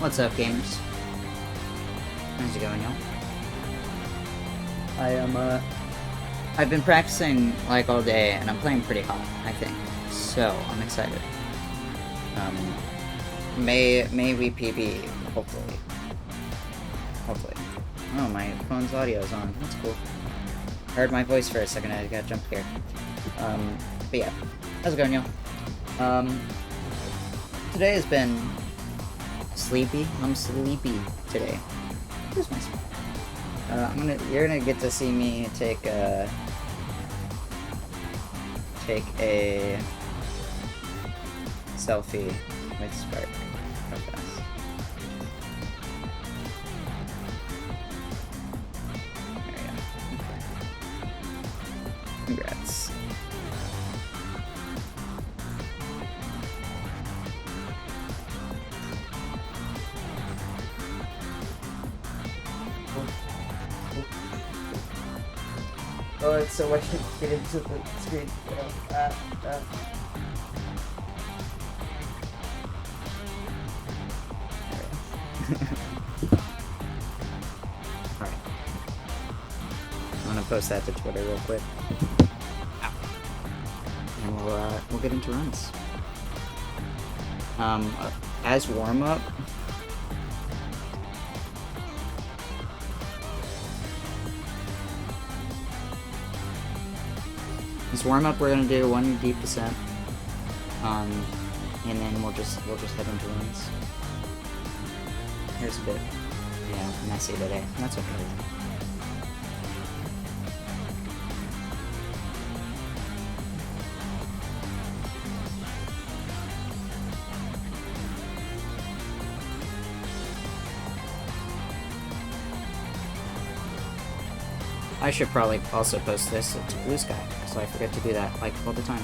What's up, gamers? How's it going, y'all? I've been practicing, like, all day, and I'm playing pretty hot, I think. So, I'm excited. May we PB, hopefully. Hopefully. Oh, my phone's audio is on. That's cool. I heard my voice for a second, I got jump scared. But yeah. How's it going, y'all? Today has been sleepy. I'm sleepy today. Here's my spot. You're gonna get to see me take a selfie with Spark. Real fast. There you go. Okay. Congrats. Oh, it's so much to get into the screen. Alright. I'm gonna post that to Twitter real quick. Ow. And we'll get into runs. As warm-up, we're gonna do one deep descent, and then we'll just head into runs. Here's a bit, messy today. That's okay. I should probably also post this to Blue Sky, because I forget to do that, like, all the time.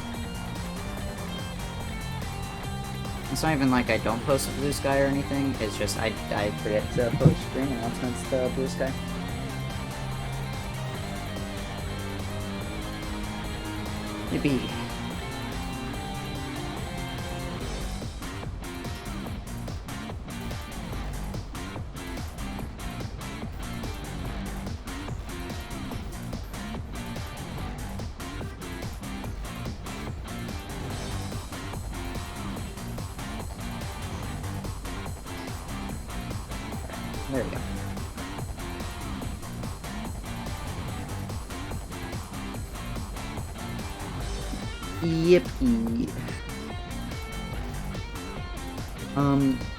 It's not even like I don't post to Blue Sky or anything, it's just I forget to post screen announcements to Blue Sky. Yippee. There we go. Yippee.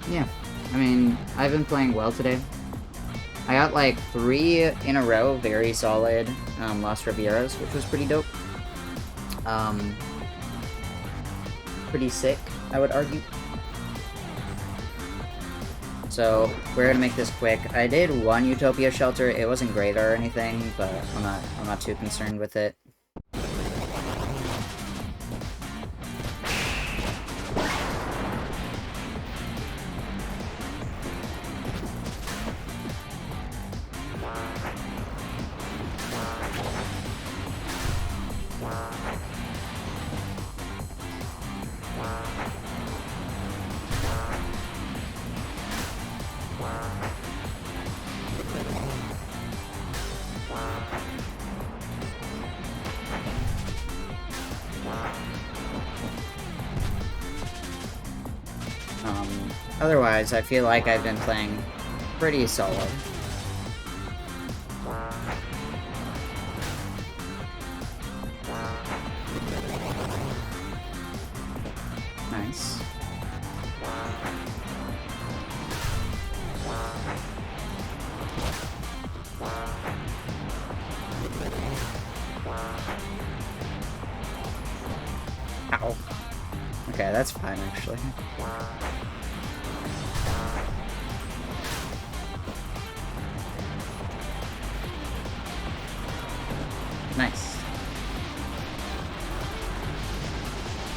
Yeah. I mean, I've been playing well today. I got like 3 in a row, very solid, Lost Rivieras, which was pretty dope. Pretty sick, I would argue. So, we're gonna make this quick. I did one Utopia shelter, it wasn't great or anything, but I'm not too concerned with it. Otherwise, I feel like I've been playing pretty solid. Nice. Ow. Okay, that's fine, actually. Nice.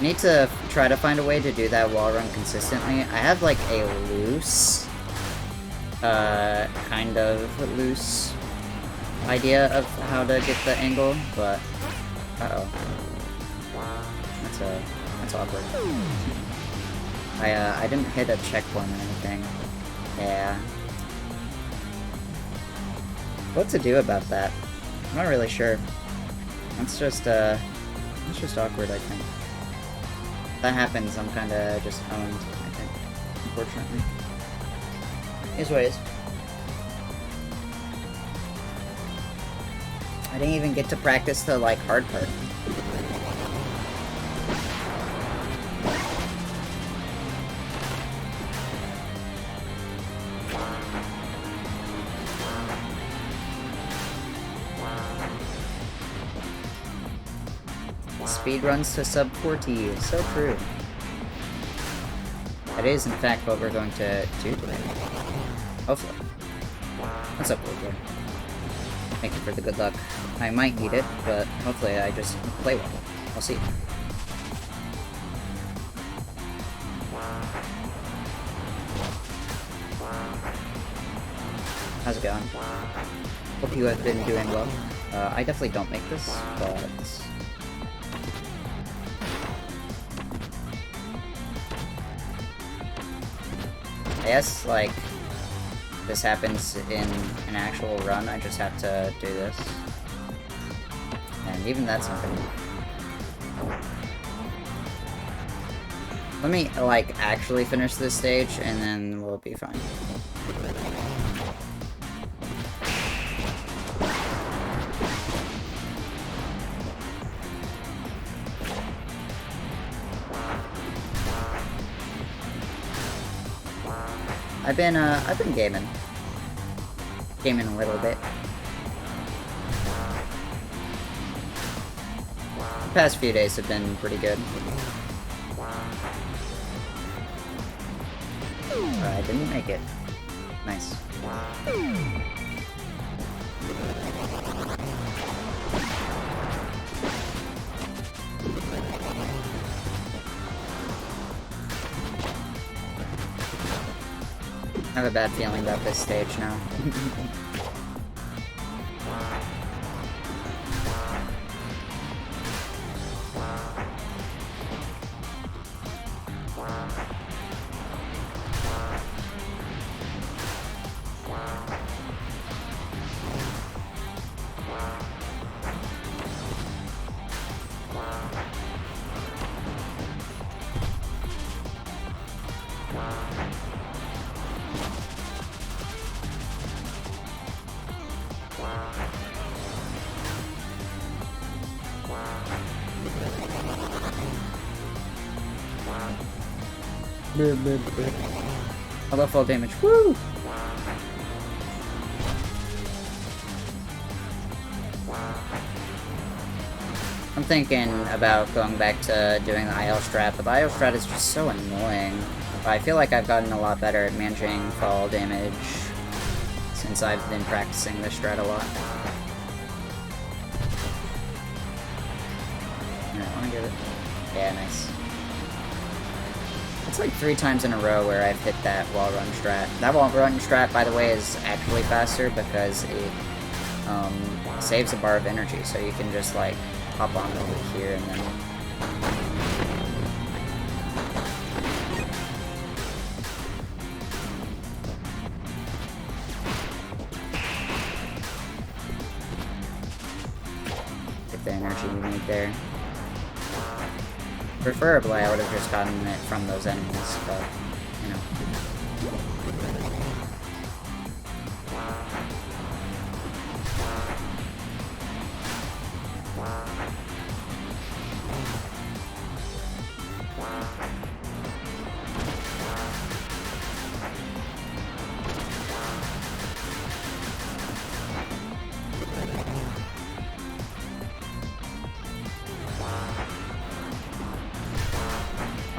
Need to try to find a way to do that wall run consistently. I have like a loose, kind of loose idea of how to get the angle, but uh-oh. That's awkward. I didn't hit a checkpoint or anything. Yeah. What to do about that? I'm not really sure. It's just awkward, I think. If that happens, I'm kinda just owned, I think. Unfortunately. Is what it is. I didn't even get to practice the, like, hard part. Speedruns to sub 40. So true. That is, in fact, what we're going to do today. Hopefully. What's up, Luca? Thank you for the good luck. I might need it, but hopefully I just play well. I'll see. How's it going? Hope you have been doing well. I definitely don't make this, but... I guess, like, this happens in an actual run, I just have to do this. And even that's not gonna... Let me, like, actually finish this stage, and then we'll be fine. I've been gaming. Gaming a little bit. The past few days have been pretty good. I didn't make it. Nice. I have a bad feeling about this stage now. I love full damage. Woo! I'm thinking about going back to doing the IL strat, but the IL strat is just so annoying. I feel like I've gotten a lot better at managing fall damage since I've been practicing this strat a lot. I wanna get it. Yeah, nice. It's like 3 times in a row where I've hit that wall run strat. That wall run strat, by the way, is actually faster because it saves a bar of energy, so you can just like hop on over here and then... get the energy you need there. Preferably, I would have just gotten it from those enemies, but, you know.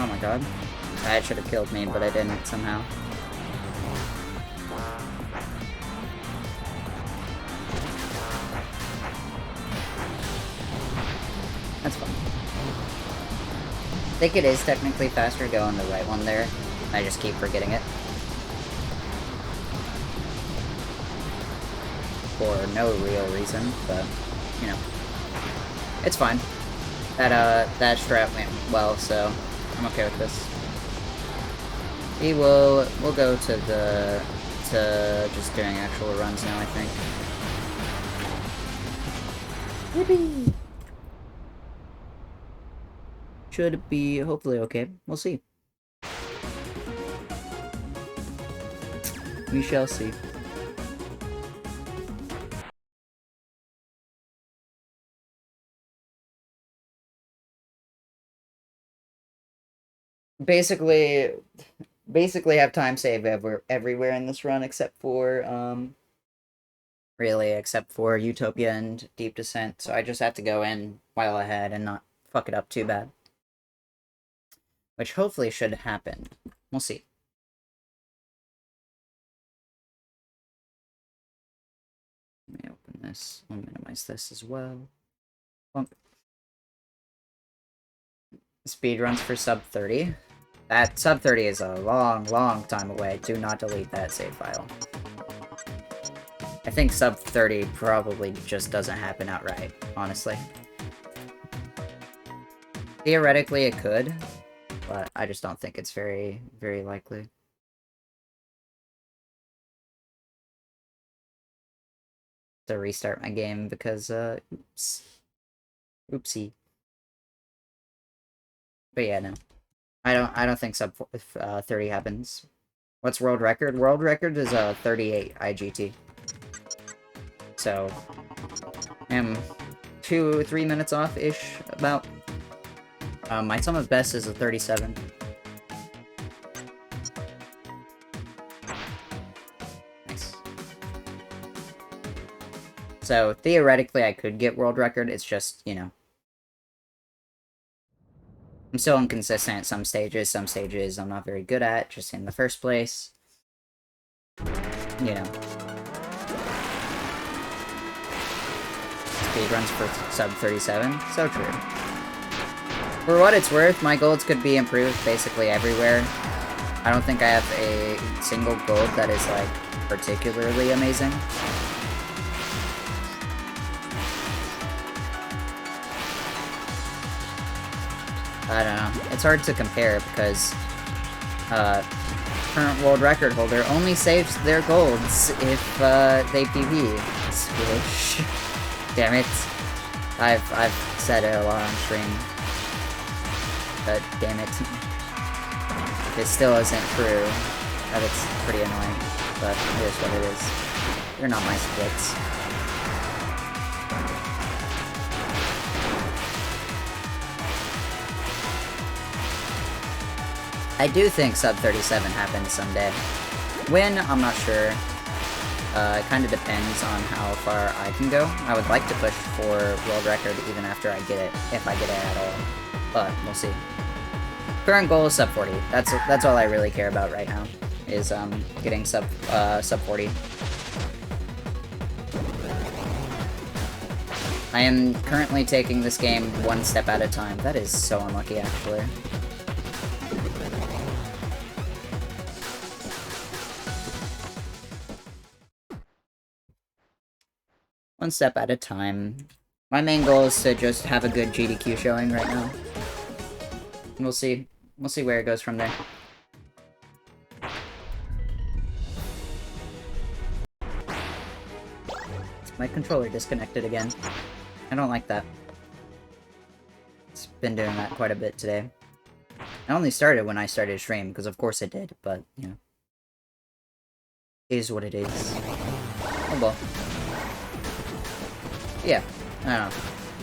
Oh my god. That should have killed me, but I didn't somehow. That's fun. I think it is technically faster going the right one there. I just keep forgetting it. For no real reason, but, you know. It's fine. That strat went well, so I'm okay with this. We'll go to just doing actual runs now, I think. Yippee! Should be hopefully okay. We'll see. We shall see. Basically have time save everywhere in this run except for really except for Utopia and Deep Descent, so I just have to go in while ahead and not fuck it up too bad. Which hopefully should happen. We'll see. Let me open this. I'll minimize this as well. Speedruns for sub 30. That sub 30 is a long, long time away. Do not delete that save file. I think sub 30 probably just doesn't happen outright, honestly. Theoretically, it could, but I just don't think it's very, very likely. To restart my game because, oops. Oopsie. But yeah, no. I don't think sub 30 happens. What's world record? World record is 38 IGT. So, I'm 2-3 minutes off-ish, about. My sum of best is a 37. Nice. So, theoretically, I could get world record, it's just, you know. I'm still inconsistent at some stages I'm not very good at, just in the first place. You know. Speedruns for sub 37, so true. For what it's worth, my golds could be improved basically everywhere. I don't think I have a single gold that is, like, particularly amazing. I don't know. It's hard to compare because current world record holder only saves their golds if they PV. Squish. Damn it. I've said it a lot on stream. But damn it. It still isn't true. That it's pretty annoying. But it is what it is. They're not my splits. I do think sub 37 happens someday. When, I'm not sure. It kind of depends on how far I can go. I would like to push for world record even after I get it, if I get it at all. But we'll see. Current goal is sub 40. That's all I really care about right now. Is getting sub 40. I am currently taking this game one step at a time. That is so unlucky, actually. One step at a time. My main goal is to just have a good GDQ showing right now. And we'll see. We'll see where it goes from there. My controller disconnected again. I don't like that. It's been doing that quite a bit today. I only started when I started stream, because of course it did, but, you know. It is what it is. Oh well. Yeah, I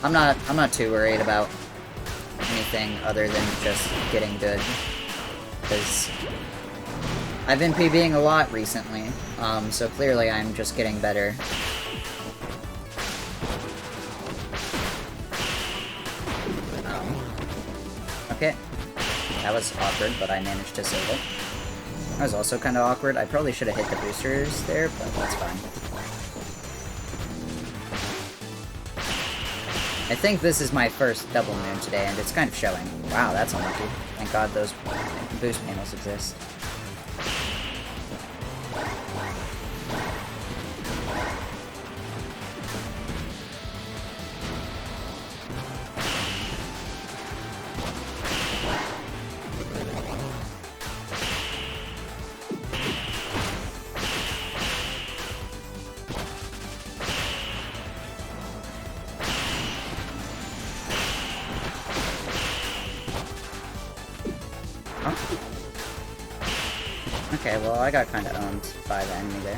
don't know. I'm not too worried about anything other than just getting good. Because I've been PBing a lot recently, so clearly I'm just getting better. Okay. That was awkward, but I managed to save it. That was also kind of awkward. I probably should have hit the boosters there, but that's fine. I think this is my first double moon today, and it's kind of showing. Wow, that's unlucky. Thank God those boost panels exist. Okay, well, I got kind of owned by the enemy there.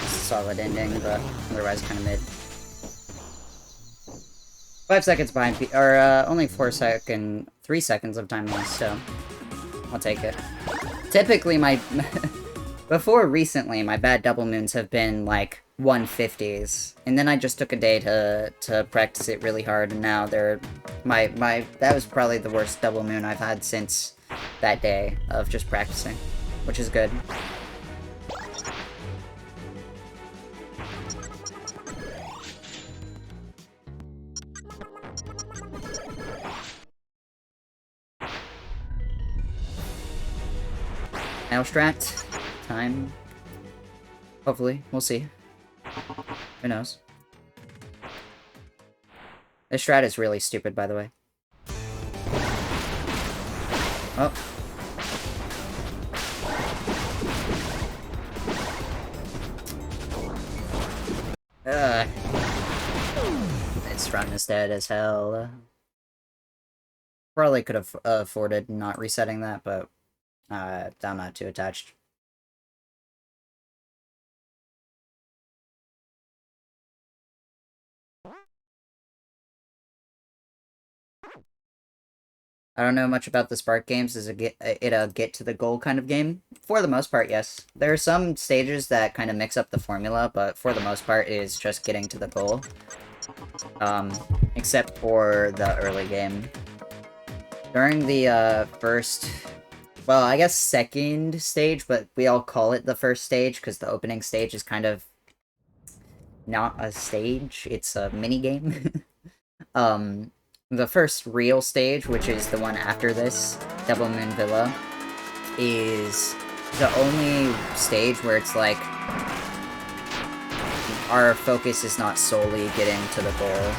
Solid ending, but otherwise kind of mid. 5 seconds behind or only 3 seconds of time lost, so I'll take it. Typically, before recently, my bad double moons have been like 150s, and then I just took a day to practice it really hard, and now that was probably the worst double moon I've had since that day of just practicing, which is good. Now strat time. Hopefully, we'll see. Who knows? This strat is really stupid, by the way. Oh. This run is dead as hell. Probably could have afforded not resetting that, but I'm not too attached. I don't know much about the Spark games. Is it a get to the goal kind of game? For the most part, yes. There are some stages that kind of mix up the formula, but for the most part, it is just getting to the goal. Except for the early game. During the first, well, I guess second stage, but we all call it the first stage because the opening stage is kind of not a stage, it's a mini game. The first real stage, which is the one after this, Double Moon Villa, is the only stage where it's like our focus is not solely getting to the goal.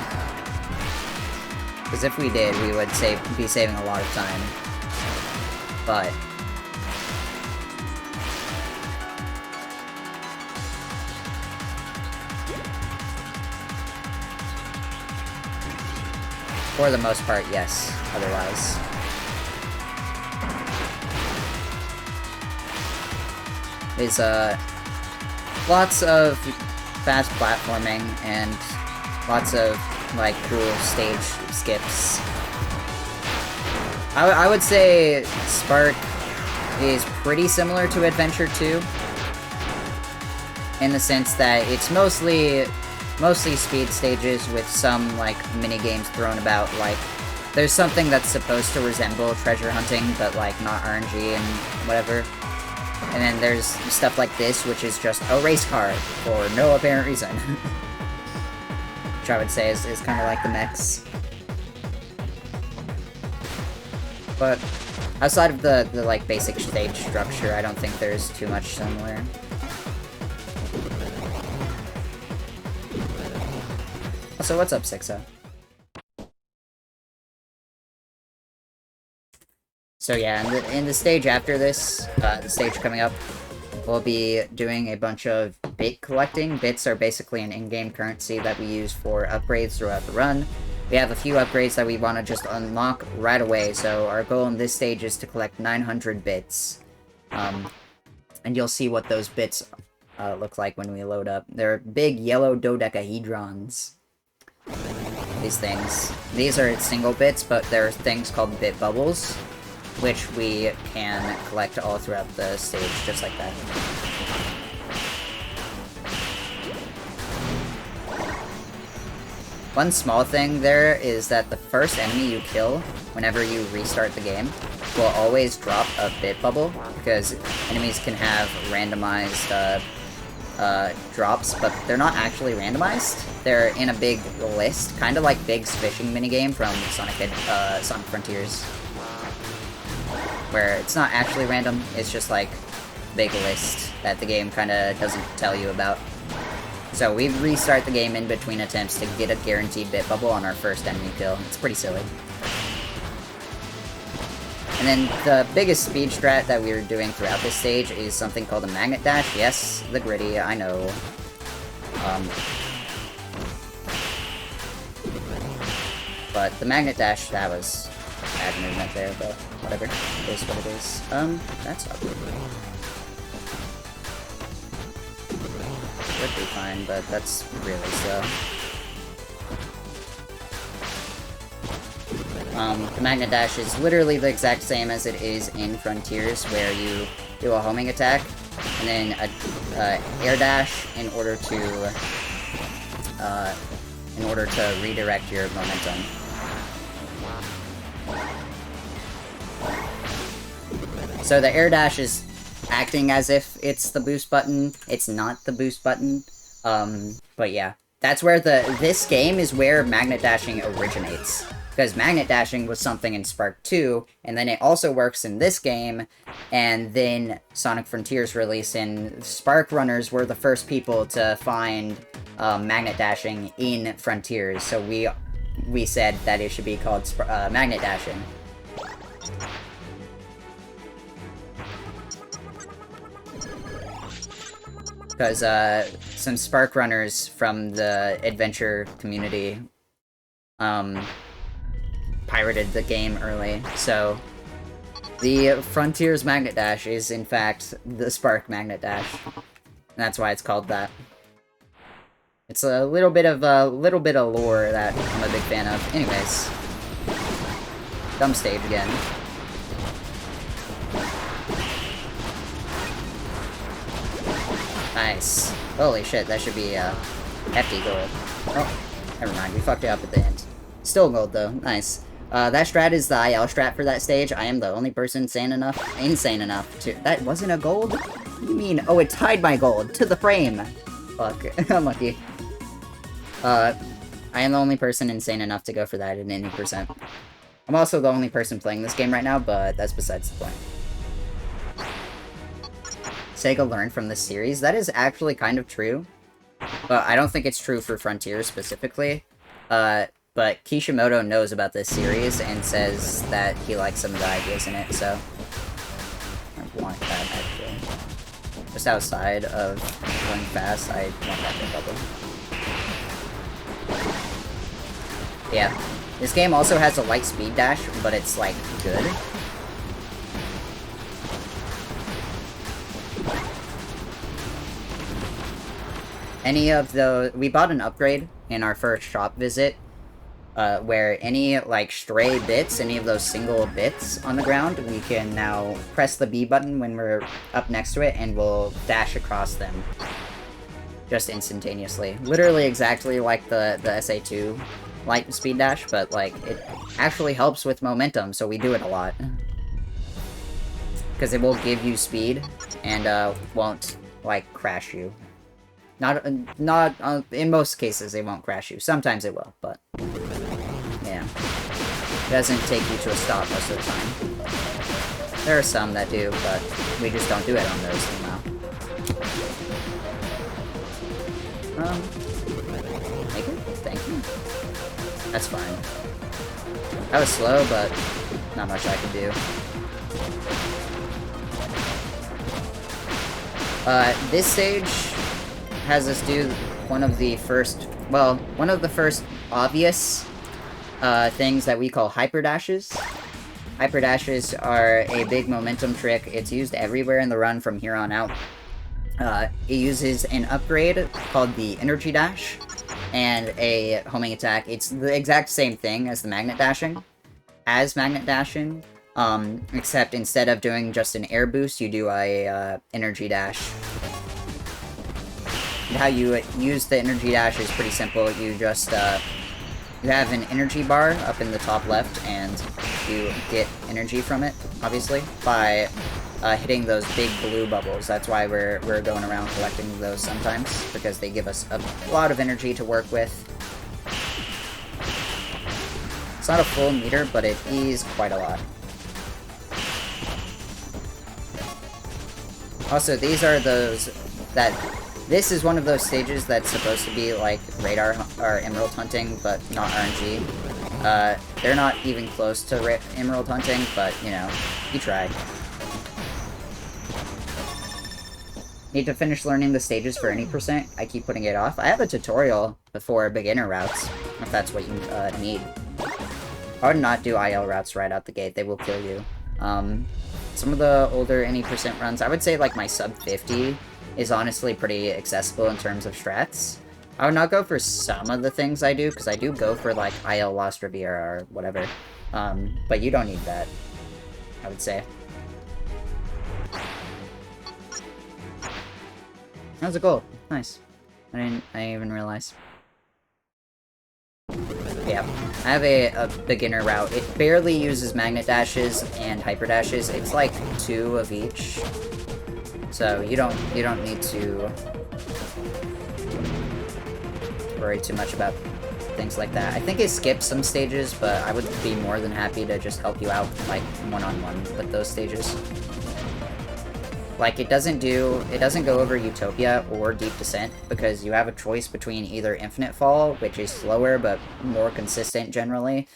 Because if we did, we would be saving a lot of time. But for the most part, yes. Otherwise, is lots of fast platforming and lots of like cool stage skips. I would say Spark is pretty similar to Adventure 2 in the sense that it's mostly speed stages with some like mini games thrown about. Like there's something that's supposed to resemble treasure hunting but like not RNG and whatever, and then there's stuff like this which is just a race car for no apparent reason. Which I would say is kind of like the mechs. But outside of the like basic stage structure, I don't think there's too much similar. So what's up, Sixa? So yeah, in the stage after this, the stage coming up, we'll be doing a bunch of bit collecting. Bits are basically an in-game currency that we use for upgrades throughout the run. We have a few upgrades that we want to just unlock right away, so our goal in this stage is to collect 900 bits. And you'll see what those bits look like when we load up. They're big yellow dodecahedrons. These things. These are single bits, but there are things called bit bubbles, which we can collect all throughout the stage, just like that. One small thing there is that the first enemy you kill, whenever you restart the game, will always drop a bit bubble, because enemies can have randomized drops, but they're not actually randomized. They're in a big list, kind of like Big's fishing minigame from Sonic Frontiers, where it's not actually random, it's just like big list that the game kind of doesn't tell you about. So we restart the game in between attempts to get a guaranteed bit bubble on our first enemy kill. It's pretty silly. And then the biggest speed strat that we were doing throughout this stage is something called a magnet dash. Yes, the gritty, I know. But the magnet dash, that was bad movement there, but whatever. It is what it is. That's not good. Would be fine, but that's really slow. The magnet dash is literally the exact same as it is in Frontiers, where you do a homing attack, and then a air dash in order to redirect your momentum. So the air dash is acting as if it's the boost button. It's not the boost button. But yeah, that's where this game is where magnet dashing originates. Because magnet dashing was something in Spark 2, and then it also works in this game, and then Sonic Frontiers released, and Spark Runners were the first people to find magnet dashing in Frontiers, so we said that it should be called magnet dashing. Because some Spark Runners from the adventure community pirated the game early, so the Frontiers Magnet Dash is in fact the Spark Magnet Dash. That's why it's called that. It's a little bit of lore that I'm a big fan of. Anyways, dumb stage again. Nice. Holy shit, that should be hefty gold. Oh, never mind. We fucked it up at the end. Still gold though. Nice. That strat is the IL strat for that stage. I am the only person insane enough to... That wasn't a gold? What do you mean? Oh, it tied my gold to the frame. Fuck. Unlucky. I am the only person insane enough to go for that at any percent. I'm also the only person playing this game right now, but that's besides the point. Sega learned from this series. That is actually kind of true. But I don't think it's true for Frontiers specifically. But Kishimoto knows about this series and says that he likes some of the ideas in it, so... I want that, actually. Just outside of going fast, I want that big bubble. Yeah. This game also has a light speed dash, but it's, like, good. Any of the... We bought an upgrade in our first shop visit, where any, like, stray bits, any of those single bits on the ground, we can now press the B button when we're up next to it, and we'll dash across them. Just instantaneously. Literally exactly like the SA2 light speed dash, but, like, it actually helps with momentum, so we do it a lot. Because it will give you speed, and, won't, like, crash you. Not, in most cases, it won't crash you. Sometimes it will, but... yeah. It doesn't take you to a stop most of the time. There are some that do, but we just don't do it on those somehow. Make it? Thank you. That's fine. That was slow, but not much I can do. This stage has us do one of the first obvious things that we call hyperdashes. Hyperdashes are a big momentum trick. It's used everywhere in the run from here on out. It uses an upgrade called the energy dash and a homing attack. It's the exact same thing as the magnet dashing. Except instead of doing just an air boost, you do a energy dash. How you use the energy dash is pretty simple. You just, you have an energy bar up in the top left, and you get energy from it, obviously, by hitting those big blue bubbles. That's why we're going around collecting those sometimes, because they give us a lot of energy to work with. It's not a full meter, but it is quite a lot. Also, these are those that... This is one of those stages that's supposed to be like radar or emerald hunting, but not RNG. They're not even close to emerald hunting, but, you know, you try. Need to finish learning the stages for any percent. I keep putting it off. I have a tutorial before beginner routes, if that's what you need. I would not do IL routes right out the gate. They will kill you. Some of the older any percent runs, I would say like my sub 50 is honestly pretty accessible in terms of strats. I would not go for some of the things I do, because I do go for like IL Lost Riviera or whatever. But you don't need that, I would say. That was a gold. Nice. I didn't even realize. Yeah, I have a beginner route. It barely uses magnet dashes and hyper dashes. It's like 2 of each. So you don't need to worry too much about things like that. I think it skips some stages, but I would be more than happy to just help you out like one-on-one with those stages. Like, it doesn't go over Utopia or Deep Descent, because you have a choice between either Infinite Fall, which is slower but more consistent generally,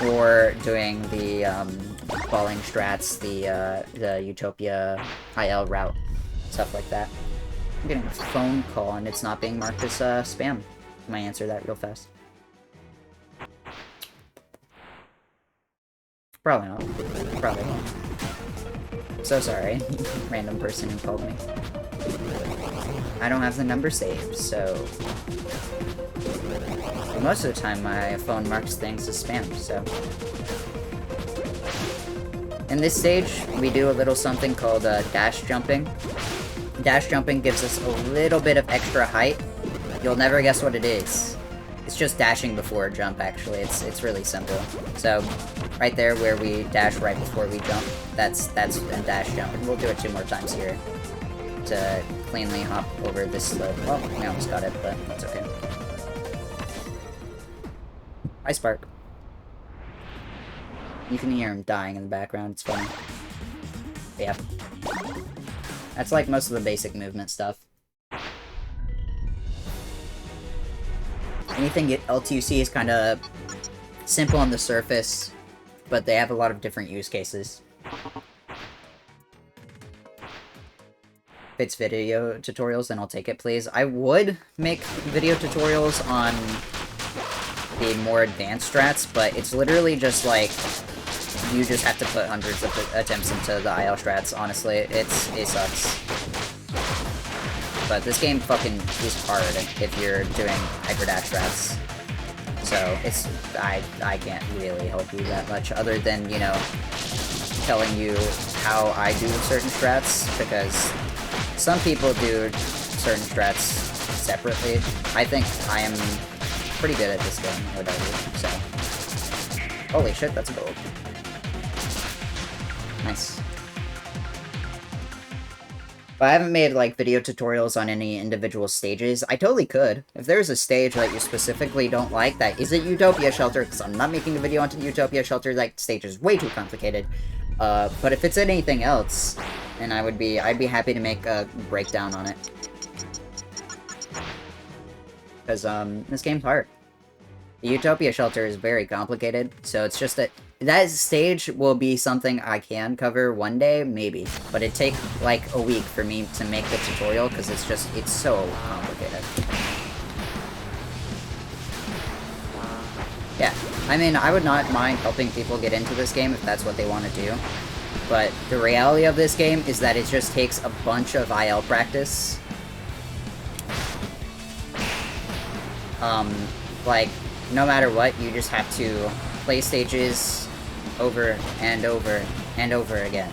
or doing the falling strats, the Utopia IL route, stuff like that. I'm getting a phone call and it's not being marked as spam. I might answer that real fast. Probably not. Probably not. So sorry, random person who called me. I don't have the number saved, so... But most of the time my phone marks things as spam, so... In this stage, we do a little something called dash jumping. Dash jumping gives us a little bit of extra height. You'll never guess what it is. It's just dashing before a jump, actually. It's really simple. So, right there where we dash right before we jump, that's a dash jump. And we'll do it 2 more times here to cleanly hop over this slope. Well, we almost got it, but that's okay. Hi, Spark. You can hear him dying in the background. It's funny. Yeah. That's like most of the basic movement stuff. Anything LTC is kind of simple on the surface, but they have a lot of different use cases. If it's video tutorials, then I'll take it, please. I would make video tutorials on the more advanced strats, but it's literally just like, you just have to put hundreds of attempts into the IL strats, honestly. It sucks. But this game fucking is hard if you're doing hyperdash strats. So, I can't really help you that much, other than, you know, telling you how I do certain strats, because some people do certain strats separately. I think I am pretty good at this game, I would argue, so. Holy shit, that's gold. Nice. But I haven't made, like, video tutorials on any individual stages. I totally could. If there's a stage that you specifically don't like that isn't Utopia Shelter, because I'm not making a video onto Utopia Shelter, that stage is way too complicated. But if it's anything else, then I'd be happy to make a breakdown on it. Because, this game's hard. The Utopia Shelter is very complicated, so it's just that stage will be something I can cover one day, maybe. But it'd take, like, a week for me to make the tutorial, because it's so complicated. Yeah, I mean, I would not mind helping people get into this game if that's what they want to do. But the reality of this game is that it just takes a bunch of IL practice. Like, no matter what, you just have to play stages over and over and over again,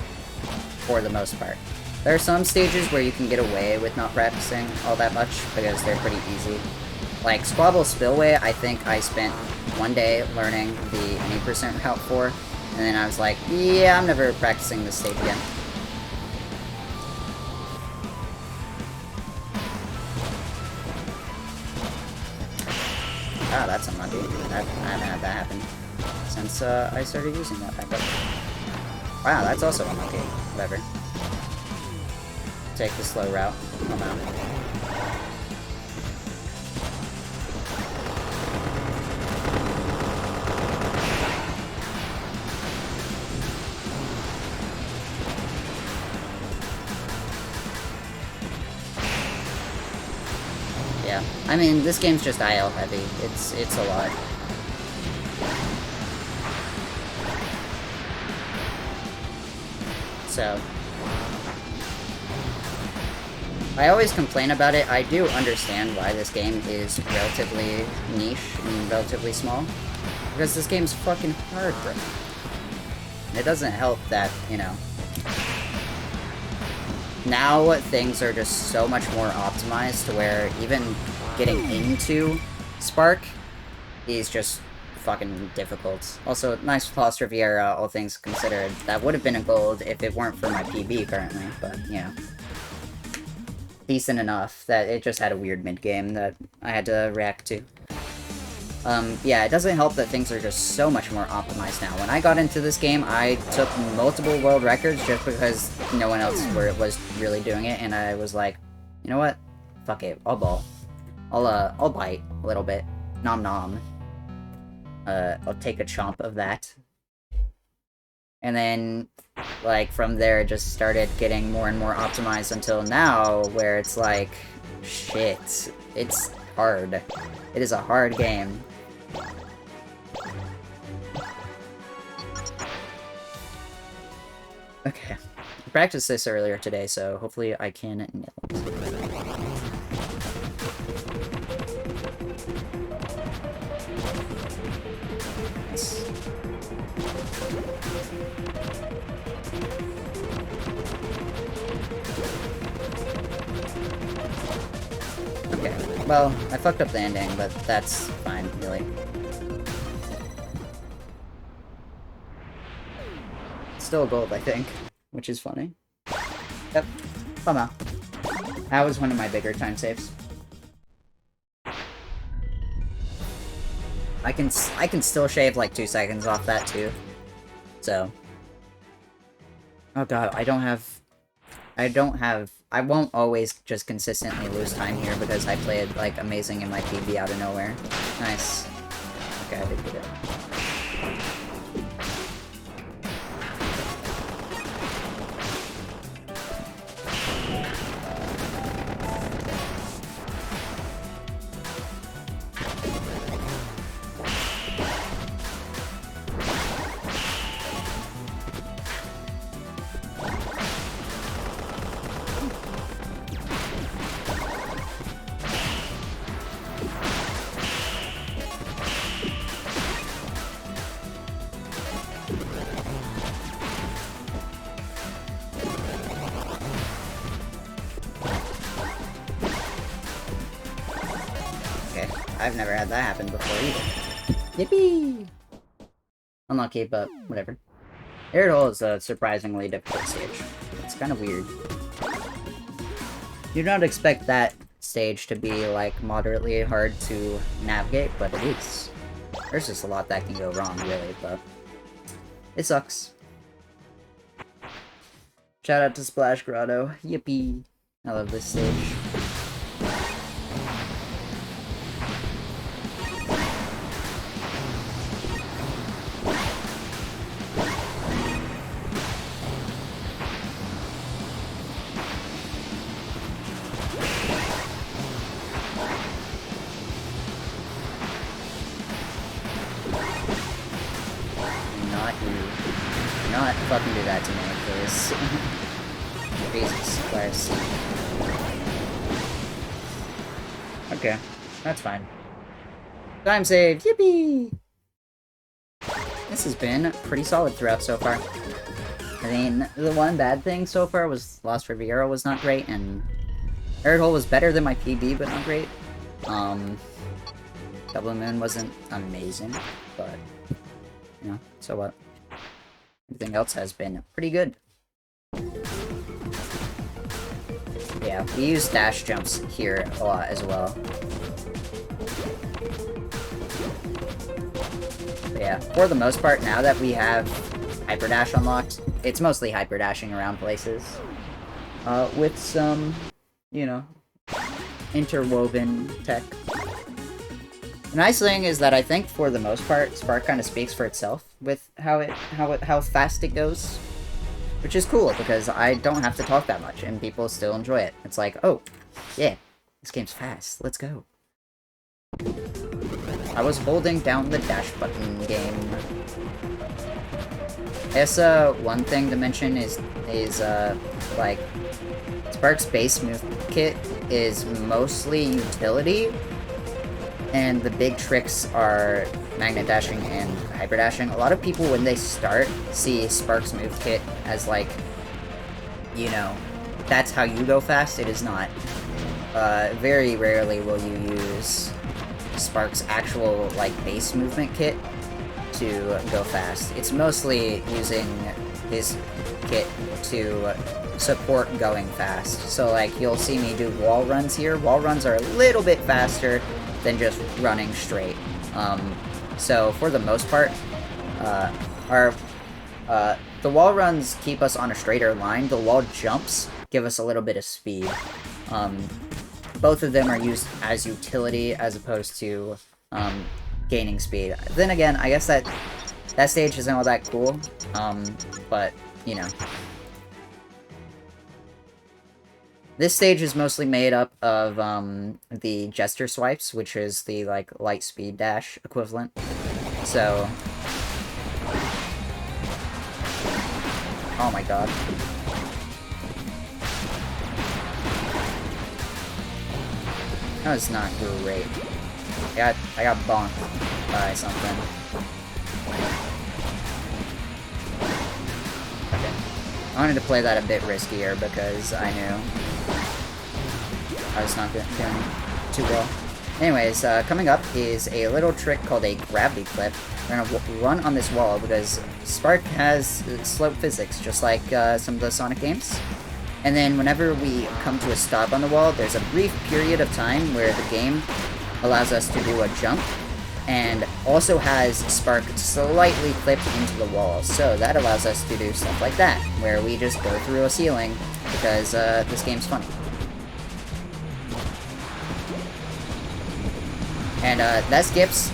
for the most part. There are some stages where you can get away with not practicing all that much, because they're pretty easy. Like, Squabble Spillway, I think I spent one day learning the any percent route for, and then I was like, yeah, I'm never practicing this stage again. Ah, that's unlucky. I haven't had that happen since I started using that backup. Wow, that's also unlucky. Whatever. Take the slow route. Oh no. I mean, this game's just IL heavy. It's a lot. So, I always complain about it. I do understand why this game is relatively niche and relatively small. Because this game's fucking hard, bro. And it doesn't help that, you know, now things are just so much more optimized to where even getting into Spark is just fucking difficult. Also, nice Floss Riviera, all things considered. That would have been a gold if it weren't for my PB currently, but, you know. Decent enough that it just had a weird mid-game that I had to react to. Yeah, it doesn't help that things are just so much more optimized now. When I got into this game, I took multiple world records just because no one else was really doing it, and I was like, you know what? Fuck it, I'll ball. I'll bite a little bit. Nom nom. I'll take a chomp of that. And then, like, from there, it just started getting more and more optimized until now, where it's like, shit, it's hard. It is a hard game. Okay. I practiced this earlier today, so hopefully I can nail it. Nice. Okay, well, I fucked up the ending, but that's fine, really. Still a gold, I think, which is funny. Yep, somehow. That was one of my bigger time saves. I can still shave like 2 seconds off that too. So. Oh god, I won't always just consistently lose time here because I played like amazing in my PB out of nowhere. Nice. Okay, I did get it. I've never had that happen before either. Yippee! Unlucky, but whatever. Air Hole is a surprisingly difficult stage. It's kind of weird. You don't expect that stage to be, like, moderately hard to navigate, but it is. There's just a lot that can go wrong, really, but it sucks. Shout out to Splash Grotto. Yippee! I love this stage. Not fucking do that to me, please. Jesus Christ. Okay, that's fine. Time saved, yippee! This has been pretty solid throughout so far. I mean, the one bad thing so far was Lost Riviera was not great, and Air Hole was better than my PB, but not great. Double Moon wasn't amazing, but, you know, so what? Everything else has been pretty good. Yeah, we use dash jumps here a lot as well. But yeah, for the most part, now that we have Hyper Dash unlocked, it's mostly Hyper Dashing around places. With some, you know, interwoven tech. The nice thing is that I think, for the most part, Spark kind of speaks for itself with how fast it goes, which is cool because I don't have to talk that much and people still enjoy it. It's like, oh, yeah, this game's fast. Let's go. I was holding down the dash button game. I guess, one thing to mention is, like, Spark's base move kit is mostly utility, and the big tricks are magnet dashing and hyper dashing. A lot of people, when they start, see Spark's move kit as, like, you know, that's how you go fast. It is not. Very rarely will you use Spark's actual, like, base movement kit to go fast. It's mostly using his kit to support going fast. So, like, you'll see me do wall runs here. Wall runs are a little bit faster than just running straight. So, for the most part, the wall runs keep us on a straighter line. The wall jumps give us a little bit of speed. Both of them are used as utility as opposed to gaining speed. Then again, I guess that stage isn't all that cool, but, you know. This stage is mostly made up of the Jester Swipes, which is the, like, light speed dash equivalent. So... oh my god. That was not great. I got bonked by something. Okay. I wanted to play that a bit riskier because I knew I was not doing too well. Anyways, coming up is a little trick called a gravity clip. We're gonna run on this wall because Spark has slope physics, just like some of the Sonic games. And then whenever we come to a stop on the wall, there's a brief period of time where the game allows us to do a jump, and also has Spark slightly clipped into the wall. So that allows us to do stuff like that, where we just go through a ceiling, because this game's funny. And that skips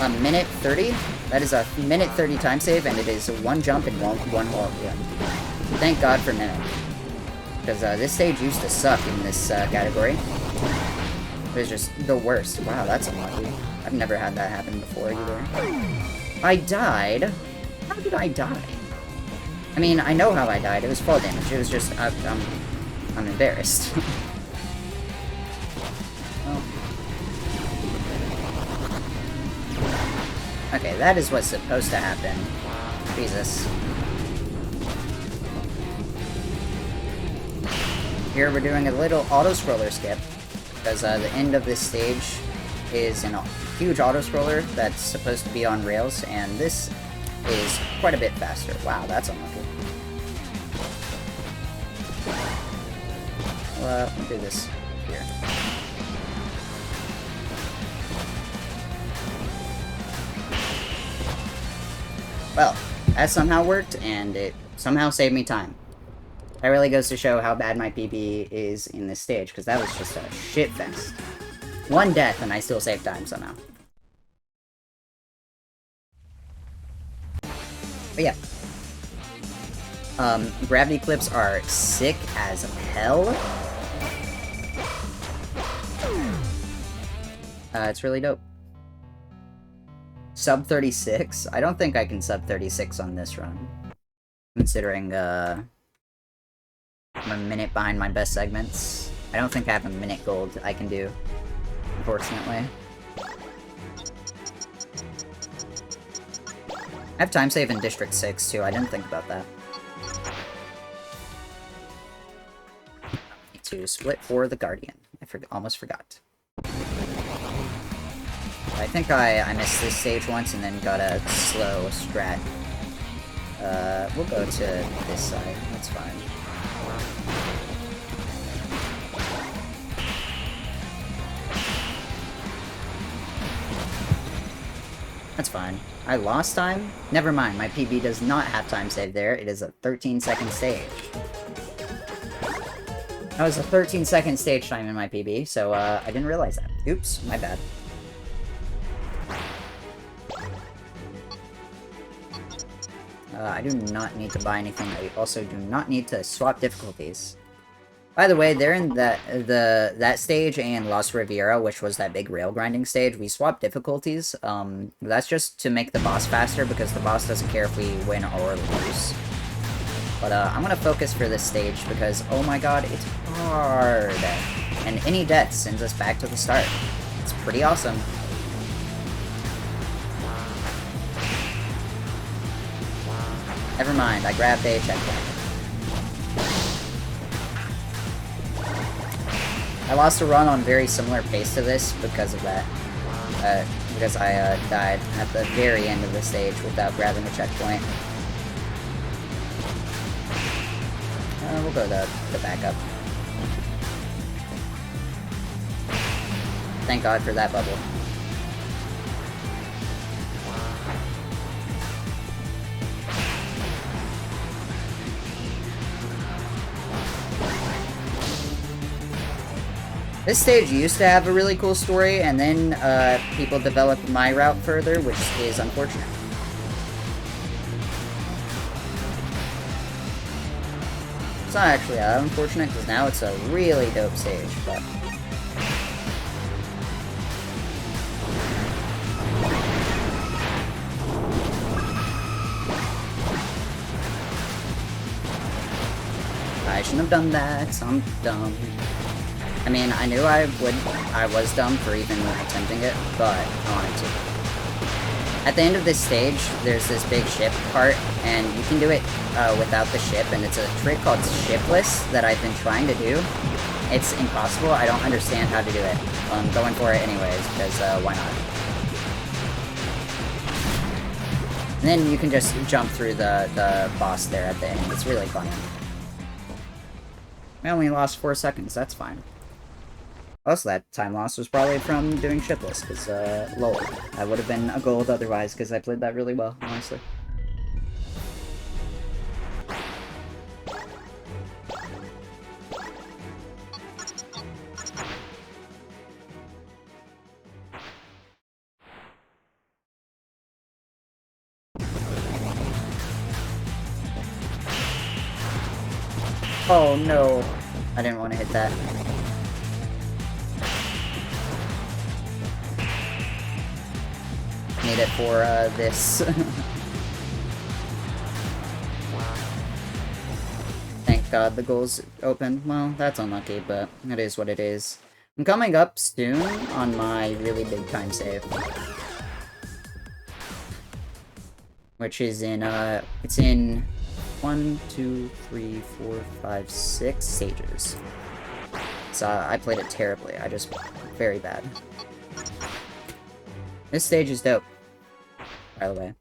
a minute 30. That is a minute 30 time save, and it is one jump and one wall run. Thank God for minute. Because this stage used to suck in this category. It was just the worst. Wow, that's unlucky. I've never had that happen before either. I died? How did I die? I mean, I know how I died. It was fall damage. It was just, I'm embarrassed. Oh. Okay, that is what's supposed to happen. Jesus. Here we're doing a little auto-scroller skip, because the end of this stage is a huge auto-scroller that's supposed to be on rails, and this is quite a bit faster. Wow, that's unlucky. Well, we'll do this here. Well, that somehow worked, and it somehow saved me time. That really goes to show how bad my PB is in this stage, because that was just a shit fest. One death, and I still saved time somehow. But yeah. Gravity clips are sick as hell. It's really dope. Sub 36? I don't think I can sub 36 on this run. Considering, I'm a minute behind my best segments. I don't think I have a minute gold I can do, unfortunately. I have time save in District 6 too, I didn't think about that. Need to split for the Guardian. I almost forgot. I think I missed this stage once and then got a slow strat. We'll go to this side, that's fine. That's fine. I lost time? Never mind, my PB does not have time save there. It is a 13-second stage. That was a 13-second stage time in my PB, so I didn't realize that. Oops, my bad. I do not need to buy anything. I also do not need to swap difficulties. By the way, they're in that stage and Lost Riviera, which was that big rail grinding stage. We swapped difficulties. That's just to make the boss faster because the boss doesn't care if we win or lose. But I'm gonna focus for this stage because oh my god, it's hard, and any death sends us back to the start. It's pretty awesome. Never mind, I grabbed a checkpoint. I lost a run on very similar pace to this because of that. Because I died at the very end of the stage without grabbing a checkpoint. We'll go the backup. Thank God for that bubble. This stage used to have a really cool story, and then people developed my route further, which is unfortunate. It's not actually that unfortunate, because now it's a really dope stage, but... I shouldn't have done that, I'm dumb. I mean, I knew I was dumb for even attempting it, but I wanted to. At the end of this stage, there's this big ship part, and you can do it without the ship, and it's a trick called shipless that I've been trying to do. It's impossible, I don't understand how to do it. I'm going for it anyways, because why not? And then you can just jump through the boss there at the end, it's really funny. We only lost 4 seconds, that's fine. Also, that time loss was probably from doing shipless, because, lol. I would have been a gold otherwise, because I played that really well, honestly. Oh no! I didn't want to hit that. Need it for this. Thank God the goal's open. Well, that's unlucky, but it is what it is. I'm coming up soon on my really big time save. Which is in, it's in 1, 2, 3, 4, 5, 6 stages. So I played it terribly. I just, very bad. This stage is dope, by the way.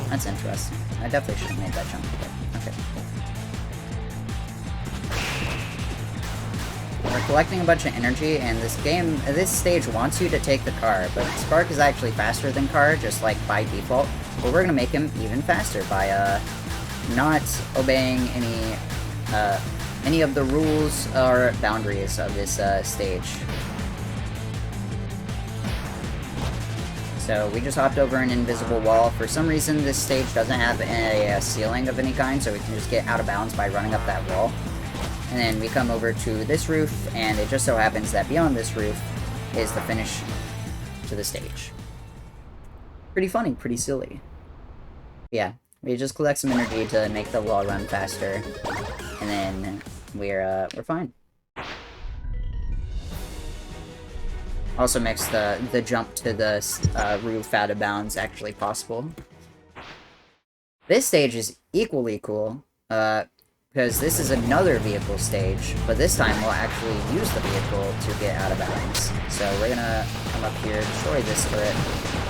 That's interesting. I definitely should have made that jump, but okay. We're collecting a bunch of energy, and this stage wants you to take the car, but Spark is actually faster than car, just like by default. But we're gonna make him even faster by not obeying any of the rules or boundaries of this stage. So we just hopped over an invisible wall. For some reason, this stage doesn't have a ceiling of any kind, so we can just get out of bounds by running up that wall. And then we come over to this roof, and it just so happens that beyond this roof is the finish to the stage. Pretty funny, pretty silly. Yeah, we just collect some energy to make the wall run faster, and then we're fine. Also makes the jump to the roof out of bounds actually possible. This stage is equally cool, because this is another vehicle stage, but this time we'll actually use the vehicle to get out of bounds. So we're gonna come up here, destroy this turret,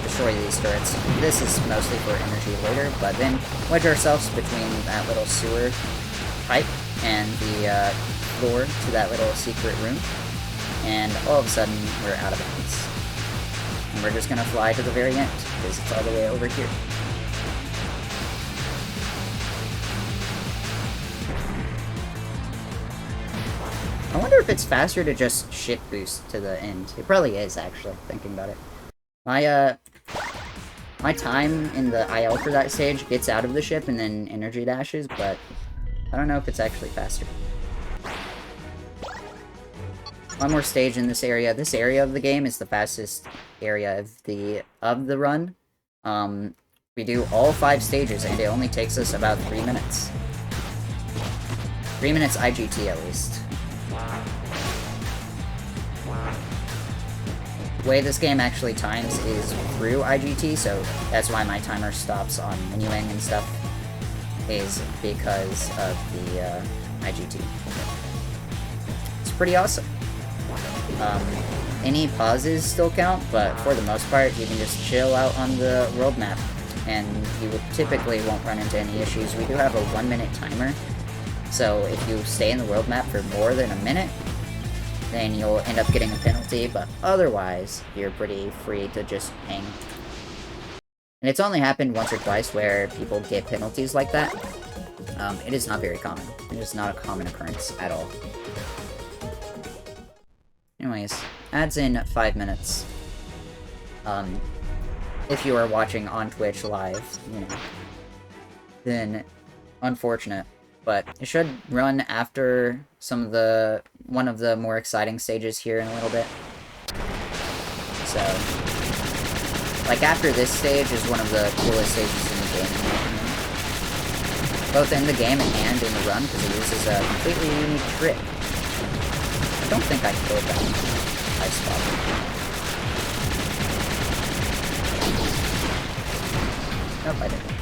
destroy these turrets. This is mostly for energy later, but then wedge ourselves between that little sewer pipe and the floor to that little secret room. And all of a sudden, we're out of bounds. And we're just gonna fly to the very end, because it's all the way over here. I wonder if it's faster to just ship boost to the end. It probably is, actually, thinking about it. My My time in the IL for that stage gets out of the ship and then energy dashes, but I don't know if it's actually faster. One more stage in this area. This area of the game is the fastest area of the run. We do all 5 stages, and it only takes us about 3 minutes. 3 minutes IGT, at least. The way this game actually times is through IGT, so that's why my timer stops on menuing and stuff, is because of the IGT. It's pretty awesome. Any pauses still count, but for the most part, you can just chill out on the world map, and you typically won't run into any issues. We do have a 1-minute timer, so if you stay in the world map for more than a minute, then you'll end up getting a penalty, but otherwise, you're pretty free to just hang. And it's only happened once or twice where people get penalties like that. It is not very common. It is not a common occurrence at all. Anyways, adds in 5 minutes. If you are watching on Twitch live, you know, then unfortunate. But it should run after one of the more exciting stages here in a little bit. So, like after this stage is one of the coolest stages in the game, in my opinion. Both in the game and in the run, because it uses a completely unique trick. I don't think I killed that ice spot. Nope, I didn't.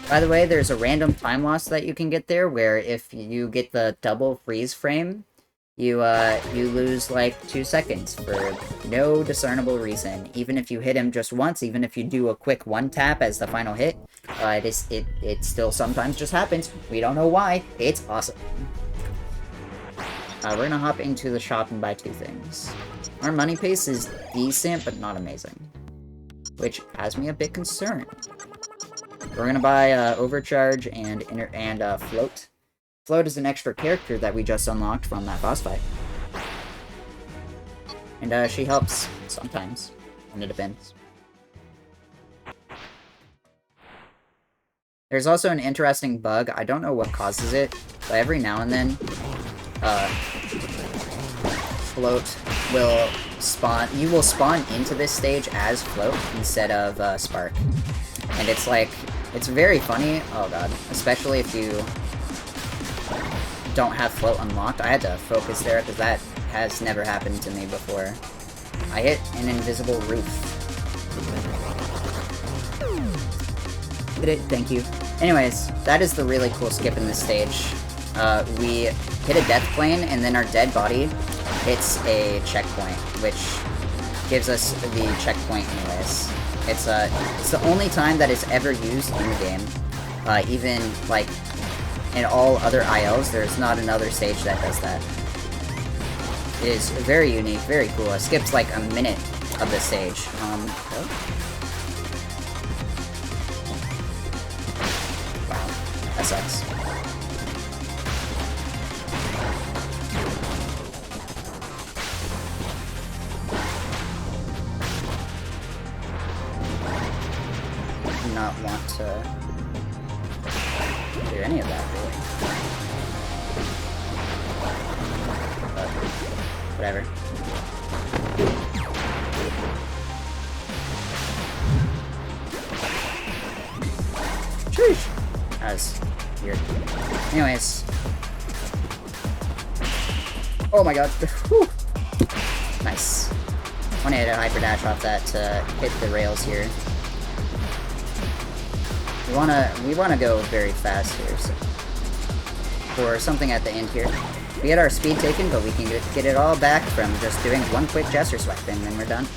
By the way, there's a random time loss that you can get there, where if you get the double freeze frame, you lose like 2 seconds for no discernible reason. Even if you hit him just once, even if you do a quick 1-tap as the final hit, it still sometimes just happens. We don't know why. It's awesome. We're gonna hop into the shop and buy 2 things. Our money pace is decent, but not amazing, which has me a bit concerned. We're gonna buy Overcharge and Float. Float is an extra character that we just unlocked from that boss fight. And she helps sometimes, and it depends. There's also an interesting bug. I don't know what causes it, but every now and then, Float will spawn. You will spawn into this stage as Float instead of Spark. And it's like, it's very funny, oh god, especially if you don't have Float unlocked. I had to focus there because that has never happened to me before. I hit an invisible roof. Hit it, thank you. Anyways, that is the really cool skip in this stage. We hit a death plane, and then our dead body hits a checkpoint, which gives us the checkpoint anyways. It's the only time that it's ever used in the game. Even, like, in all other ILs, there's not another stage that does that. It is very unique, very cool. It skips, like, a minute of the stage. Oh. Wow. That sucks. Not want to do any of that, really. But, whatever. Sheesh! That was weird. Anyways. Oh my god. Whew. Nice. Want to hit a hyper dash off that to hit the rails here. We wanna go very fast here, so for something at the end here. We get our speed taken, but we can get it all back from just doing one quick gesture swipe, and then we're done.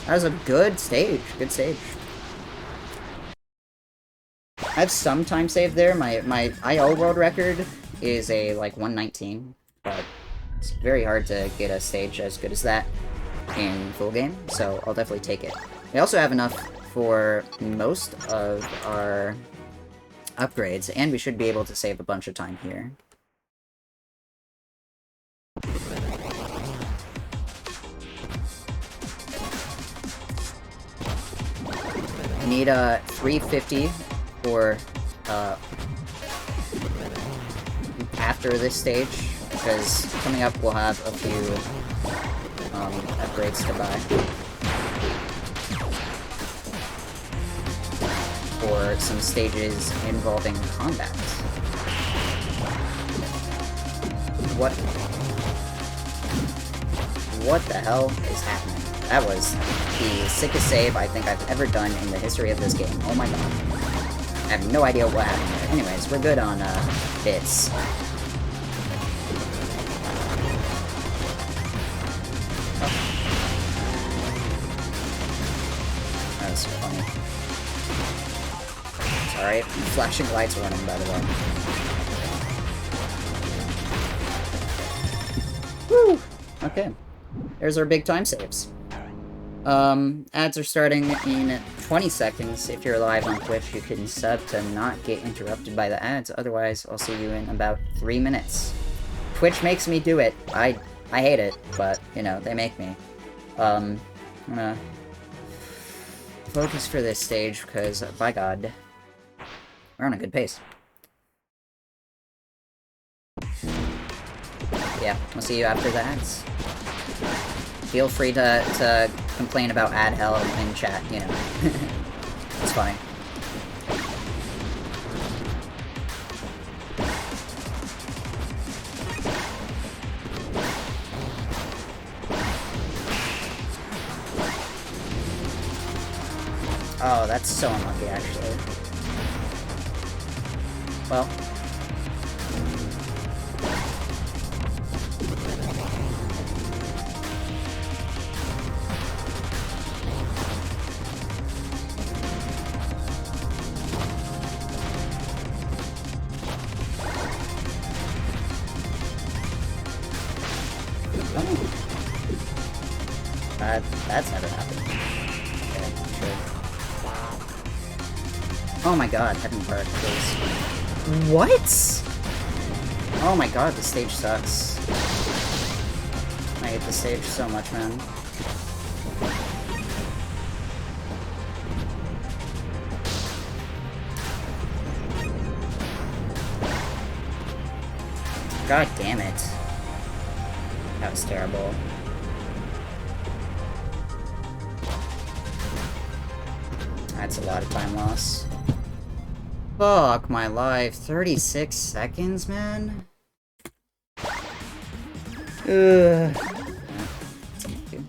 That was a good stage. Good stage. I have some time saved there. My IO world record is a, like, 119, but it's very hard to get a stage as good as that in full game, so I'll definitely take it. We also have enough for most of our upgrades, and we should be able to save a bunch of time here. I need 350 for after this stage, because coming up we'll have a few upgrades to buy for some stages involving combat. What the hell is happening? That was the sickest save I think I've ever done in the history of this game. Oh my god. I have no idea what happened there. Anyways, we're good on bits. That was funny. Sorry, flashing lights running, by the way. Woo! Okay. There's our big time saves. Ads are starting in 20 seconds. If you're live on Twitch, you can sub to not get interrupted by the ads. Otherwise, I'll see you in about 3 minutes. Twitch makes me do it. I hate it, but, you know, they make me. I'm gonna focus for this stage, because, by God, we're on a good pace. Yeah, I'll see you after the ads. Feel free to complain about ad hell in chat, you know. It's funny. Oh, that's so unlucky, actually. Well. That's never happened. Okay, sure. Oh my god, Heaven Park, please. What? Oh my god, the stage sucks. I hate the stage so much, man. God damn it. That was terrible. That's a lot of time loss. Fuck my life. 36 seconds, man? Ugh. Thank you.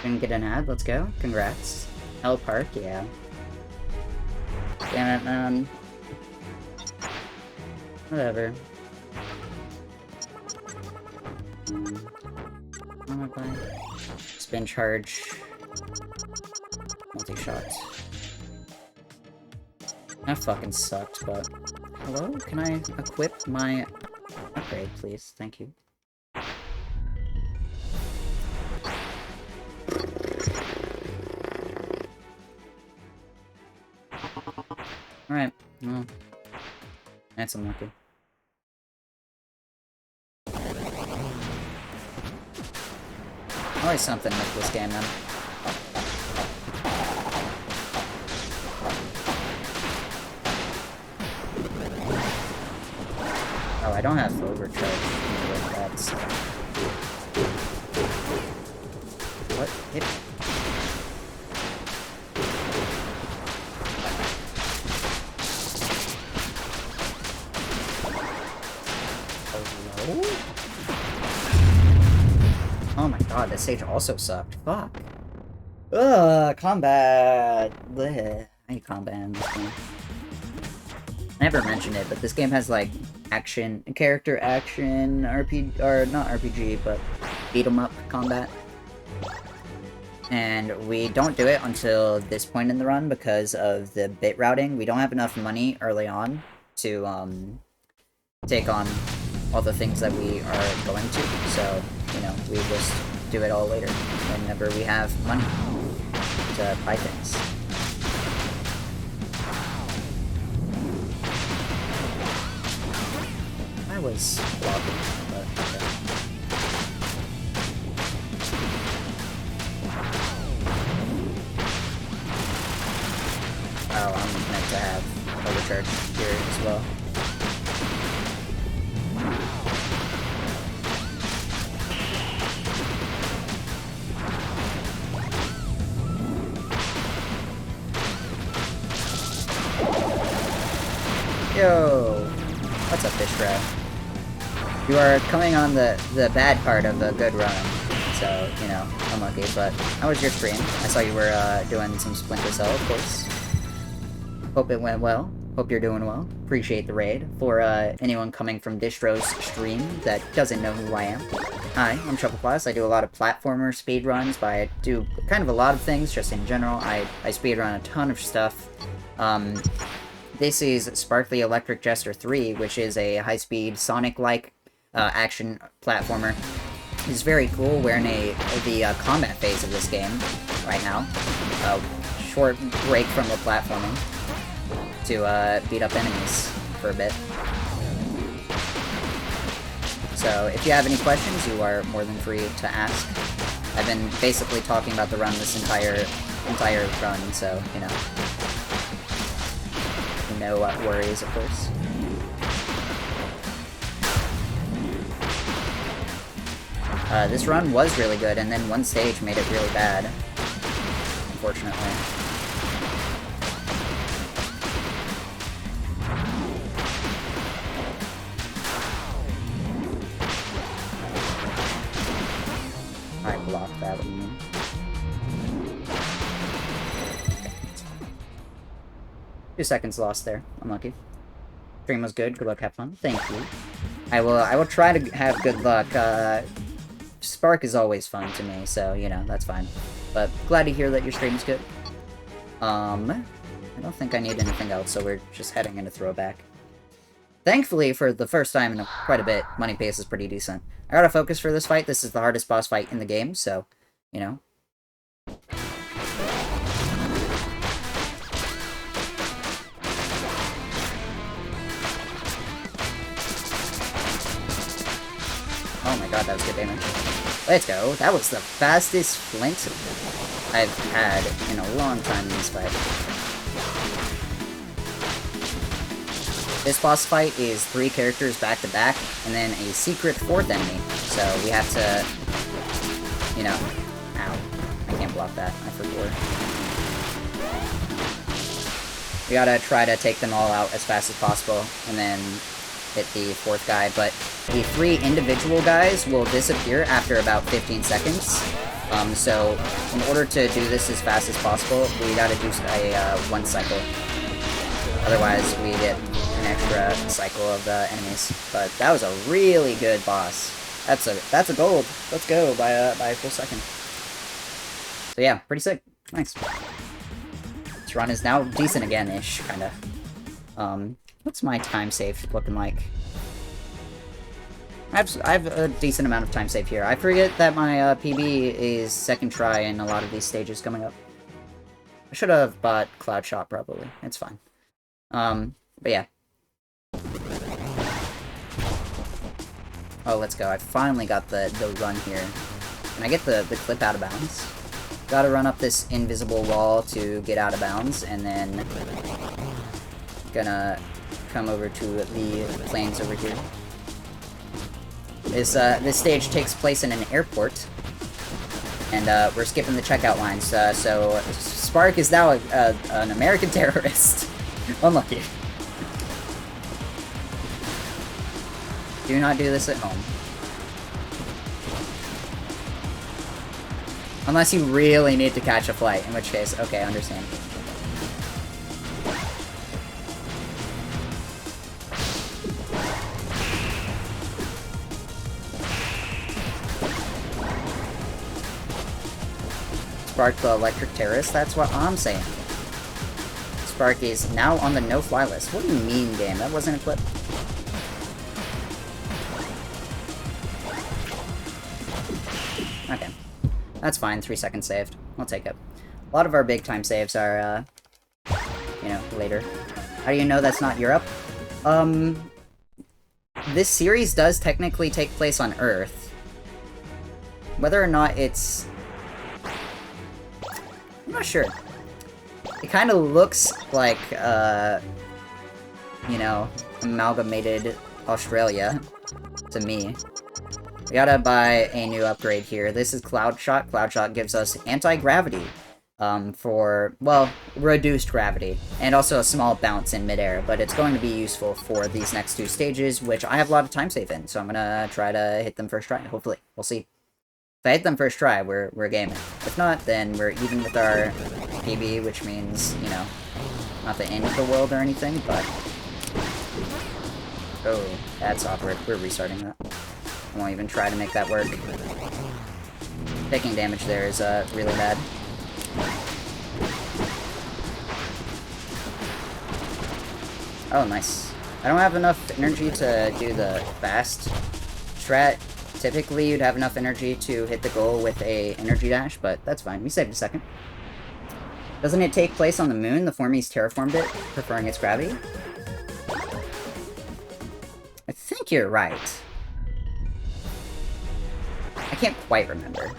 Didn't get an ad, let's go. Congrats. L Park, yeah. Damn it, man. Whatever. What am I playing? Spin charge. Multi-shot. That fucking sucked, but... Hello? Can I equip my upgrade, please? Thank you. Alright, well... That's unlucky. Always something with this game, then. Oh, I don't have overcharge. That's... What? Hit me. Hello? Oh my god, this stage also sucked. Fuck. Ugh, combat. Blech. I hate combat in this game. I never mentioned it, but this game has, like, action, character action, RPG, or not RPG, but beat 'em up combat. And we don't do it until this point in the run because of the bit routing. We don't have enough money early on to take on all the things that we are going to. So, you know, we just do it all later whenever we have money to buy things. I was blocking, but okay. Oh, I'm meant to have overcharge here as well. Yo! What's up, fish bro? You are coming on the bad part of a good run, so, you know, unlucky, but how was your stream? I saw you were doing some Splinter Cell, of course. Hope it went well. Hope you're doing well. Appreciate the raid. For anyone coming from Distro's stream that doesn't know who I am. Hi, I'm Shuffleclass. I do a lot of platformer speedruns, but I do kind of a lot of things, just in general. I speedrun a ton of stuff. This is Sparkly Electric Jester 3, which is a high-speed Sonic-like action platformer. It's very cool. We're in the combat phase of this game right now. Short break from the platforming to beat up enemies for a bit. So if you have any questions, you are more than free to ask. I've been basically talking about the run this entire run, so, you know. No worries, of course. This run was really good, and then one stage made it really bad, unfortunately. I blocked that one. 2 seconds lost there. Unlucky. Stream was good. Good luck. Have fun. Thank you. I will try to have good luck. Spark is always fun to me, so, you know, that's fine. But glad to hear that your stream's good. I don't think I need anything else, so we're just heading into throwback. Thankfully, for the first time in quite a bit, money pace is pretty decent. I gotta focus for this fight. This is the hardest boss fight in the game, so, you know. Oh my god, that was good damage. Let's go. That was the fastest flint I've had in a long time in this fight. This boss fight is 3 characters back to back, and then a secret 4th enemy. So we have to, you know, ow, I can't block that, I forgot. We gotta try to take them all out as fast as possible, and then hit the 4th guy, but the 3 individual guys will disappear after about 15 seconds. So in order to do this as fast as possible, we gotta do a 1 cycle. Otherwise, we get an extra cycle of enemies. But that was a really good boss. That's a gold. Let's go by a full second. So yeah, pretty sick. Nice. This run is now decent again-ish, kinda. What's my time save looking like? I have a decent amount of time save here. I forget that my PB is 2nd try in a lot of these stages coming up. I should have bought Cloud Shot, probably. It's fine. But yeah. Oh, let's go. I finally got the run here. Can I get the clip out of bounds? Gotta run up this invisible wall to get out of bounds, and then gonna come over to the plains over here. This stage takes place in an airport, and we're skipping the checkout lines. So Spark is now an American terrorist. Unlucky. Do not do this at home. Unless you really need to catch a flight, in which case, okay, I understand. Spark the Electric Terrorist, that's what I'm saying. Spark is now on the no-fly list. What do you mean, game? That wasn't a clip. Okay. That's fine, 3 seconds saved. I'll take it. A lot of our big time saves are, you know, later. How do you know that's not Europe? This series does technically take place on Earth. Whether or not it's... I'm not sure. It kind of looks like, you know, amalgamated Australia to me. We gotta buy a new upgrade here. This is Cloud Shot. Cloud Shot gives us anti-gravity. For, well, reduced gravity, and also a small bounce in midair, but it's going to be useful for these next 2 stages, which I have a lot of time save in, so I'm gonna try to hit them first try, hopefully. We'll see. If I hit them first try, we're gaming. If not, then we're even with our PB, which means, you know, not the end of the world or anything, but... Oh, that's awkward. We're restarting that. I won't even try to make that work. Taking damage there is, really bad. Oh, nice. I don't have enough energy to do the fast strat. Typically, you'd have enough energy to hit the goal with a energy dash, but that's fine. We saved a second. Doesn't it take place on the moon? The Formies terraformed it, preferring its gravity? I think you're right. I can't quite remember.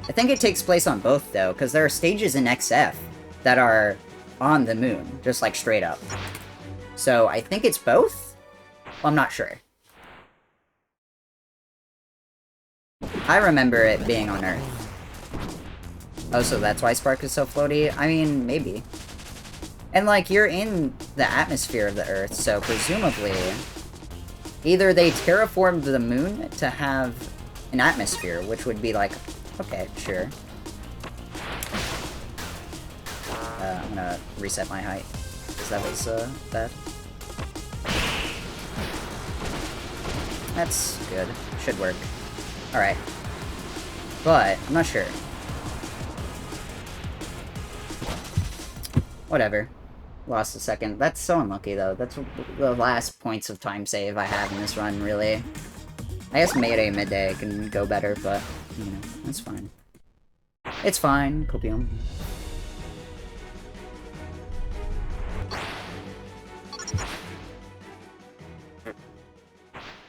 I think it takes place on both, though, because there are stages in XF that are on the moon, just, like, straight up. So, I think it's both? Well, I'm not sure. I remember it being on Earth. Oh, so that's why Spark is so floaty? I mean, maybe. And, like, you're in the atmosphere of the Earth, so presumably... Either they terraformed the moon to have an atmosphere, which would be, like... Okay, sure. I'm gonna reset my height, because that was, bad. That's good. Should work. Alright. But, I'm not sure. Whatever. Lost a second. That's so unlucky, though. That's the last points of time save I have in this run, really. I guess Mayday midday can go better, but, you know, it's fine. It's fine, Copium.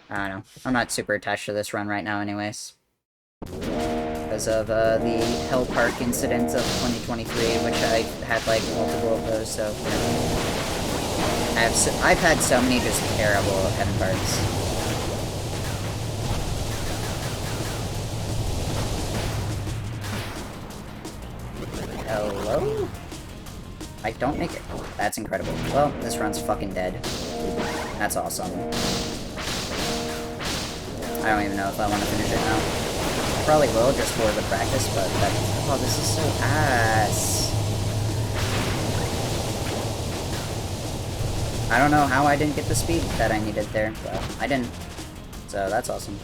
I don't know. I'm not super attached to this run right now anyways. Because of, the Hell Park incident of 2023, which I had, like, multiple of those, so, you know. I've had so many just terrible Heaven Parks. Hello? I don't make it. That's incredible. Well, this run's fucking dead. That's awesome. I don't even know if I want to finish it now. I probably will, just for the practice, but that... Oh, this is so ass. I don't know how I didn't get the speed that I needed there, but I didn't. So, that's awesome.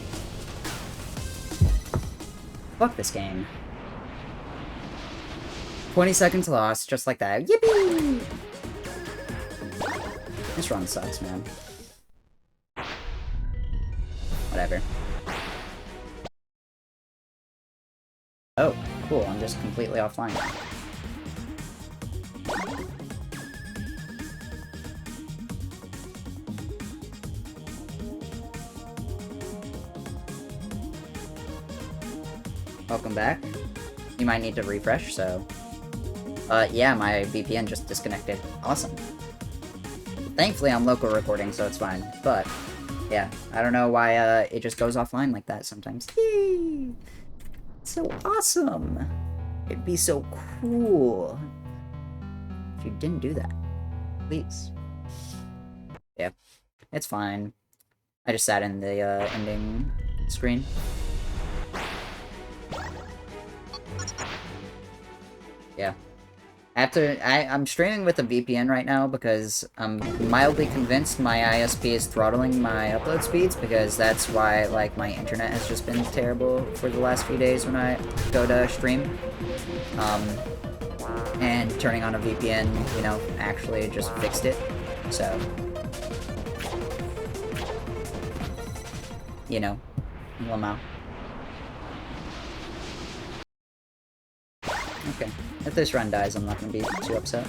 Fuck this game. 20 seconds lost, just like that. Yippee! This run sucks, man. Whatever. Oh, cool, I'm just completely offline. Welcome back. You might need to refresh, so... yeah, my VPN just disconnected. Awesome. Thankfully, I'm local recording, so it's fine. But, yeah, I don't know why, it just goes offline like that sometimes. Yay! So awesome! It'd be so cool if you didn't do that. Please. Yeah, it's fine. I just sat in the, ending screen. Yeah. I'm streaming with a VPN right now because I'm mildly convinced my ISP is throttling my upload speeds, because that's why, like, my internet has just been terrible for the last few days when I go to stream. And turning on a VPN, you know, actually just fixed it. So, you know, Lamau. Okay. If this run dies, I'm not gonna be too upset.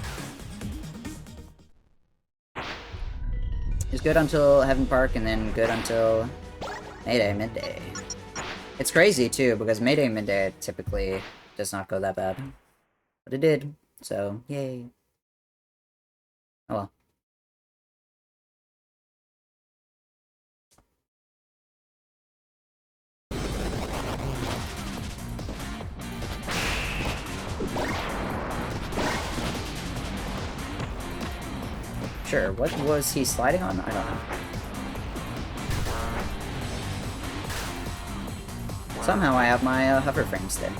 It's good until Heaven Park, and then good until Mayday Midday. It's crazy, too, because Mayday Midday typically does not go that bad. But it did, so yay. Oh well. Sure, what was he sliding on? I don't know. Somehow I have my hover frames there.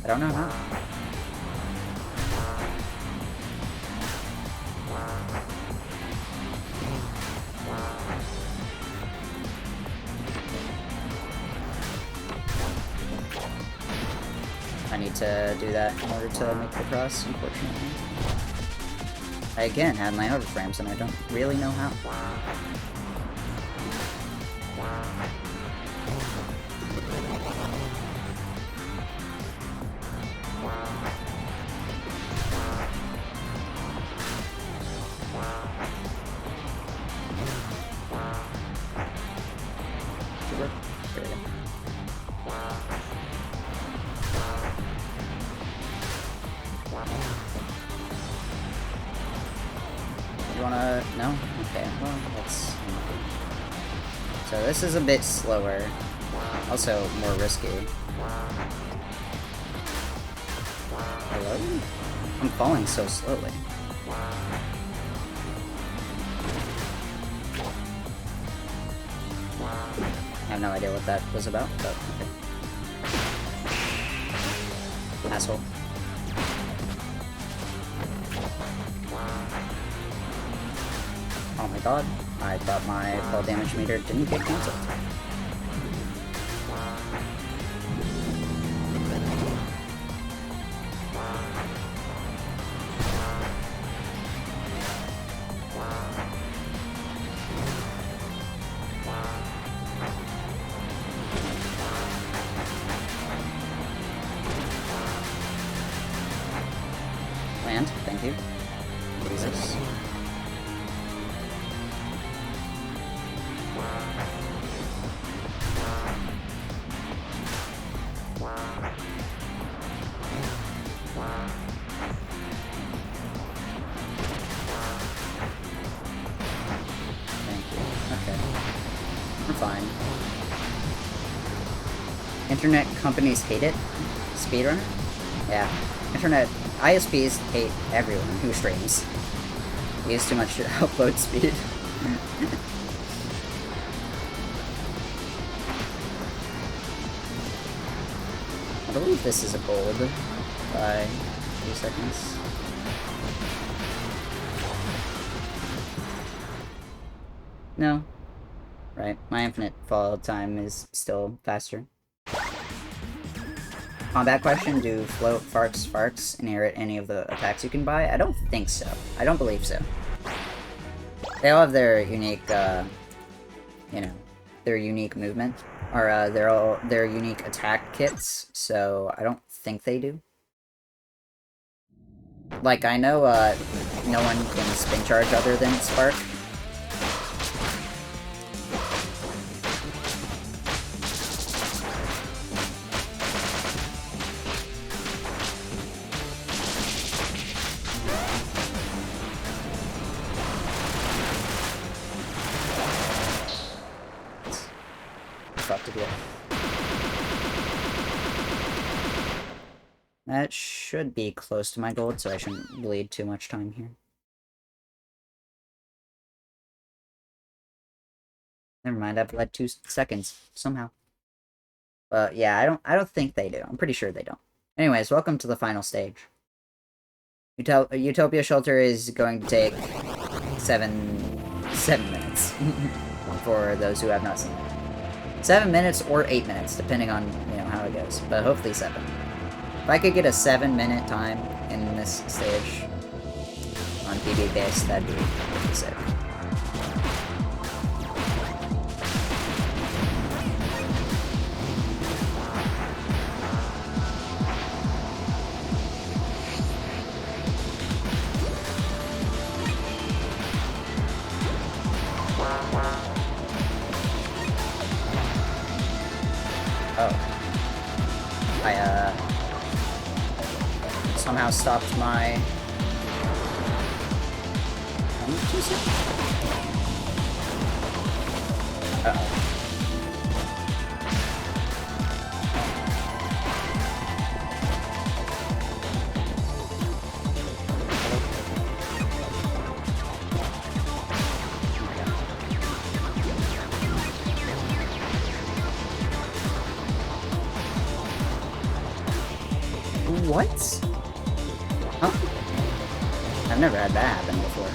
I don't know how. I need to do that in order to make the cross, unfortunately. I again had my hover frames and I don't really know how. There we go. You wanna... no? Okay, well, let's... So this is a bit slower. Also more risky. Hello? I'm falling so slowly. I have no idea what that was about, but okay. Asshole. Oh my god, I thought my fall damage meter didn't get cancelled. Land, thank you. Jesus. Fine. Internet companies hate it? Speedrunner? Yeah. Internet ISPs hate everyone who streams. They use too much upload speed. I believe this is a gold by a few seconds. No. Right, my infinite fall time is still faster. Combat question, do float, farts inherit any of the attacks you can buy? I don't think so. I don't believe so. They all have their unique, you know, their unique movement. Or, their unique attack kits, so I don't think they do. Like, I know, no one can spin charge other than Spark. To do. That should be close to my gold, so I shouldn't bleed too much time here. Never mind, I've bled 2 seconds somehow. But yeah, I don't think they do. I'm pretty sure they don't. Anyways, welcome to the final stage. Utopia Shelter is going to take 7 minutes for those who have not seen it. 7 minutes or 8 minutes, depending on how it goes, but hopefully 7. If I could get a 7-minute time in this stage on PB base, that'd be pretty sick. Somehow stopped my... Uh-oh. What? Huh? I've never had that happen before.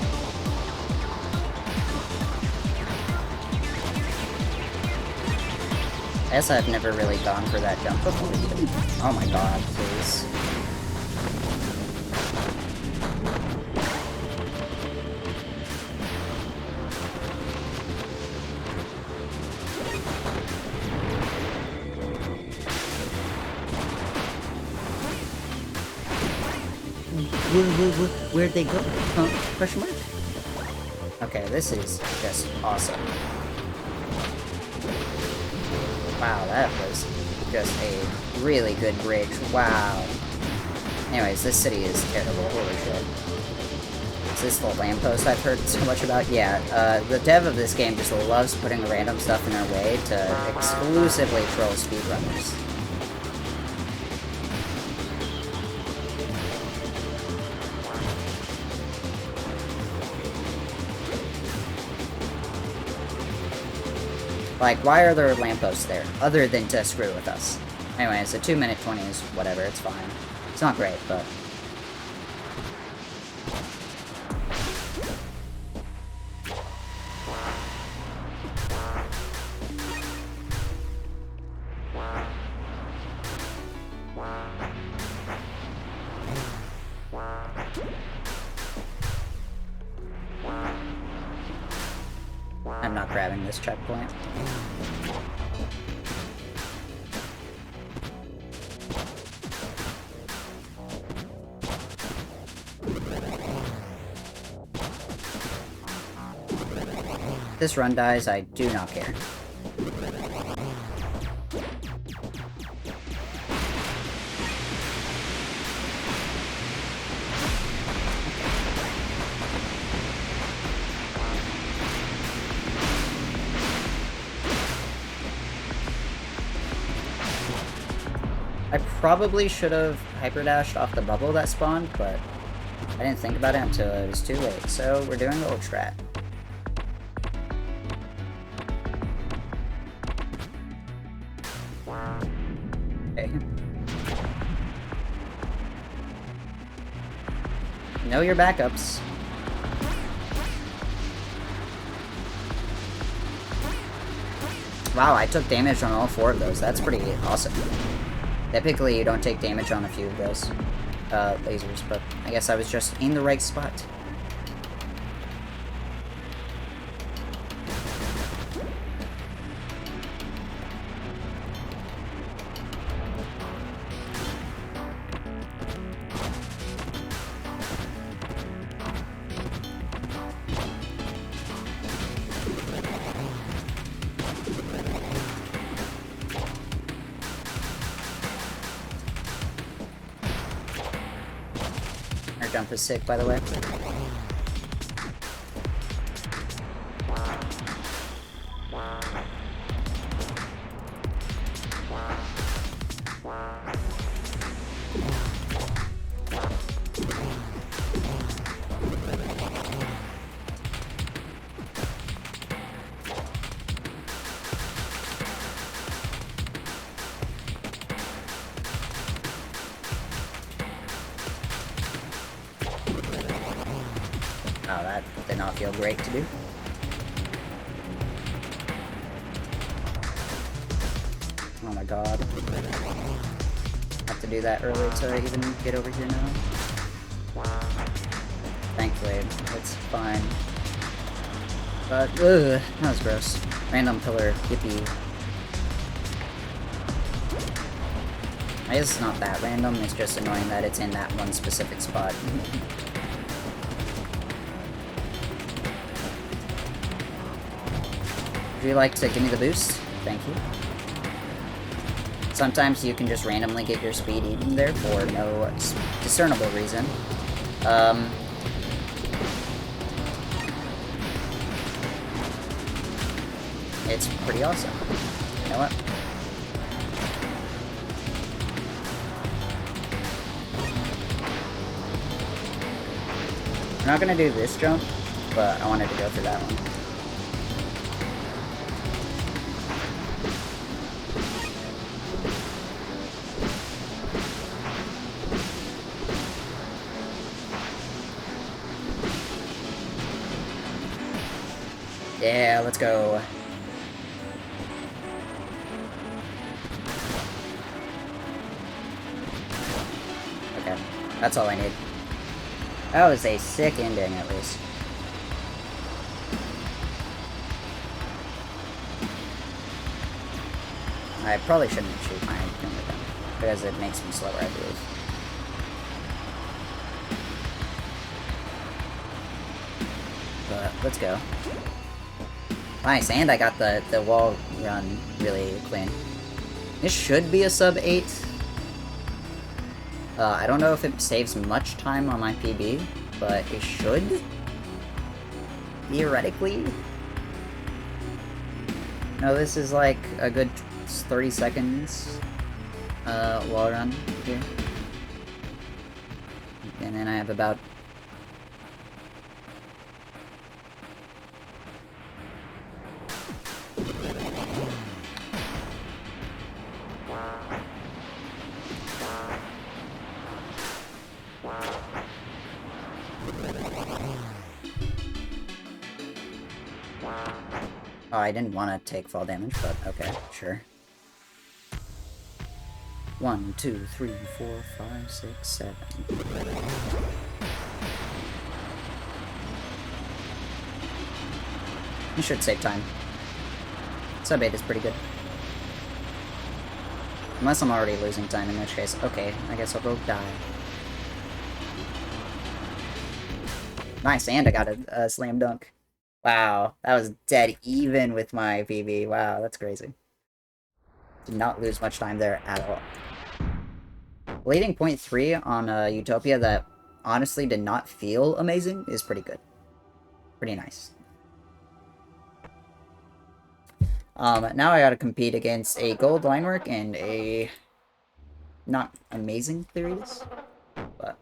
I guess I've never really gone for that jump before either. Oh my god, please. Where'd they go? Question mark? Okay, this is just awesome. Wow, that was just a really good bridge. Wow. Anyways, this city is terrible. Holy shit. Is this the lamppost I've heard so much about? Yeah, the dev of this game just loves putting random stuff in our way to exclusively troll speedrunners. Like, why are there lampposts there, other than to screw with us? Anyway, it's a 2-minute 20s, whatever, it's fine. It's not great, but... I'm not grabbing this checkpoint. If this run dies, I do not care. I probably should have hyperdashed off the bubble that spawned, but I didn't think about it until it was too late, so we're doing the old strat. Okay. Know your backups. Wow, I took damage on all 4 of those. That's pretty awesome. Typically, you don't take damage on a few of those lasers, but I guess I was just in the right spot. Our jump is sick, by the way. Oh, that did not feel great to do. Oh my god. Have to do that early to even get over here now. Thankfully, it's fine. But, ugh, that was gross. Random pillar, yippee. I guess it's not that random, it's just annoying that it's in that one specific spot. Would you like to give me the boost? Thank you. Sometimes you can just randomly get your speed eaten there for no discernible reason. It's pretty awesome. You know what? I'm not gonna do this jump, but I wanted to go for that one. Yeah, let's go. Okay, that's all I need. That was a sick ending, at least. I probably shouldn't shoot my finger gun, because it makes me slower, I believe. But, let's go. Nice, and I got the wall run really clean. This should be a sub 8. I don't know if it saves much time on my PB, but it should. Theoretically. No, this is like a good 30 seconds wall run here. And then I have about... Oh, I didn't want to take fall damage, but okay, sure. 1, 2, 3, 4, 5, 6, 7. You should save time. Sub 8 is pretty good. Unless I'm already losing time, in which case, okay, I guess I'll go die. Nice, and I got a slam dunk. Wow, that was dead even with my PB. Wow, that's crazy. Did not lose much time there at all. Bleeding 0.3 on Utopia that honestly did not feel amazing is pretty good. Pretty nice. Now I gotta compete against a gold line work and a not amazing theories, but...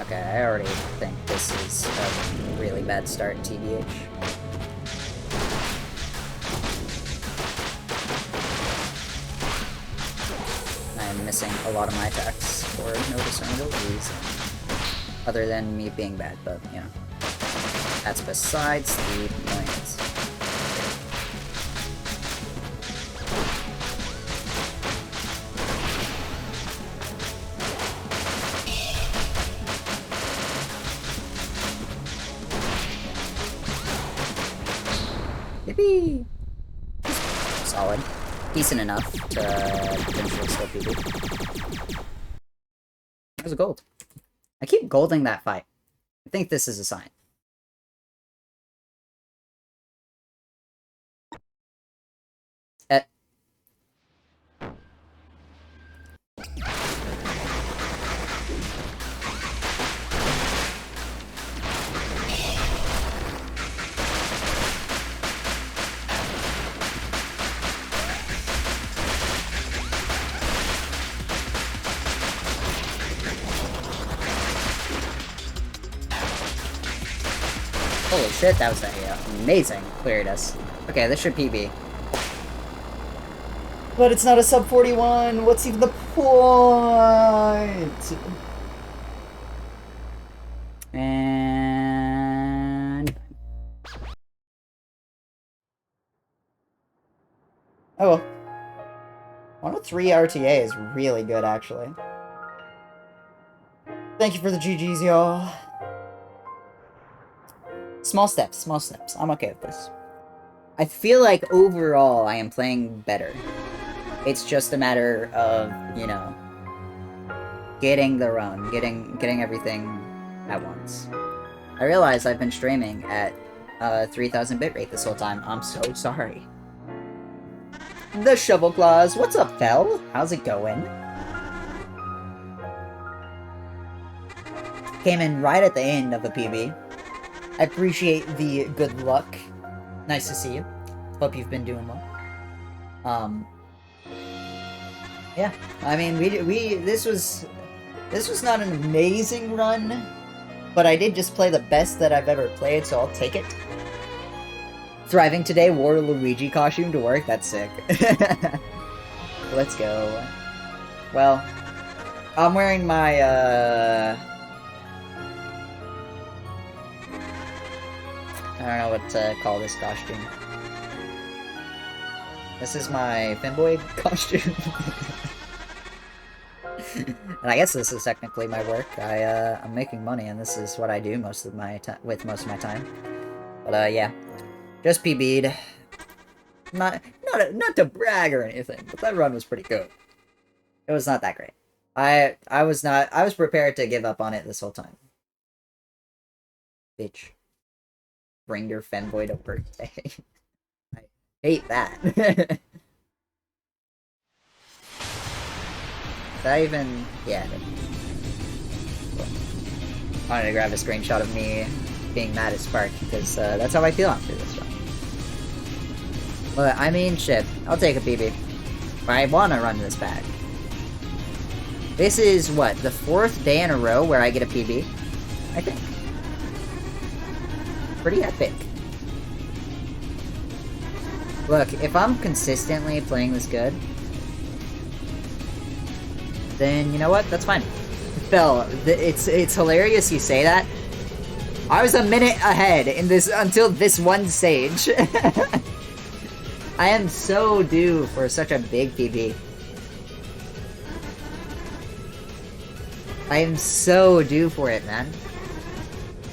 Okay, I already think this is a really bad start, TBH. I am missing a lot of my attacks for no discernible reason. Other than me being bad, but, you know. That's besides the point. Yippee! Solid. Decent enough to potentially still PB. There's a gold. I keep golding that fight. I think this is a sign. Holy shit, that was a amazing clear us. Okay, this should PB. But it's not a sub 41. What's even the point? And oh well. 103 RTA is really good, actually. Thank you for the GGs, y'all. Small steps, small steps. I'm okay with this. I feel like overall I am playing better. It's just a matter of, you know, getting the run, getting everything at once. I realize I've been streaming at 3000 bitrate this whole time. I'm so sorry. The Shovel Claws. What's up, Fel? How's it going? Came in right at the end of the PB. I appreciate the good luck. Nice to see you. Hope you've been doing well. Yeah. I mean, this was not an amazing run, but I did just play the best that I've ever played, so I'll take it. Thriving today, wore a Luigi costume to work. That's sick. Let's go. Well, I'm wearing my, I don't know what to call this costume. This is my Finboy costume. And I guess this is technically my work. I'm making money, and this is what I do most of my time. But yeah, just PB'd. Not to brag or anything, but that run was pretty good. It was not that great. I was prepared to give up on it this whole time. Bitch. Bring your Femboy to birthday. I hate that. Is that even... Yeah. Cool. I wanted to grab a screenshot of me being mad at Spark, because that's how I feel after this run. But, I mean, shit. I'll take a PB. I want to run this bag. This is, what, the 4th day in a row where I get a PB? I think. Pretty epic. Look, if I'm consistently playing this good, then you know what? That's fine. Phil, it's hilarious you say that. I was a minute ahead in this until this one stage. I am so due for such a big PB. I am so due for it, man.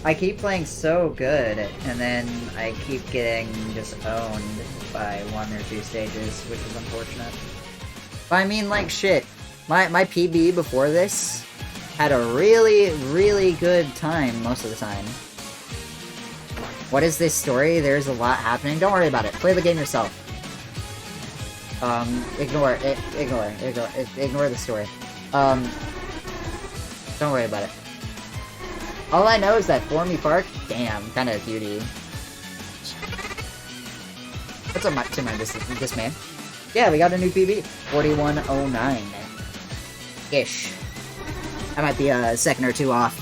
I keep playing so good, and then I keep getting just owned by 1 or 2 stages, which is unfortunate. But I mean, like, shit. My PB before this had a really, really good time most of the time. What is this story? There's a lot happening. Don't worry about it. Play the game yourself. Ignore the story. Don't worry about it. All I know is that Formy Park, damn, kind of a cutie. What's up to my this man? Yeah, we got a new PB. 4109-ish. I might be a second or two off.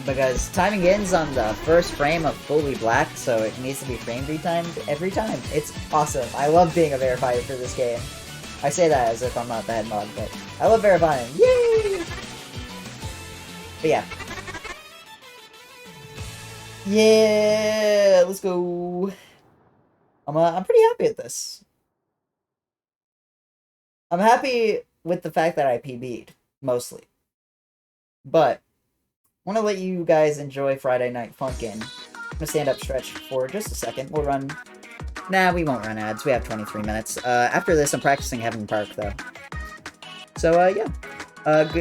Because timing ends on the first frame of fully black, so it needs to be frame retimed every time. It's awesome. I love being a verifier for this game. I say that as if I'm not the head mod, but I love verifying. Yay! But yeah. Yeah, let's go. I'm pretty happy at this. I'm happy with the fact that I PB'd, mostly. But, I want to let you guys enjoy Friday Night Funkin'. I'm gonna stand up stretch for just a second. We'll run... Nah, we won't run ads. We have 23 minutes. After this, I'm practicing Heaven Park, though. So, yeah.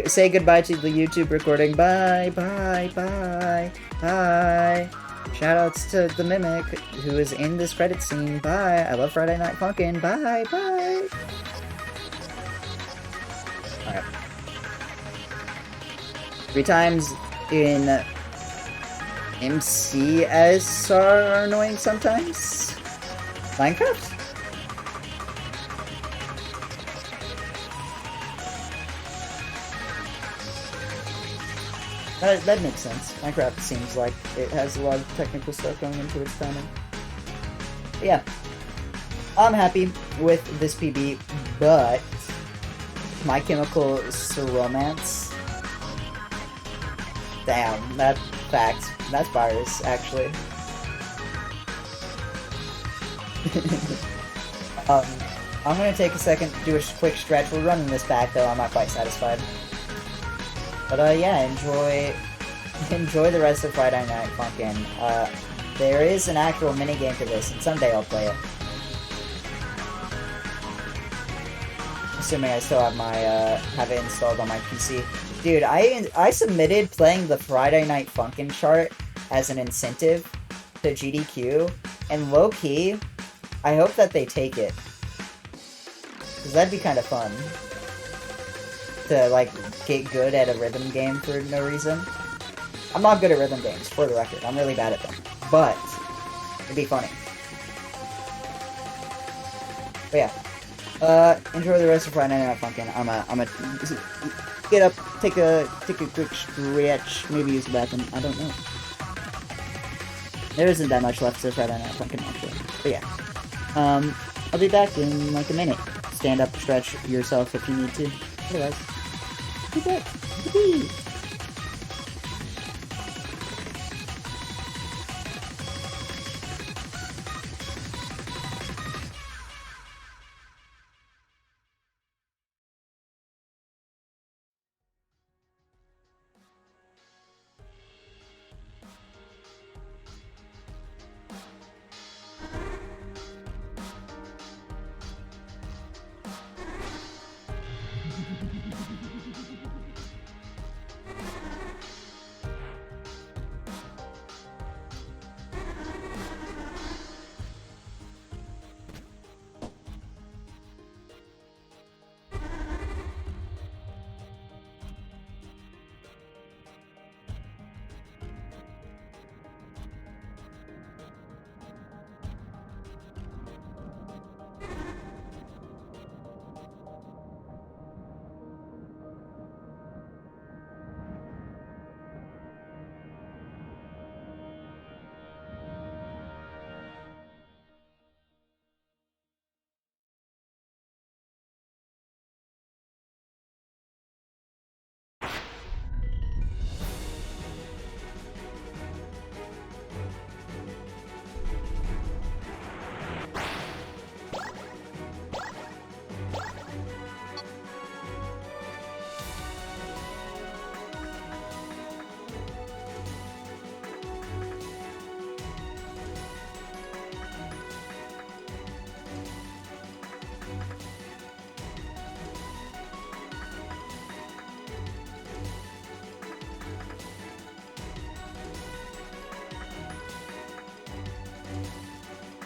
Say goodbye to the YouTube recording. Bye, bye, bye, bye. Shoutouts to the Mimic, who is in this credit scene. Bye. I love Friday Night Funkin'. Bye, bye. Alright. 3 times in MCS are annoying sometimes. Minecraft? That makes sense. Minecraft seems like it has a lot of technical stuff going into its timing. But yeah, I'm happy with this PB, but My Chemical Romance. Damn, that's facts. That's virus, actually. I'm gonna take a second to do a quick stretch. We're running this back though. I'm not quite satisfied. But yeah, enjoy the rest of Friday Night Funkin'. There is an actual minigame for this, and someday I'll play it. Assuming I still have my have it installed on my PC. Dude, I submitted playing the Friday Night Funkin' chart as an incentive to GDQ, and low key, I hope that they take it. Cause that'd be kind of fun. To, like, get good at a rhythm game for no reason. I'm not good at rhythm games, for the record. I'm really bad at them. But, it'd be funny. But yeah. Enjoy the rest of Friday Night Funkin'. I'm a get up, take a quick stretch, maybe use the bathroom. I don't know. There isn't that much left to Friday Night Funkin', actually. But yeah. I'll be back in like a minute. Stand up, stretch yourself if you need to. Otherwise, be back. Whee!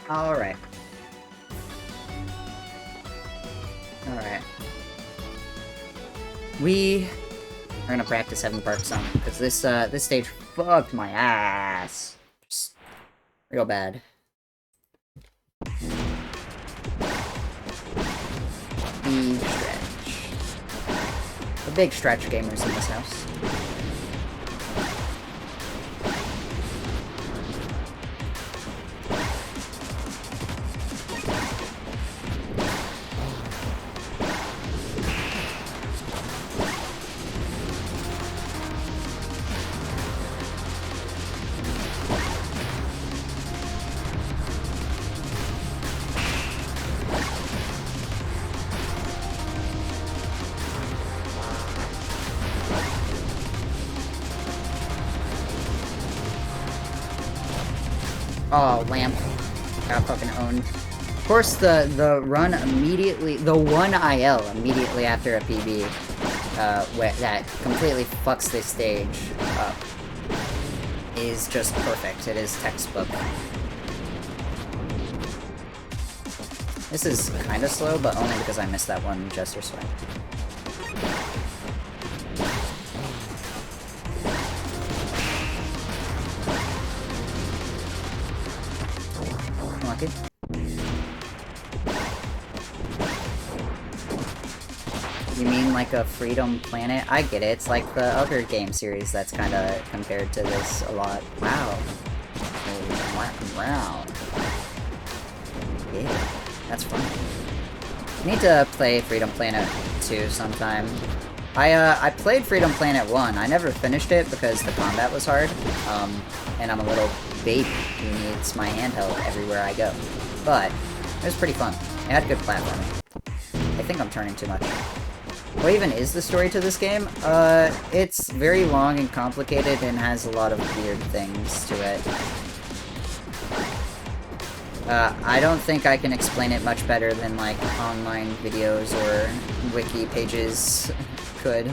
Alright. Alright. We are gonna practice Heaven Park some, because this stage fucked my ass. Just real bad. The stretch. The big stretch gamers in this house. Oh, lamp. Got fucking owned. Of course, the run immediately, the one IL immediately after a PB, that completely fucks this stage up, is just perfect. It is textbook. This is kind of slow, but only because I missed that one Jester Swipe. Lucky. You mean like a Freedom Planet? I get it. It's like the other game series that's kind of compared to this a lot. Wow. Wow. Yeah, that's fun. I need to play Freedom Planet 2 sometime. I played Freedom Planet 1. I never finished it because the combat was hard. And I'm a little baby who needs my handheld everywhere I go. But it was pretty fun. It had good platforming. I think I'm turning too much. What even is the story to this game? It's very long and complicated and has a lot of weird things to it. I don't think I can explain it much better than, like, online videos or wiki pages could.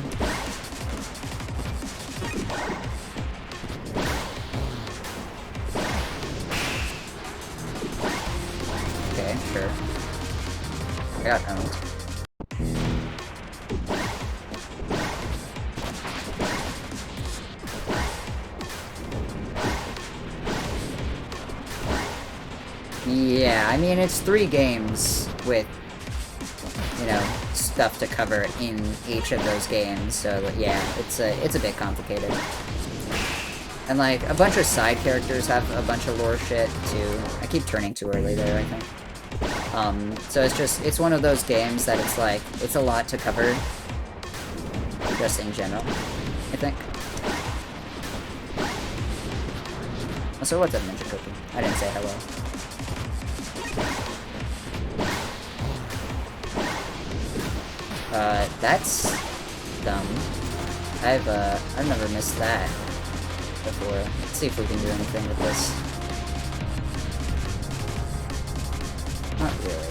Okay, sure. I got owned. Yeah, I mean, it's 3 games with, you know, stuff to cover in each of those games, so yeah, it's a bit complicated. And, like, a bunch of side characters have a bunch of lore shit, too. I keep turning too early there, I think. So it's one of those games that it's, like, it's a lot to cover, just in general, I think. So what's up, Ninja Cookie? I didn't say hello. That's dumb. I've never missed that before. Let's see if we can do anything with this. Not really.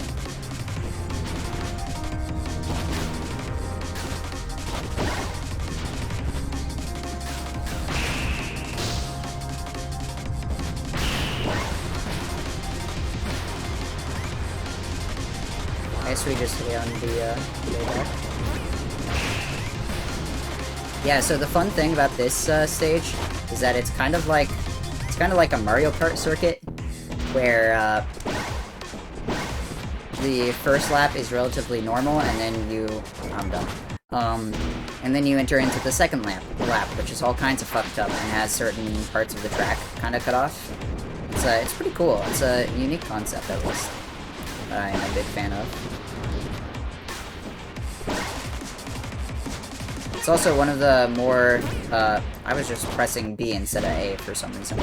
I guess we just hit on the way back. Yeah, so the fun thing about this stage is that it's kind of like a Mario Kart circuit, where the first lap is relatively normal, and then I'm done. And then you enter into the second lap, which is all kinds of fucked up and has certain parts of the track kind of cut off. It's pretty cool. It's a unique concept, at least, that I'm a big fan of. It's also one of the more, I was just pressing B instead of A for some reason.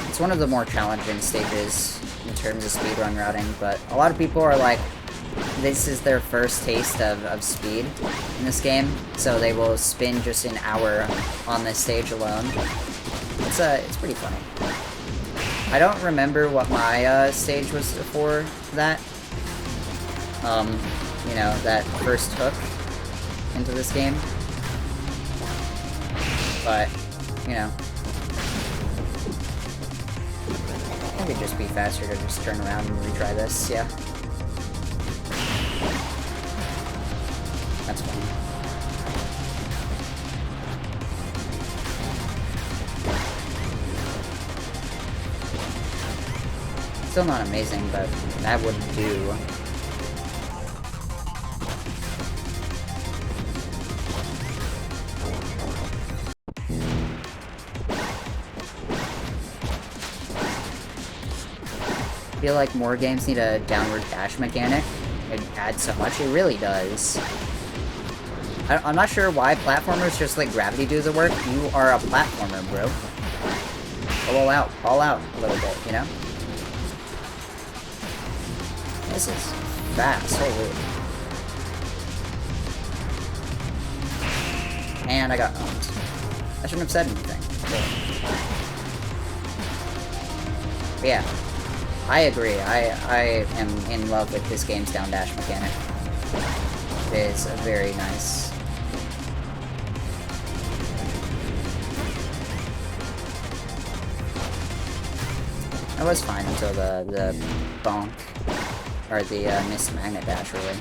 It's one of the more challenging stages in terms of speedrun routing, but a lot of people are like, this is their first taste of speed in this game, so they will spin just an hour on this stage alone. It's pretty funny. I don't remember what my stage was for that. You know, that first hook into this game. But, you know. I think it'd just be faster to just turn around and retry this, yeah. That's fine. Still not amazing, but that would do. I feel like more games need a downward dash mechanic. It adds so much. It really does. I'm not sure why platformers just let gravity do the work. You are a platformer, bro. Go all out a little bit, you know? This is fast, holy. And I got owned. I shouldn't have said anything. But yeah. I agree. I am in love with this game's down dash mechanic. It is very nice. It was fine until the bonk, or the missed magnet dash, really.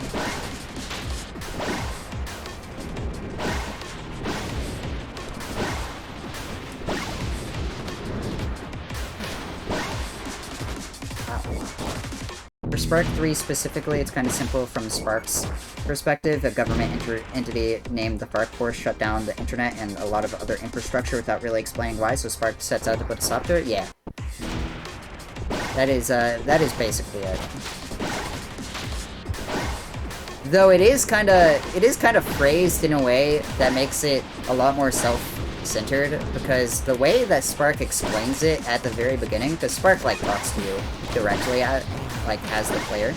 Spark 3 specifically, it's kind of simple from Spark's perspective. A government entity named the Spark Force shut down the internet and a lot of other infrastructure without really explaining why, so Spark sets out to put a stop to it? Yeah. That is basically it. Though it is kind of phrased in a way that makes it a lot more self-centered, because the way that Spark explains it at the very beginning, because Spark, like, talks to you directly as the player,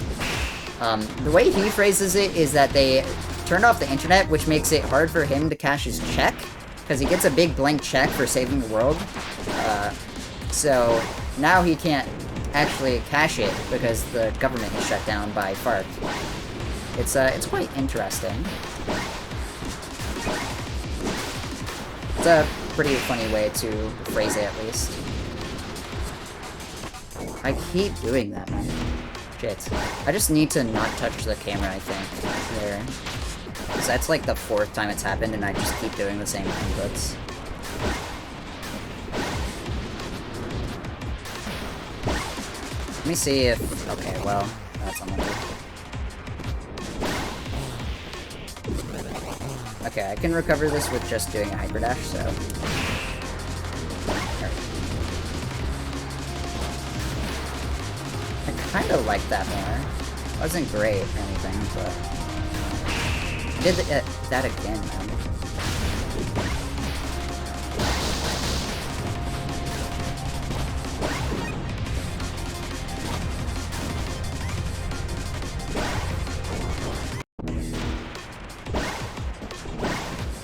the way he phrases it is that they turned off the internet, which makes it hard for him to cash his check, because he gets a big blank check for saving the world, so now he can't actually cash it because the government is shut down by FARC. It's quite interesting. It's a pretty funny way to phrase it, at least. I keep doing that, man. Shit. I just need to not touch the camera, I think. There. Because that's like the 4th time it's happened, and I just keep doing the same inputs. Let me see if... Okay, well, that's unlucky. Okay, I can recover this with just doing a hyperdash, so... I kinda like that more. Wasn't great or anything, but... Did that again, man.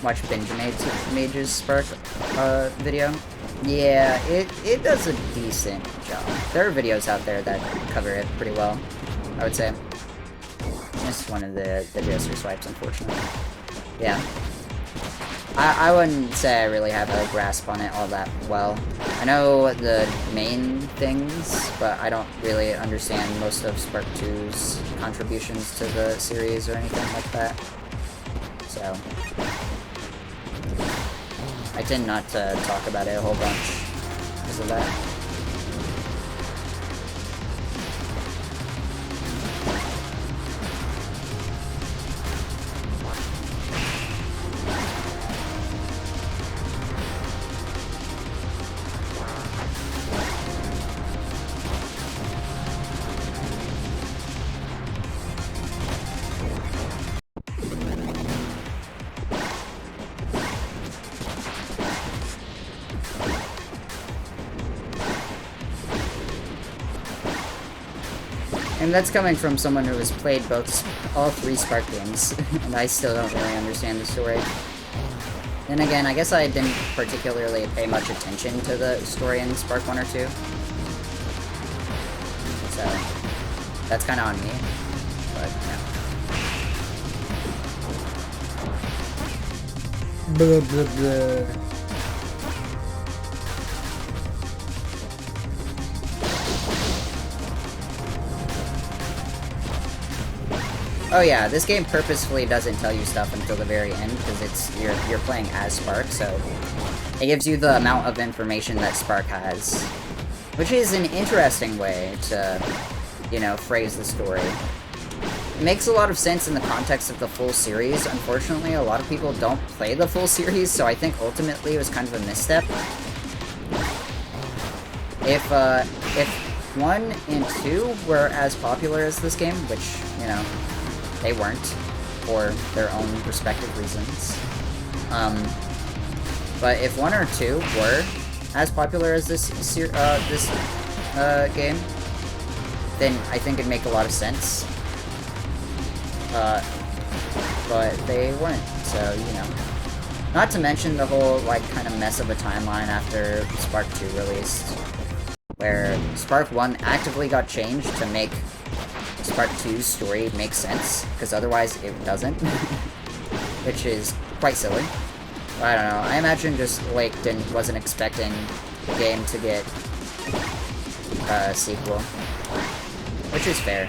Watch Mage's Spark video. Yeah, it does a decent job. There are videos out there that cover it pretty well, I would say. Missed one of the gesture swipes, unfortunately. Yeah. I wouldn't say I really have a grasp on it all that well. I know the main things, but I don't really understand most of Spark 2's contributions to the series or anything like that. So... I tend not to talk about it a whole bunch because of that. And that's coming from someone who has played all 3 Spark games, and I still don't really understand the story. Then again, I guess I didn't particularly pay much attention to the story in Spark 1 or 2. So, that's kind of on me, but yeah. Blah, blah, blah. Oh yeah, this game purposefully doesn't tell you stuff until the very end, because you're playing as Spark, so it gives you the amount of information that Spark has. Which is an interesting way to, you know, phrase the story. It makes a lot of sense in the context of the full series. Unfortunately, a lot of people don't play the full series, so I think ultimately it was kind of a misstep. If 1 and 2 were as popular as this game, which, you know, they weren't, for their own respective reasons. But if 1 or 2 were as popular as this game, then I think it'd make a lot of sense. But they weren't, so, you know. Not to mention the whole, like, kind of mess of a timeline after Spark 2 released, where Spark 1 actively got changed to make Spark 2's story make sense, because otherwise it doesn't, which is quite silly. But I don't know, I imagine just Lake wasn't expecting the game to get a sequel, which is fair.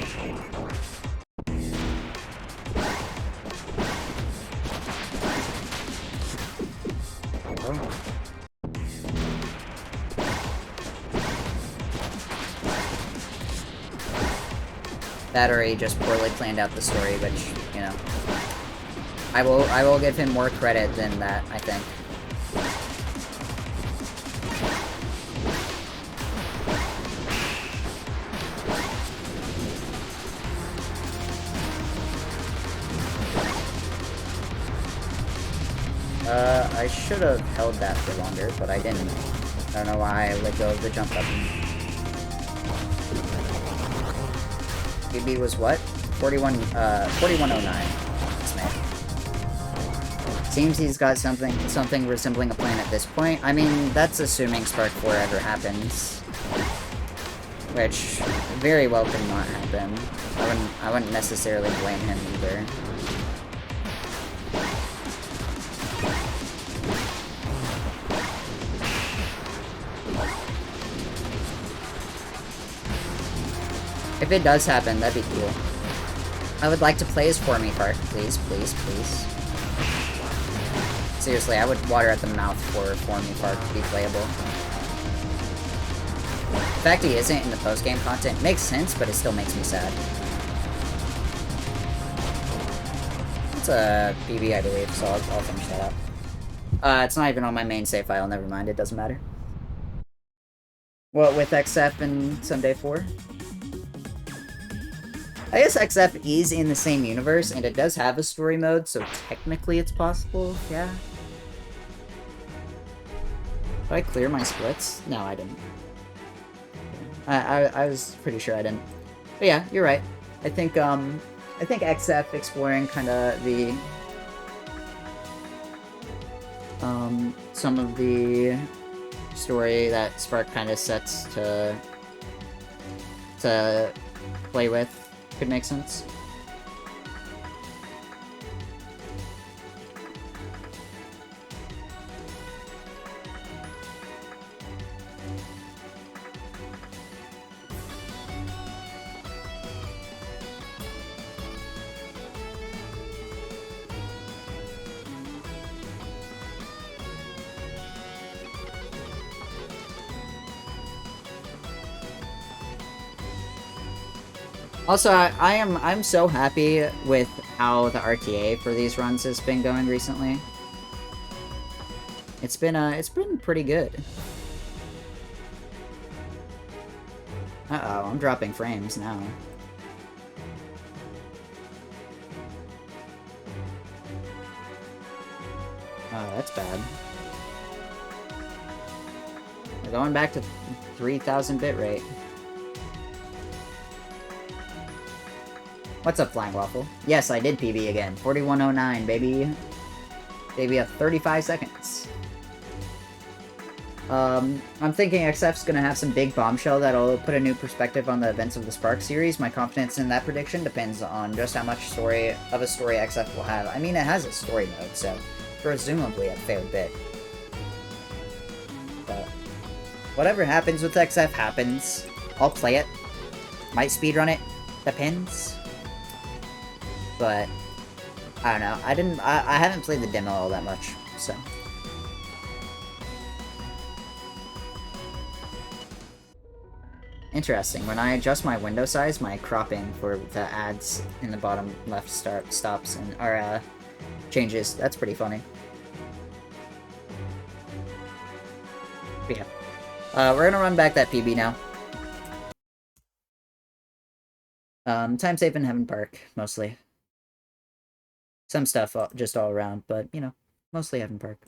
That or he just poorly planned out the story, which, you know, I will give him more credit than that, I think. I should have held that for longer, but I didn't. I don't know why I let go of the jump button. PB was what? 4109. Seems he's got something resembling a plan at this point. I mean, that's assuming Spark 4 ever happens. Which very well could not happen. I wouldn't necessarily blame him either. If it does happen, that'd be cool. I would like to play as For Me Park, please, please, please. Seriously, I would water at the mouth for Me Park to be playable. The fact he isn't in the post-game content makes sense, but it still makes me sad. It's a PB, I believe, so I'll finish that up. It's not even on my main save file, never mind, it doesn't matter. What, with XF and Sunday 4? I guess XF is in the same universe, and it does have a story mode, so technically it's possible, yeah. Did I clear my splits? No, I didn't. I was pretty sure I didn't. But yeah, you're right. I think XF exploring kinda the some of the story that Spark kinda sets to play with could make sense. Also, I'm so happy with how the RTA for these runs has been going recently. It's been pretty good. Uh-oh, I'm dropping frames now. Oh, that's bad. We're going back to 3000 bitrate. What's up, Flying Waffle? Yes, I did PB again. 4109, baby. Baby up 35 seconds. I'm thinking XF's gonna have some big bombshell that'll put a new perspective on the events of the Spark series. My confidence in that prediction depends on just how much story XF will have. I mean, it has a story mode, so presumably a fair bit. But whatever happens with XF happens. I'll play it. Might speedrun it. Depends. But I don't know. I haven't played the demo all that much, so. Interesting. When I adjust my window size, my cropping for the ads in the bottom left stops and changes. That's pretty funny. But yeah. We're gonna run back that PB now. Time safe in Heaven Park, mostly. Some stuff just all around, but, you know, mostly Heaven Park.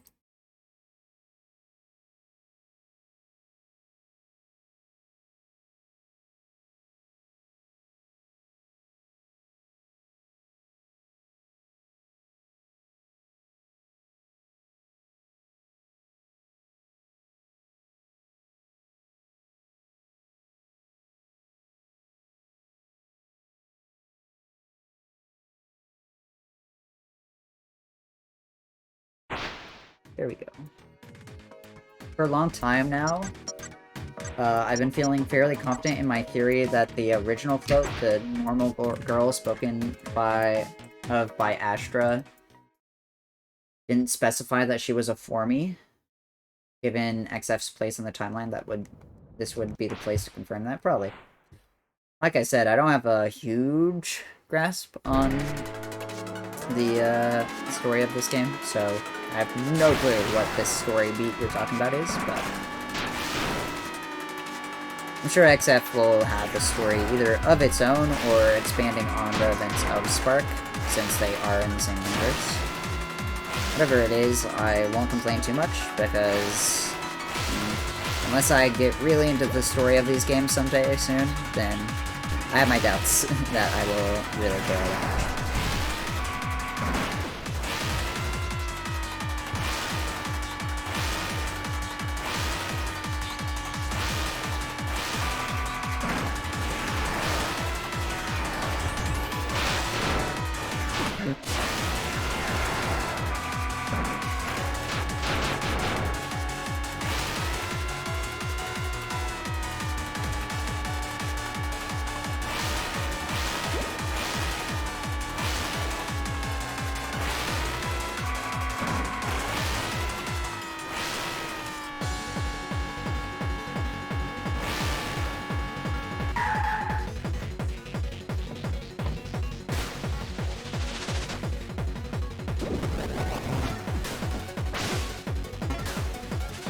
There we go. For a long time now, I've been feeling fairly confident in my theory that the original float, the normal girl spoken by Astra, didn't specify that she was a For Me. Given XF's place in the timeline, this would be the place to confirm that, probably. like I said, I don't have a huge grasp on the story of this game, so I have no clue what this story beat you're talking about is, but I'm sure XF will have a story either of its own or expanding on the events of Spark, since they are in the same universe. Whatever it is, I won't complain too much, because unless I get really into the story of these games someday soon, then I have my doubts that I will really care that much.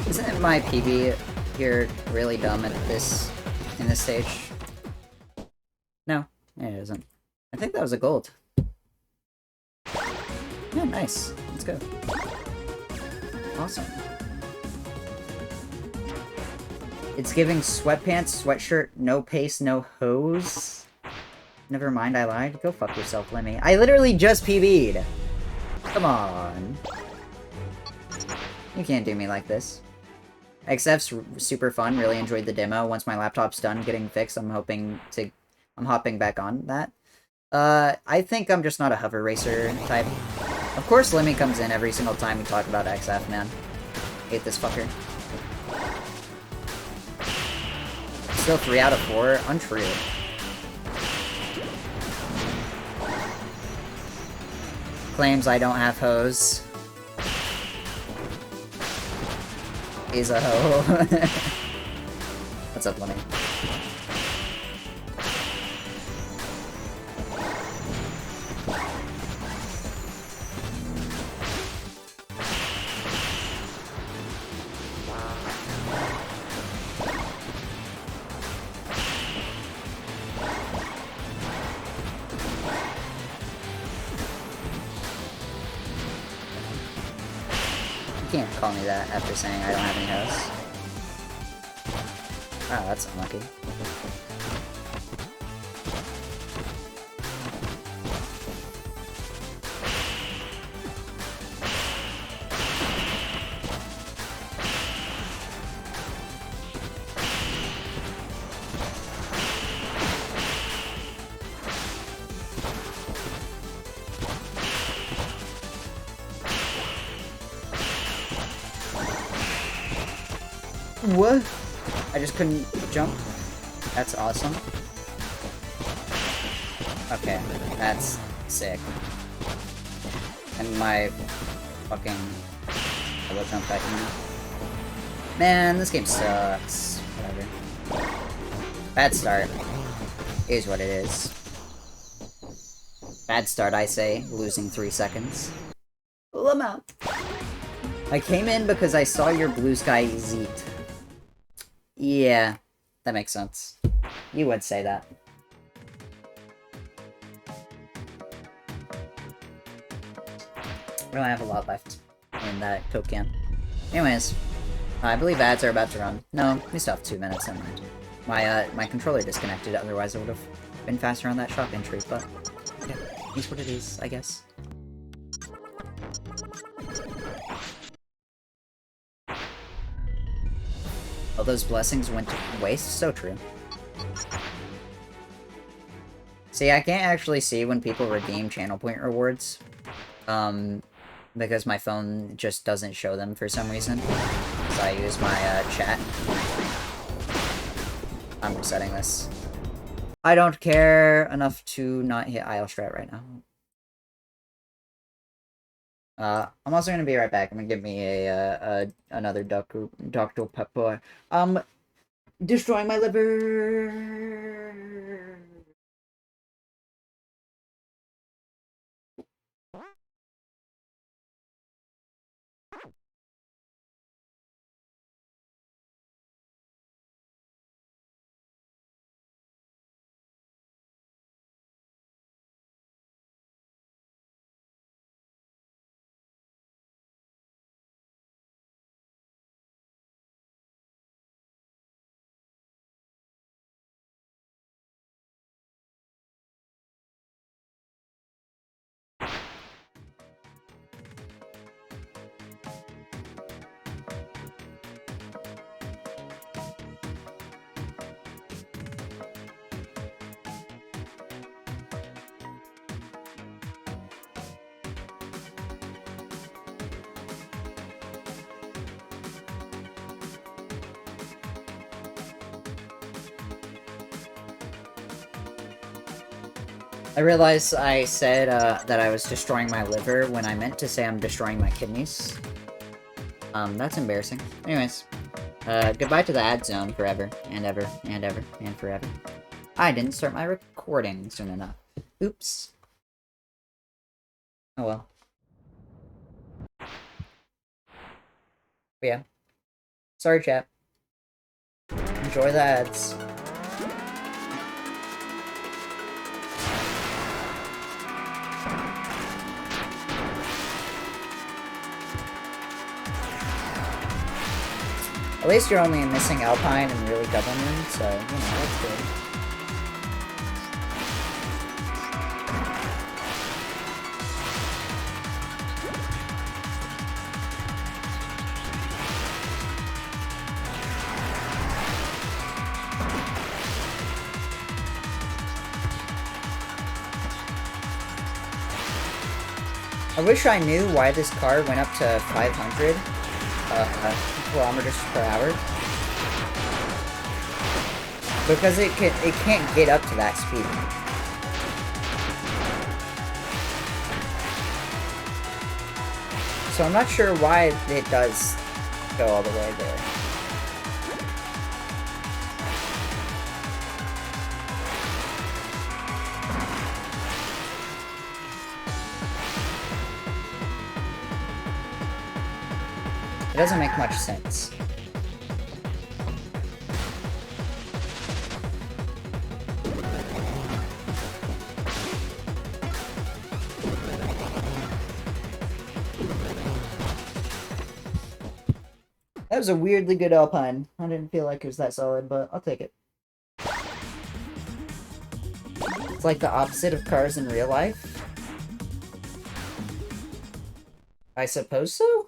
Isn't my PB here really dumb in this stage? No, it isn't. I think that was a gold. Yeah, nice. Let's go. Awesome. It's giving sweatpants, sweatshirt, no pace, no hose. Never mind, I lied. Go fuck yourself, Lemmy. I literally just PB'd. Come on. You can't do me like this. XF's super fun. Really enjoyed the demo. Once my laptop's done getting fixed, I'm hopping back on that. I think I'm just not a hover racer type. Of course, Lemmy comes in every single time we talk about XF, man. Hate this fucker. Still 3 out of 4? Untrue. Claims I don't have hose. Is a hoe. What's up, Lemmy? You can't call me that after saying I don't have any house. Oh, that's unlucky. What? I just couldn't jump? That's awesome. Okay, that's sick. And my fucking... I will jump back in. Man, this game sucks. Whatever. Bad start. Is what it is. Bad start, I say. Losing 3 seconds. Pull them out. I came in because I saw your blue sky zeet. Yeah, that makes sense. You would say that. We don't have a lot left in that Coke can. Anyways, I believe ads are about to run. No, we still have 2 minutes, never mind. My controller disconnected, otherwise I would have been faster on that shop entry, but yeah, it's what it is, I guess. All those blessings went to waste? So true. See, I can't actually see when people redeem channel point rewards. Because my phone just doesn't show them for some reason. So I use my, chat. I'm resetting this. I don't care enough to not hit Isle Strat right now. I'm also gonna be right back. I'm gonna give me another Dr. Pepper. Destroying my liver. I realized I said that I was destroying my liver when I meant to say I'm destroying my kidneys. That's embarrassing. Anyways, goodbye to the ad zone forever and ever and ever and forever. I didn't start my recording soon enough. Oops. Oh well. But yeah. Sorry, chat. Enjoy the ads. At least you're only missing Alpine and really Government, so, you know, that's good. I wish I knew why this car went up to 500 kilometers per hour. Because it can't get up to that speed. So I'm not sure why it does go all the way there. It doesn't make much sense. That was a weirdly good Alpine. I didn't feel like it was that solid, but I'll take it. It's like the opposite of cars in real life. I suppose so?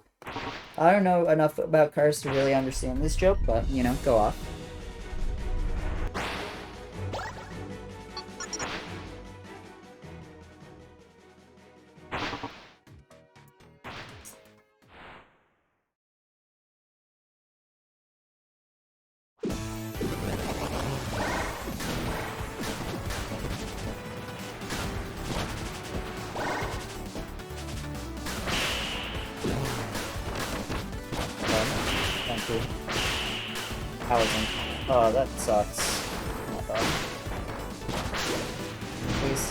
I don't know enough about cars to really understand this joke, but, you know, go off. Thank you. Housing. Oh, that sucks. Oh my god. Please.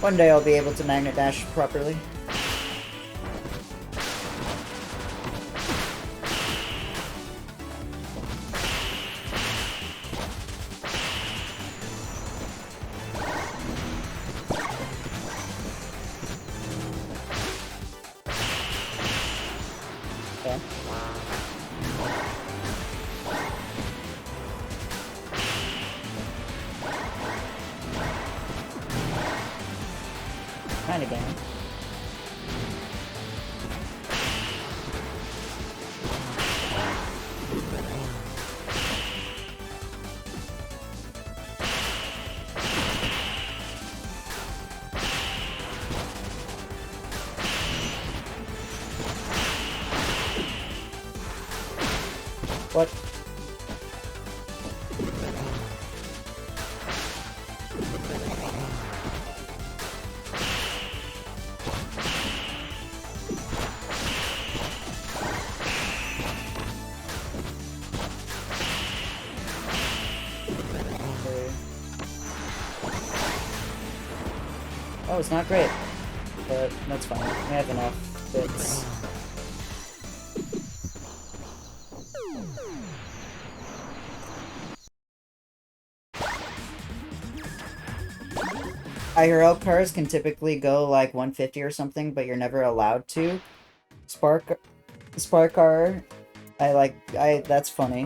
One day I'll be able to magnet dash properly. Okay. Kinda game. What? Oh, it's not great, but that's fine. We have enough bits. IRL cars can typically go like 150 or something, but you're never allowed to. Spark car, that's funny.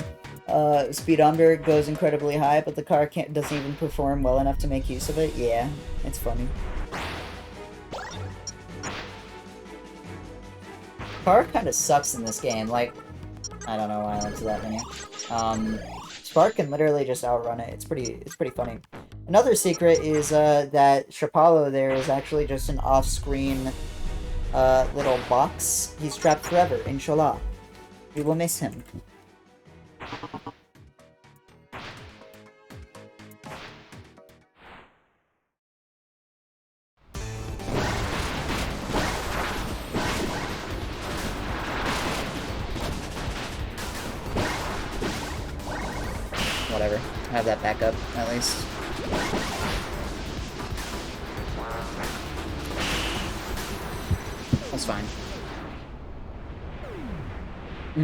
Speedometer goes incredibly high, but the car doesn't even perform well enough to make use of it. Yeah, it's funny. Car kind of sucks in this game. Like, I don't know why I went to that menu. Spark can literally just outrun it. It's pretty funny. Another secret is that Shapalo there is actually just an off-screen little box. He's trapped forever, inshallah. We will miss him. whatever. I have that backup, at least. That's fine.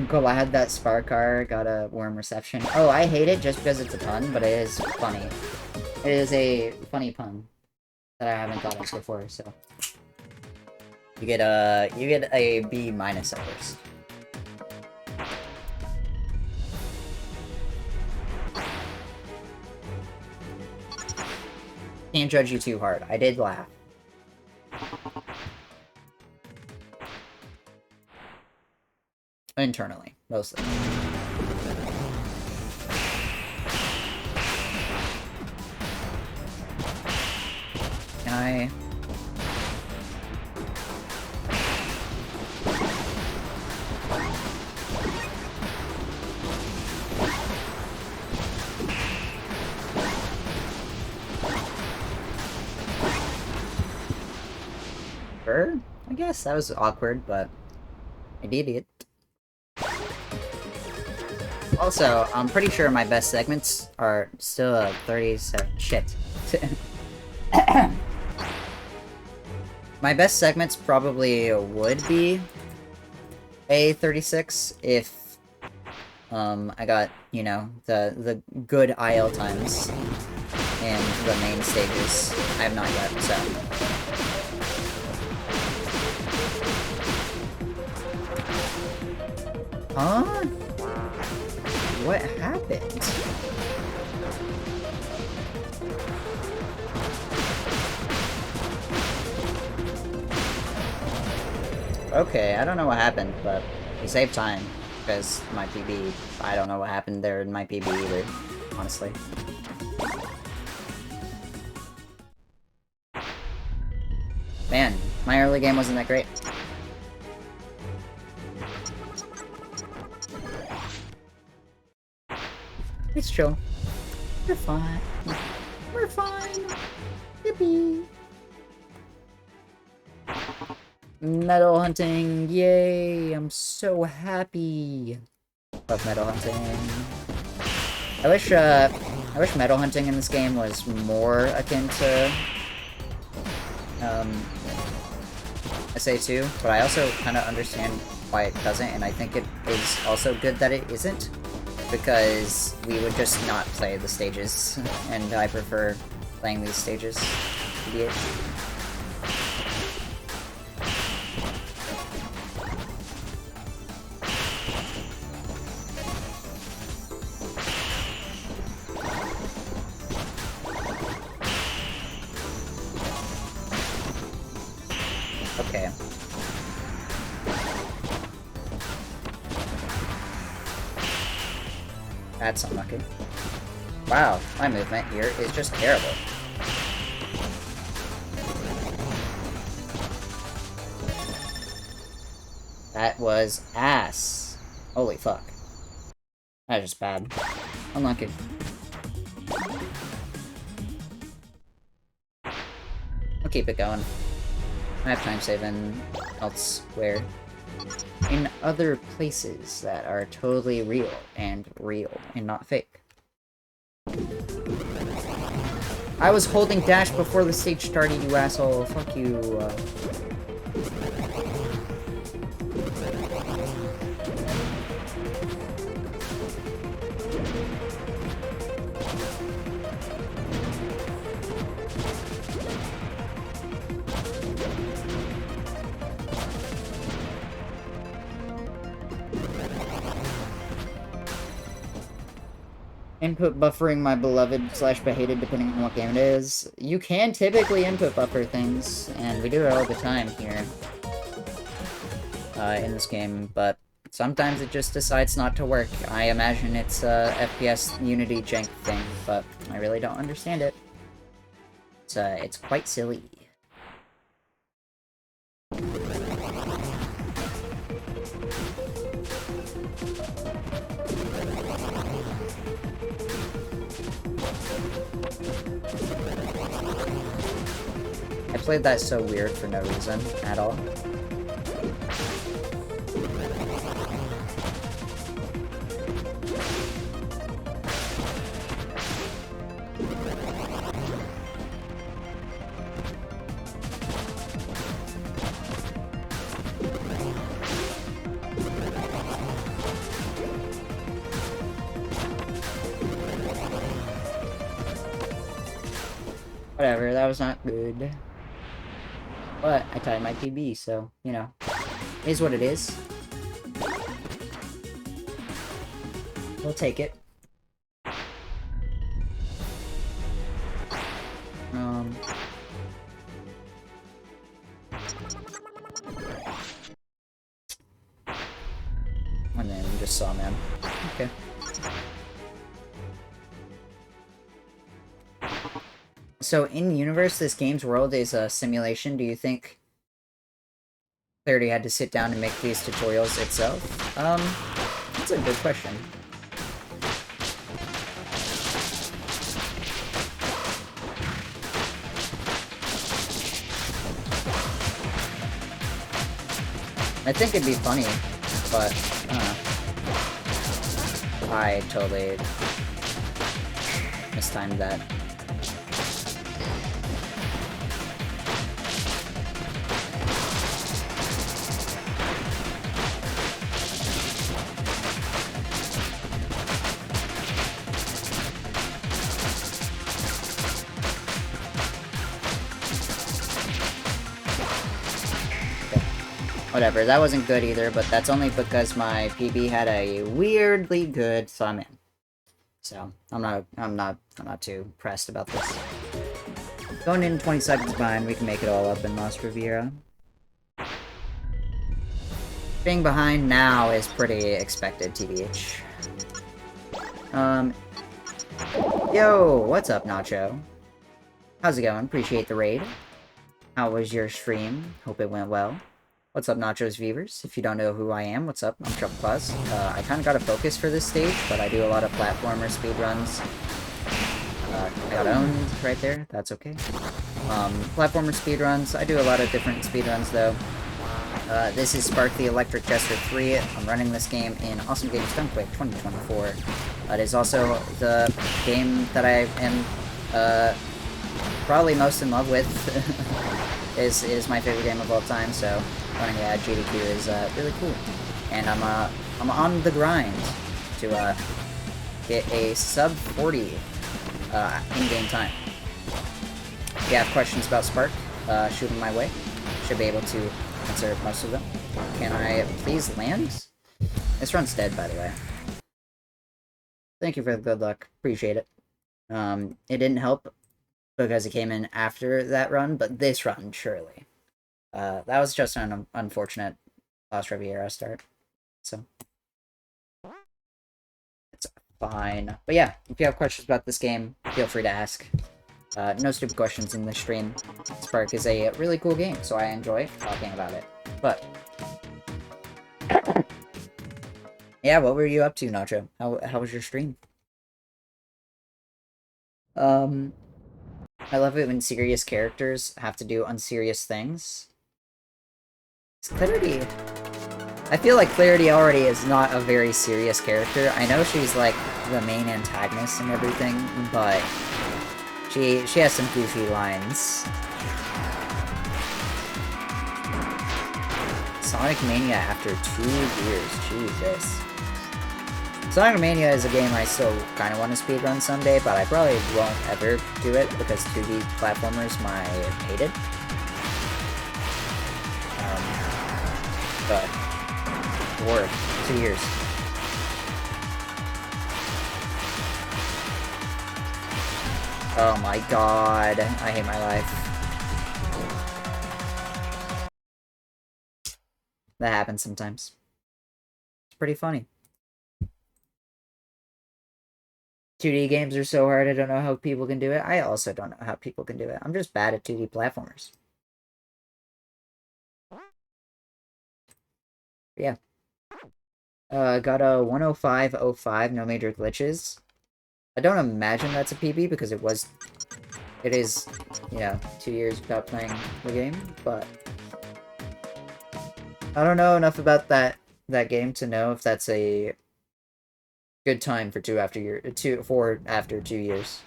Cool, I had that spark car, got a warm reception. Oh, I hate it just because it's a pun, but it is funny. It is a funny pun that I haven't thought of before, so. You get a B minus at first. Can't judge you too hard. I did laugh. Internally, mostly. Can I... Sure? I guess that was awkward, but I did it. Also, I'm pretty sure my best segments are still 37. Shit. My best segments probably would be a 36 if I got, you know, the good IL times in the main stages. I have not yet, so. Huh? What happened? Okay, I don't know what happened, but we saved time, because my PB, I don't know what happened there in my PB either, honestly. Man, my early game wasn't that great. It's chill. We're fine. We're fine. Yippee. Metal hunting, yay! I'm so happy. Love metal hunting. I wish metal hunting in this game was more akin to SA2, but I also kind of understand why it doesn't, and I think it is also good that it isn't, because we would just not play the stages, and I prefer playing these stages. Idiot. Okay. That's unlucky. Wow, my movement here is just terrible. That was ass. Holy fuck. That was just bad. Unlucky. I'll keep it going. I have time saving elsewhere. In other places that are totally real and not fake. I was holding dash before the stage started, you asshole. Fuck you. Input buffering my beloved / behated depending on what game it is. You can typically input buffer things, and we do it all the time here in this game, but sometimes it just decides not to work. I imagine it's a FPS Unity jank thing, but I really don't understand it. It's quite silly. I played that so weird for no reason at all. Whatever, that was not good. But I tied my PB, so, you know, is what it is. We'll take it. And then just saw man. Okay. So in universe, this game's world is a simulation. Do you think Clarity had to sit down and make these tutorials itself? That's a good question. I think it'd be funny, but I totally mistimed that. Whatever, that wasn't good either, but that's only because my PB had a weirdly good summon. So, I'm not too pressed about this. Going in 20 seconds behind, we can make it all up in Lost Riviera. Being behind now is pretty expected, TBH. Yo, what's up, Nacho? How's it going? Appreciate the raid. How was your stream? Hope it went well. What's up, Nachos Viewers? If you don't know who I am, what's up? I'm Trouble Claus. I kind of got a focus for this stage, but I do a lot of platformer speedruns. I got owned right there. That's okay. Platformer speedruns. I do a lot of different speedruns, though. This is Spark the Electric Jester 3. I'm running this game in Awesome Games Dunkquick 2024. It is also the game that I am probably most in love with. is my favorite game of all time, so running agdq is really cool. And I'm on the grind to get a sub 40 in-game time. If you have questions about Spark, shoot them my way. Should be able to answer most of them. Can I please land? This run's dead, by the way. Thank you for the good luck. Appreciate it. It didn't help because it came in after that run, but this run, surely. That was just an unfortunate Lost Riviera start. So, it's fine. But yeah, if you have questions about this game, feel free to ask. No stupid questions in this stream. Spark is a really cool game, so I enjoy talking about it. But, yeah, what were you up to, Nacho? How was your stream? I love it when serious characters have to do unserious things. Clarity. I feel like Clarity already is not a very serious character. I know she's like the main antagonist and everything, but she has some goofy lines. Sonic Mania after 2 years. Jesus. Sonic Mania is a game I still kind of want to speedrun someday, but I probably won't ever do it because 2D platformers my hated. But Lord, 2 years. Oh my god, I hate my life. That happens sometimes. It's pretty funny. 2D games are so hard, I don't know how people can do it. I also don't know how people can do it. I'm just bad at 2D platformers. Yeah. Got a 105.05, no major glitches. I don't imagine that's a PB because it is, you know, 2 years without playing the game, but I don't know enough about that game to know if that's a good time for 4 after 2 years.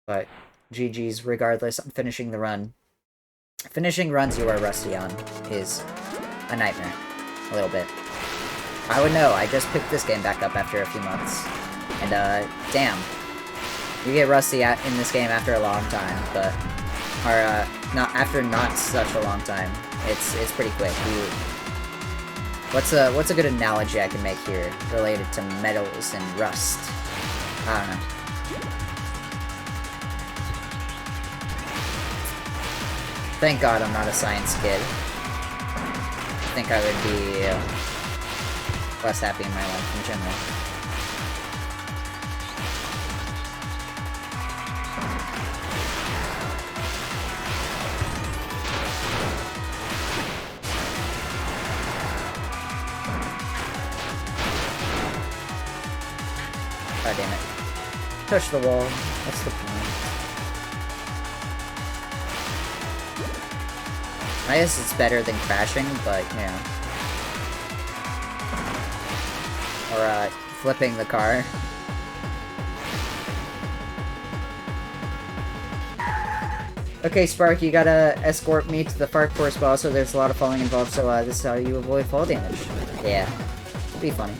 But GG's regardless, I'm finishing the run. Finishing runs you are rusty on is a nightmare. A little bit. I would know, I just picked this game back up after a few months. And damn. You get rusty in this game after a long time, but Or, not after not such a long time. It's pretty quick. What's a good analogy I can make here related to metals and rust? I don't know. Thank God I'm not a science kid. I think I would be less happy in my life in general. God damn it. Touch the wall. What's the point? I guess it's better than crashing, but, you know. Or, flipping the car. Okay, Spark, you gotta escort me to the fart course, but also there's a lot of falling involved, so, this is how you avoid fall damage. Yeah. It'd be funny.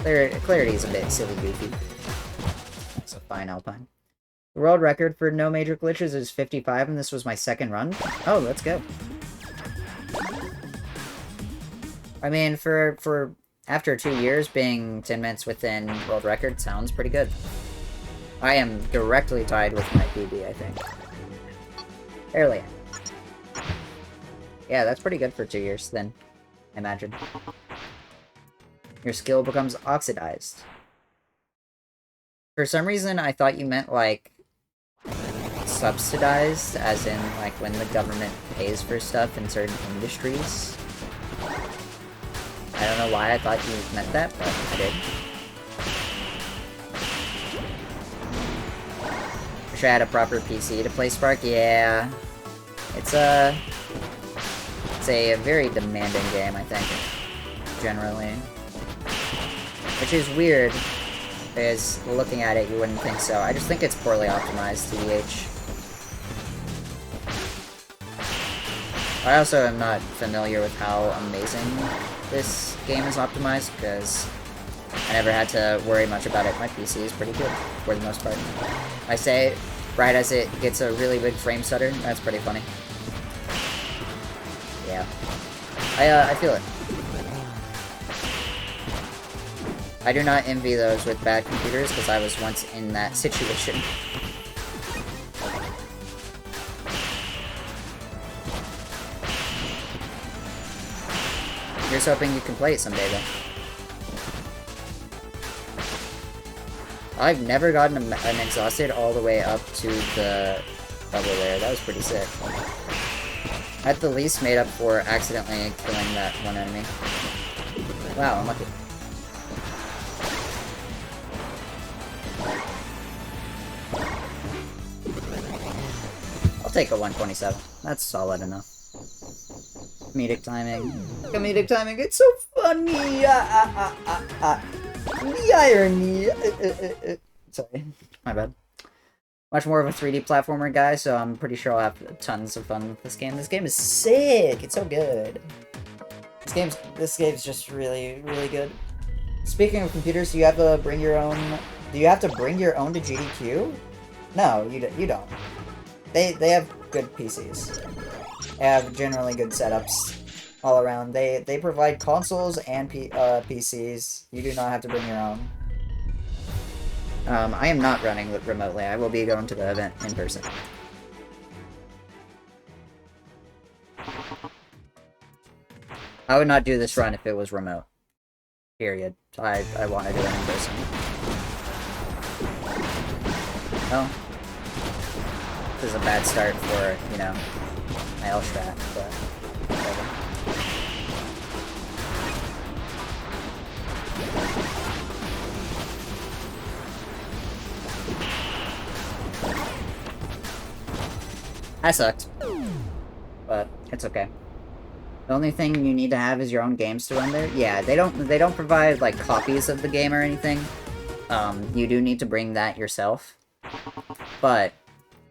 Clarity is a bit silly goofy. That's a fine Alpine. The world record for no major glitches is 55, and this was my second run. Oh, let's go. I mean, for after 2 years, being 10 minutes within world record sounds pretty good. I am directly tied with my PB, I think. Barely. Yeah, that's pretty good for 2 years, then. Imagine. Your skill becomes oxidized. For some reason, I thought you meant, like, subsidized, as in, like, when the government pays for stuff in certain industries. I don't know why I thought you meant that, but I did. Wish I had a proper PC to play Spark. Yeah. It's a very demanding game, I think, generally. Which is weird, because looking at it, you wouldn't think so. I just think it's poorly optimized, TBH. I also am not familiar with how amazing this game is optimized, because I never had to worry much about it. My PC is pretty good, for the most part. I say it right as it gets a really big frame stutter. That's pretty funny. Yeah. I feel it. I do not envy those with bad computers, because I was once in that situation. Here's hoping you can play it someday, though. I've never gotten an exhausted all the way up to the double there. That was pretty sick. I at the least made up for accidentally killing that one enemy. Wow, I'm lucky. I'll take a 127. That's solid enough. Comedic timing. Comedic timing, it's so funny! The irony! Sorry, my bad. Much more of a 3D platformer guy, so I'm pretty sure I'll have tons of fun with this game. This game is sick! It's so good. This game's just really, really good. Speaking of computers, do you have to bring your own... Do you have to bring your own to GDQ? No, you don't. They have good PCs. They have generally good setups all around. They provide consoles and PCs. You do not have to bring your own. I am not running remotely. I will be going to the event in person. I would not do this run if it was remote. Period. I want to do it in person. Well, this is a bad start for, you know, my L-strat, but whatever. I sucked. But it's okay. The only thing you need to have is your own games to run there. Yeah, they don't provide like copies of the game or anything. You do need to bring that yourself. But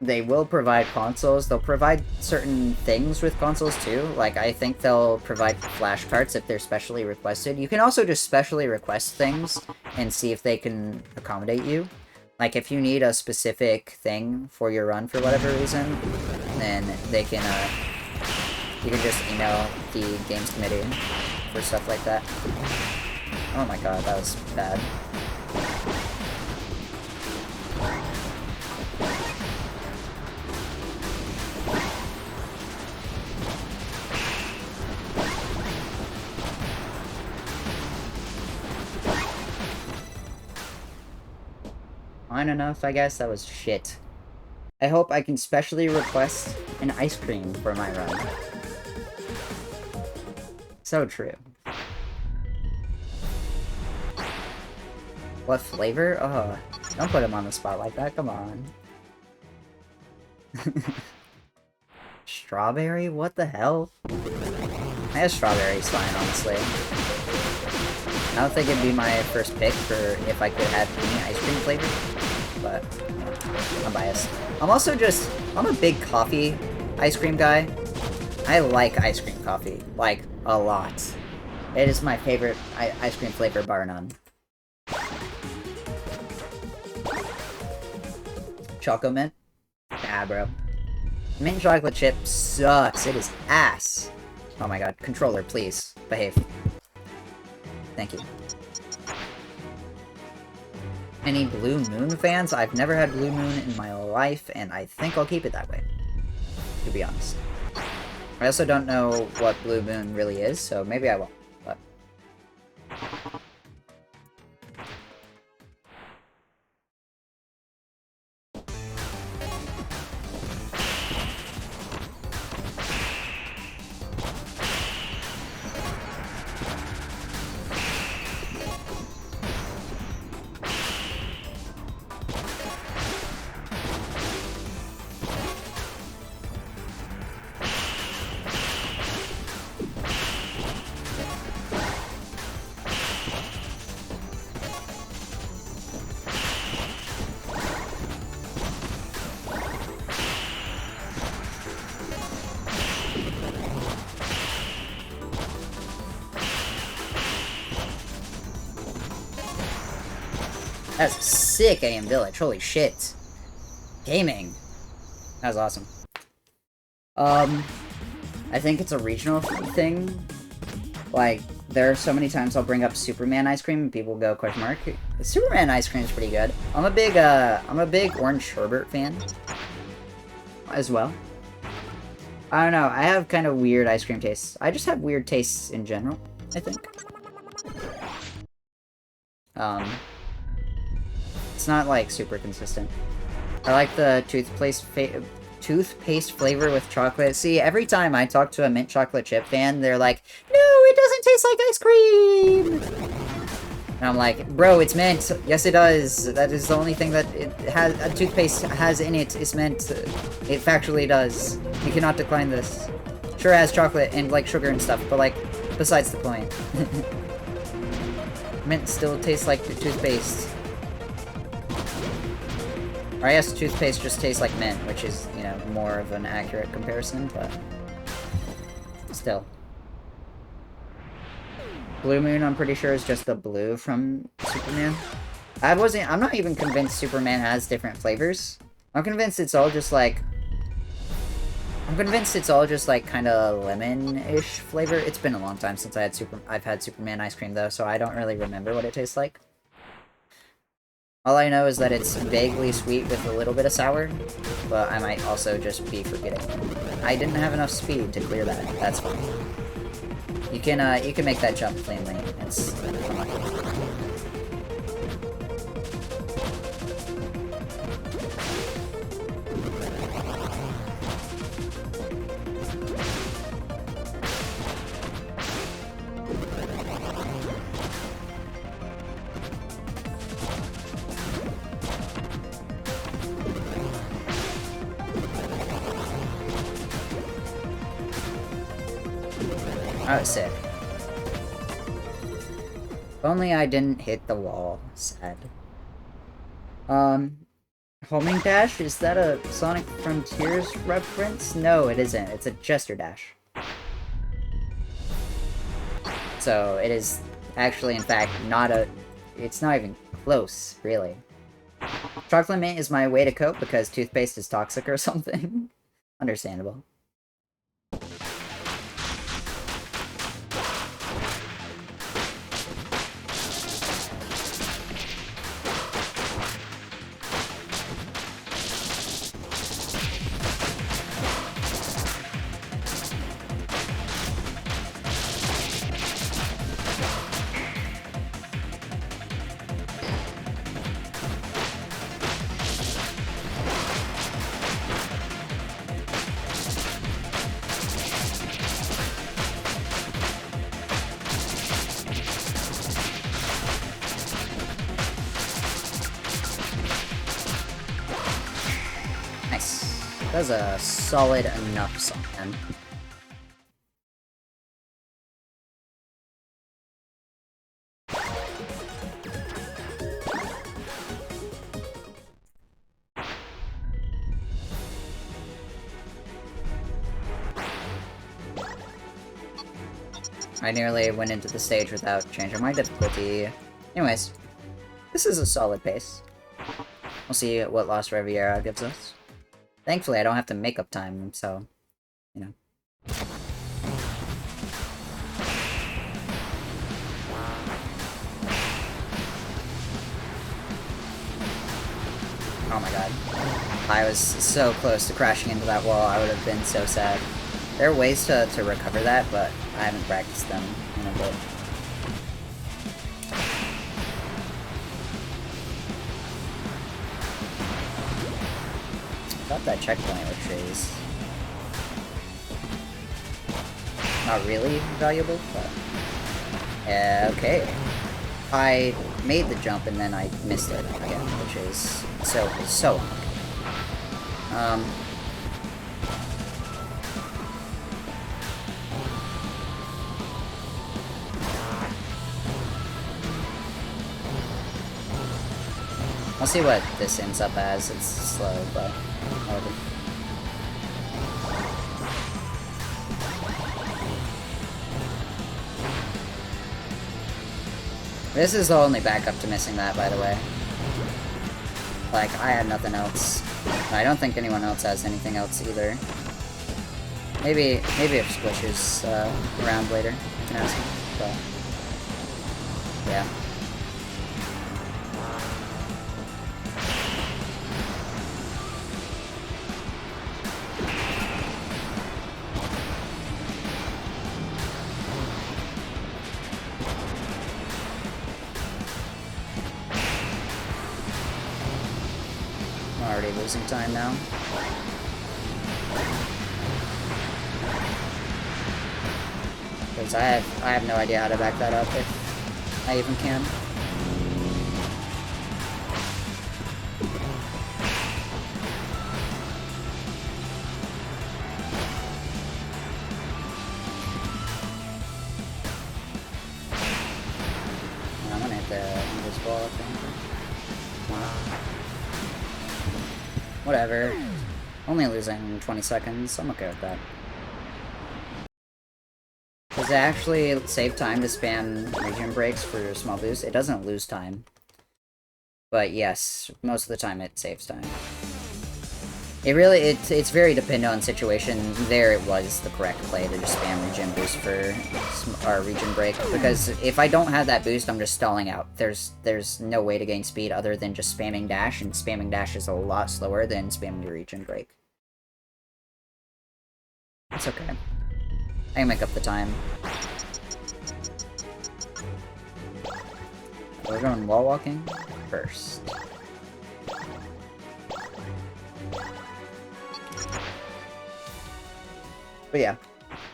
they will provide consoles. They'll provide certain things with consoles too. Like, I think they'll provide flash carts if they're specially requested. You can also just specially request things and see if they can accommodate you. Like, if you need a specific thing for your run for whatever reason, then they can, you can just email the games committee for stuff like that. Oh my god, that was bad. Fine enough, I guess. That was shit. I hope I can specially request an ice cream for my run. So true. What flavor? Oh, don't put him on the spot like that, come on. Strawberry? What the hell? I guess strawberry's fine, honestly. I don't think it'd be my first pick for if I could have any ice cream flavor, but I'm biased. I'm also just, I'm a big coffee ice cream guy. I like ice cream coffee, like, a lot. It is my favorite ice cream flavor, bar none. Choco Mint? Nah, bro. Mint chocolate chip sucks. It is ass. Oh my god. Controller, please. Behave. Thank you. Any Blue Moon fans? I've never had Blue Moon in my life, and I think I'll keep it that way. To be honest. I also don't know what Blue Moon really is, so maybe I won't. But... That's a sick AM village, holy shit. Gaming. That was awesome. I think it's a regional thing. Like, there are so many times I'll bring up Superman ice cream and people go, question mark. The Superman ice cream is pretty good. I'm a big orange sherbet fan. As well. I don't know, I have kind of weird ice cream tastes. I just have weird tastes in general, I think. It's not, like, super consistent. I like the toothpaste flavor with chocolate. See, every time I talk to a mint chocolate chip fan, they're like, no, it doesn't taste like ice cream! And I'm like, bro, it's mint. Yes, it does. That is the only thing that it has, a toothpaste has in it is mint. It factually does. You cannot decline this. Sure, it has chocolate and, like, sugar and stuff, but, like, besides the point. Mint still tastes like toothpaste. Or I guess toothpaste just tastes like mint, which is, you know, more of an accurate comparison, but... still. Blue Moon, I'm pretty sure, is just the blue from Superman. I'm not even convinced Superman has different flavors. I'm convinced it's all just, like... kind of lemon-ish flavor. It's been a long time since I've had Superman ice cream, though, so I don't really remember what it tastes like. All I know is that it's vaguely sweet with a little bit of sour, but I might also just be forgetting. I didn't have enough speed to clear that. That's fine. You can make that jump cleanly. It's unlucky. Oh, sick. If only I didn't hit the wall. Sad. Homing Dash? Is that a Sonic Frontiers reference? No, it isn't. It's a Jester Dash. So, it is actually, in fact, not a... It's not even close, really. Chocolate mint is my way to cope because toothpaste is toxic or something. Understandable. That's a solid enough song, man. I nearly went into the stage without changing my difficulty. Anyways, this is a solid pace. We'll see what Lost Riviera gives us. Thankfully, I don't have to make up time, so, you know. Oh my god. I was so close to crashing into that wall, I would have been so sad. There are ways to recover that, but I haven't practiced them in a bit. I thought that checkpoint was Shay's. Not really valuable, but... okay. I made the jump and then I missed it again, which is so unlucky. I'll see what this ends up as. It's slow, but whatever. This is the only backup to missing that, by the way. Like, I had nothing else. I don't think anyone else has anything else either. Maybe if Squish is around later, I can ask him, but... yeah. Already losing time now. Because I have no idea how to back that up if I even can. I'm gonna hit the invisible, I think. Whatever. Only losing 20 seconds. I'm okay with that. Does it actually save time to spam region breaks for small boosts? It doesn't lose time. But yes, most of the time it saves time. It really, it's very dependent on situation. There it was the correct play to just spam regen boost for our region break, because if I don't have that boost, I'm just stalling out. There's no way to gain speed other than just spamming dash, and spamming dash is a lot slower than spamming your region break. It's okay. I can make up the time. We're going wall walking first. But yeah,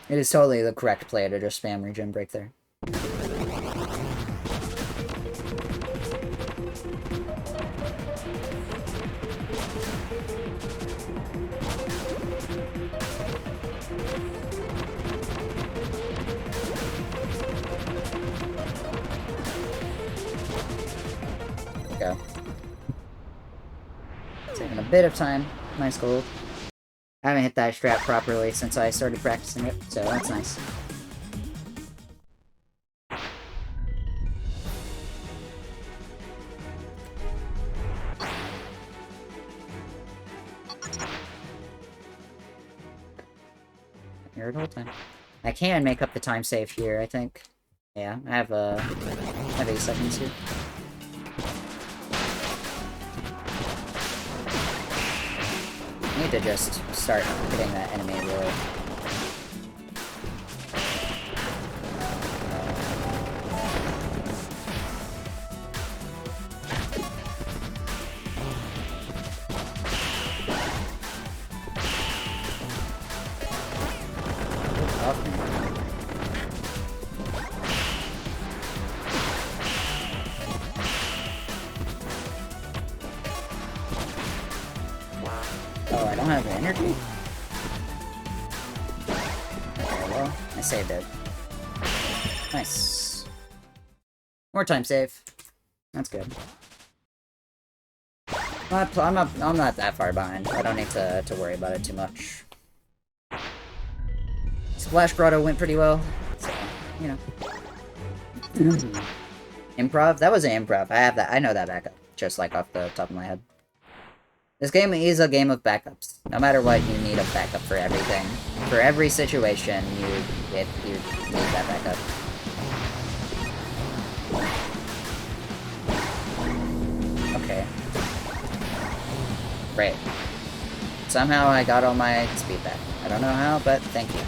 it is totally the correct play to just spam regen break there. Go. Taking a bit of time. Nice gold. I haven't hit that strat properly since I started practicing it, so that's nice. here the whole time. I can make up the time save here, I think. Yeah, I have 8 seconds here. I need to just start hitting that enemy really. Oh, I don't have energy? Okay, well, I saved it. Nice. More time save. That's good. I'm not that far behind. I don't need to worry about it too much. Splash Grotto went pretty well, so, you know. Improv? That was an improv. I have that. I know that backup, just like off the top of my head. This game is a game of backups. No matter what, you need a backup for everything. For every situation, you need that backup. Okay. Great. Somehow I got all my speed back. I don't know how, but thank you.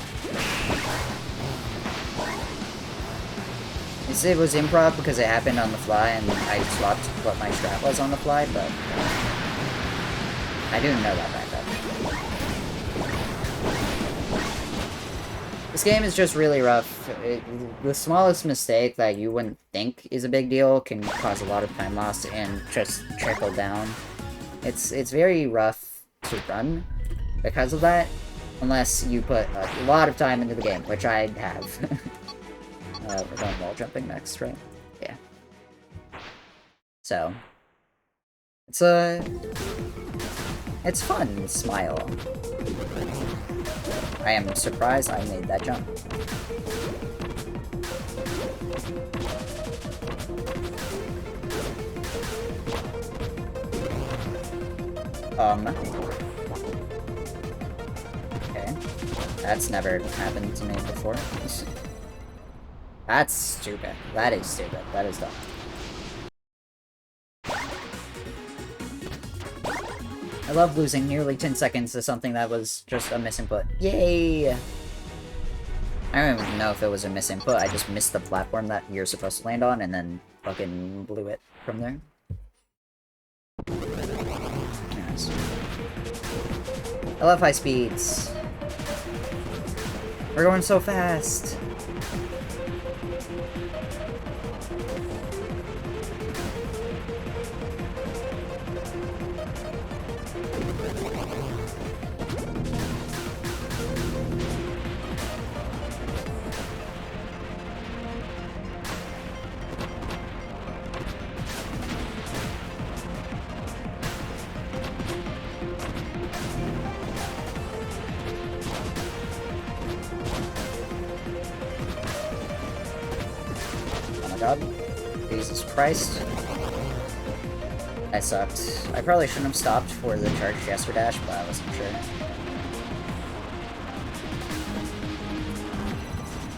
It was improv because it happened on the fly and I swapped what my strat was on the fly, but I didn't know that backup. This game is just really rough. The smallest mistake that you wouldn't think is a big deal can cause a lot of time loss and just trickle down. It's very rough to run because of that, unless you put a lot of time into the game, which I have. We're going wall jumping next, right? Yeah. So, it's fun, smile. I am surprised I made that jump. Okay. That's never happened to me before. That's stupid. That is stupid. That is dumb. I love losing nearly 10 seconds to something that was just a misinput. Yay! I don't even know if it was a misinput, I just missed the platform that you're supposed to land on and then fucking blew it from there. Nice. I love high speeds. We're going so fast! God. Jesus Christ. I sucked. I probably shouldn't have stopped for the charge gesture dash, but I wasn't sure.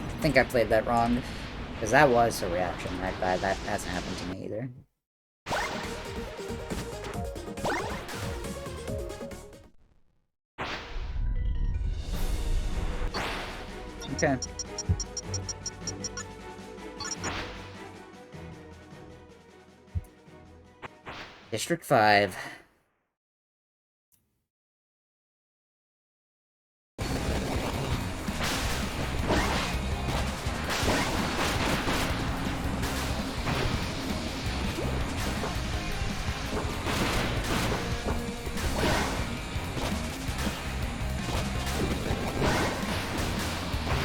I think I played that wrong. Because that was a reaction. That hasn't happened to me either. Okay. District 5.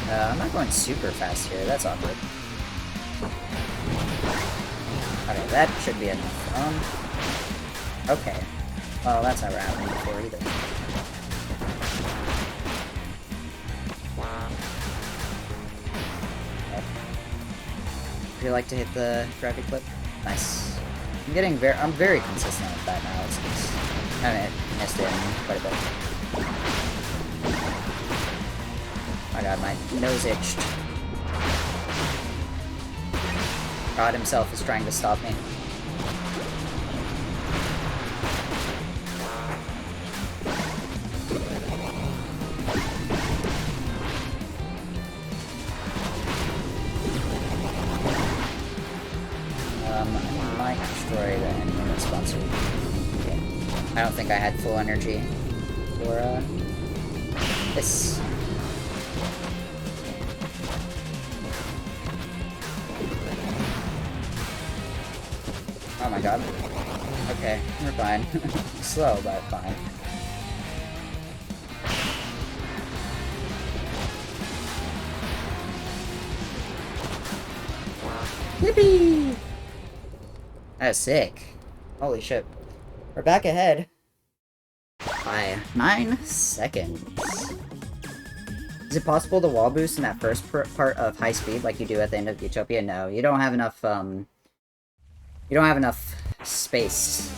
I'm not going super fast here, that's awkward. Okay, that should be enough. Okay. Well, that's never happened before either. Okay. Would you like to hit the gravity clip? Nice. I'm very consistent with that now. I haven't missed it quite a bit. my god, my nose itched. God himself is trying to stop me. I might destroy the enemy that's sponsored. Okay. I don't think I had full energy for, this. Oh my god. Okay, we're fine. Slow, but fine. Yippee! That's sick. Holy shit. We're back ahead by 9 seconds. Is it possible to wall boost in that first part of high speed like you do at the end of Utopia? No, you don't have enough, you don't have enough space.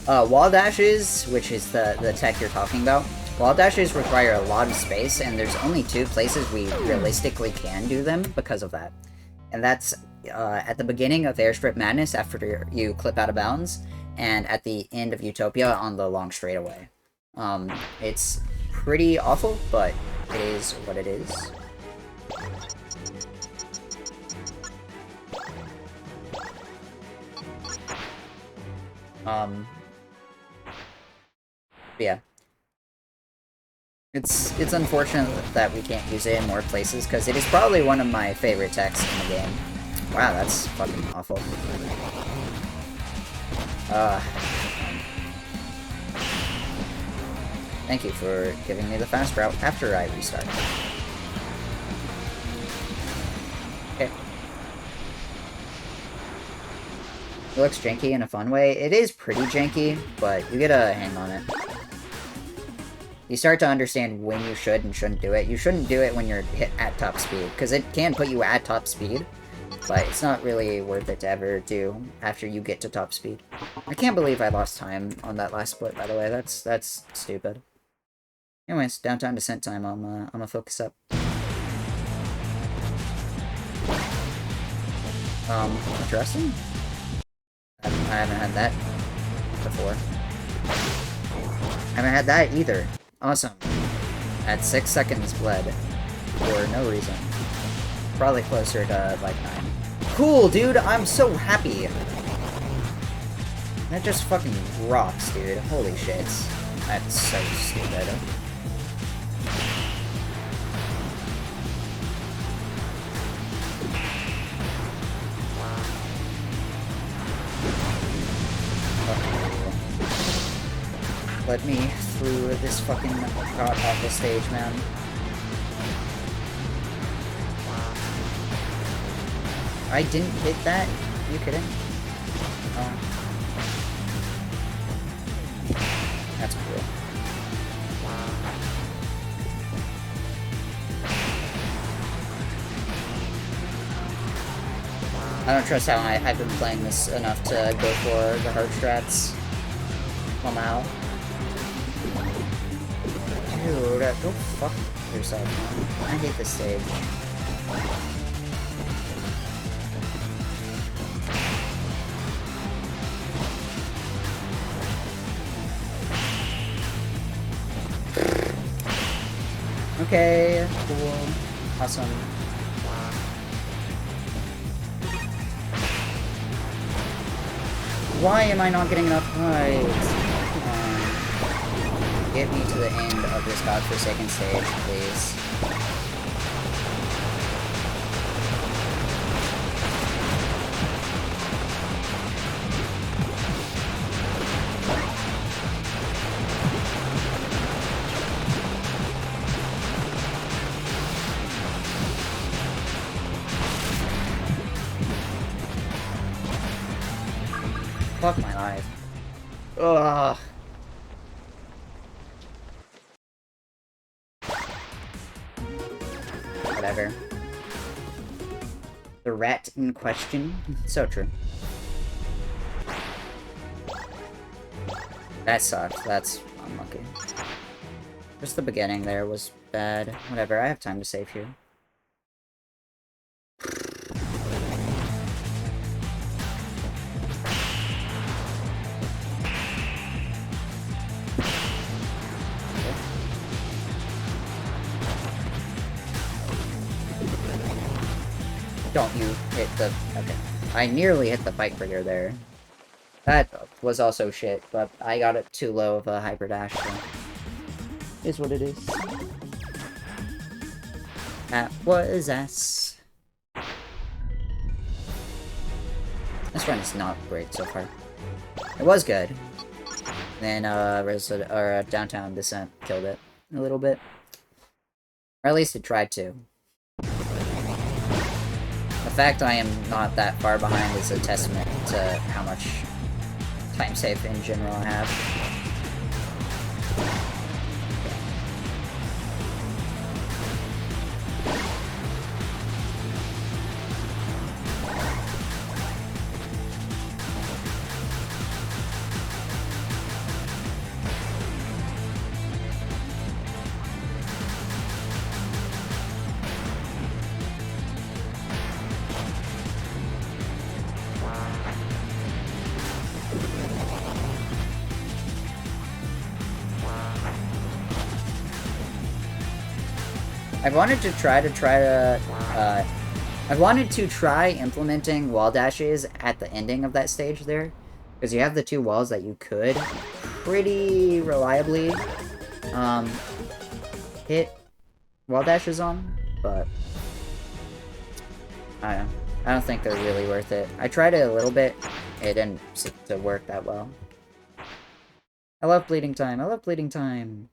Wall dashes, which is the tech you're talking about, wall dashes require a lot of space, and there's only 2 places we realistically can do them because of that. And that's at the beginning of Airstrip Madness after you clip out of bounds, and at the end of Utopia on the long straightaway. It's pretty awful, but it is what it is. Yeah. It's unfortunate that we can't use it in more places, because it is probably one of my favorite techs in the game. Wow, that's fucking awful. Thank you for giving me the fast route after I restart. Okay. It looks janky in a fun way. It is pretty janky, but you get a hang on it. You start to understand when you should and shouldn't do it. You shouldn't do it when you're hit at top speed, because it can put you at top speed, but it's not really worth it to ever do after you get to top speed. I can't believe I lost time on that last split, by the way. That's stupid. Anyways, downtown descent time. I'm gonna focus up. Interesting. I haven't had that before. I haven't had that either. Awesome. At 6 seconds bled. For no reason. Probably closer to, like, 9. Cool, dude! I'm so happy! That just fucking rocks, dude. Holy shit. That's so stupid. Let me through this fucking god-awful stage, man. I didn't hit that? Are you kidding? Oh. That's cool. I don't trust how I've been playing this enough to go for the hard strats. Well, now. Dude, go fuck yourself, man. I hate this stage. Okay, cool. Awesome. Why am I not getting enough points? Get me to the end of this godforsaken stage, please. Fuck my life. Ugh. Whatever. The rat in question. So true. That sucked. That's unlucky. Just the beginning there was bad. Whatever, I have time to save here. Don't you hit the... Okay. I nearly hit the bike trigger there. That was also shit, but I got it too low of a hyper dash, so... Is what it is. That was S. This run is not great so far. It was good. Then, Downtown Descent killed it a little bit. Or at least it tried to. The fact I am not that far behind is a testament to how much time save in general I have. I wanted to try implementing wall dashes at the ending of that stage there, because you have the two walls that you could pretty reliably hit wall dashes on, but I don't know. I don't think they're really worth it. I tried it a little bit. It didn't seem to work that well. I love bleeding time. I love bleeding time.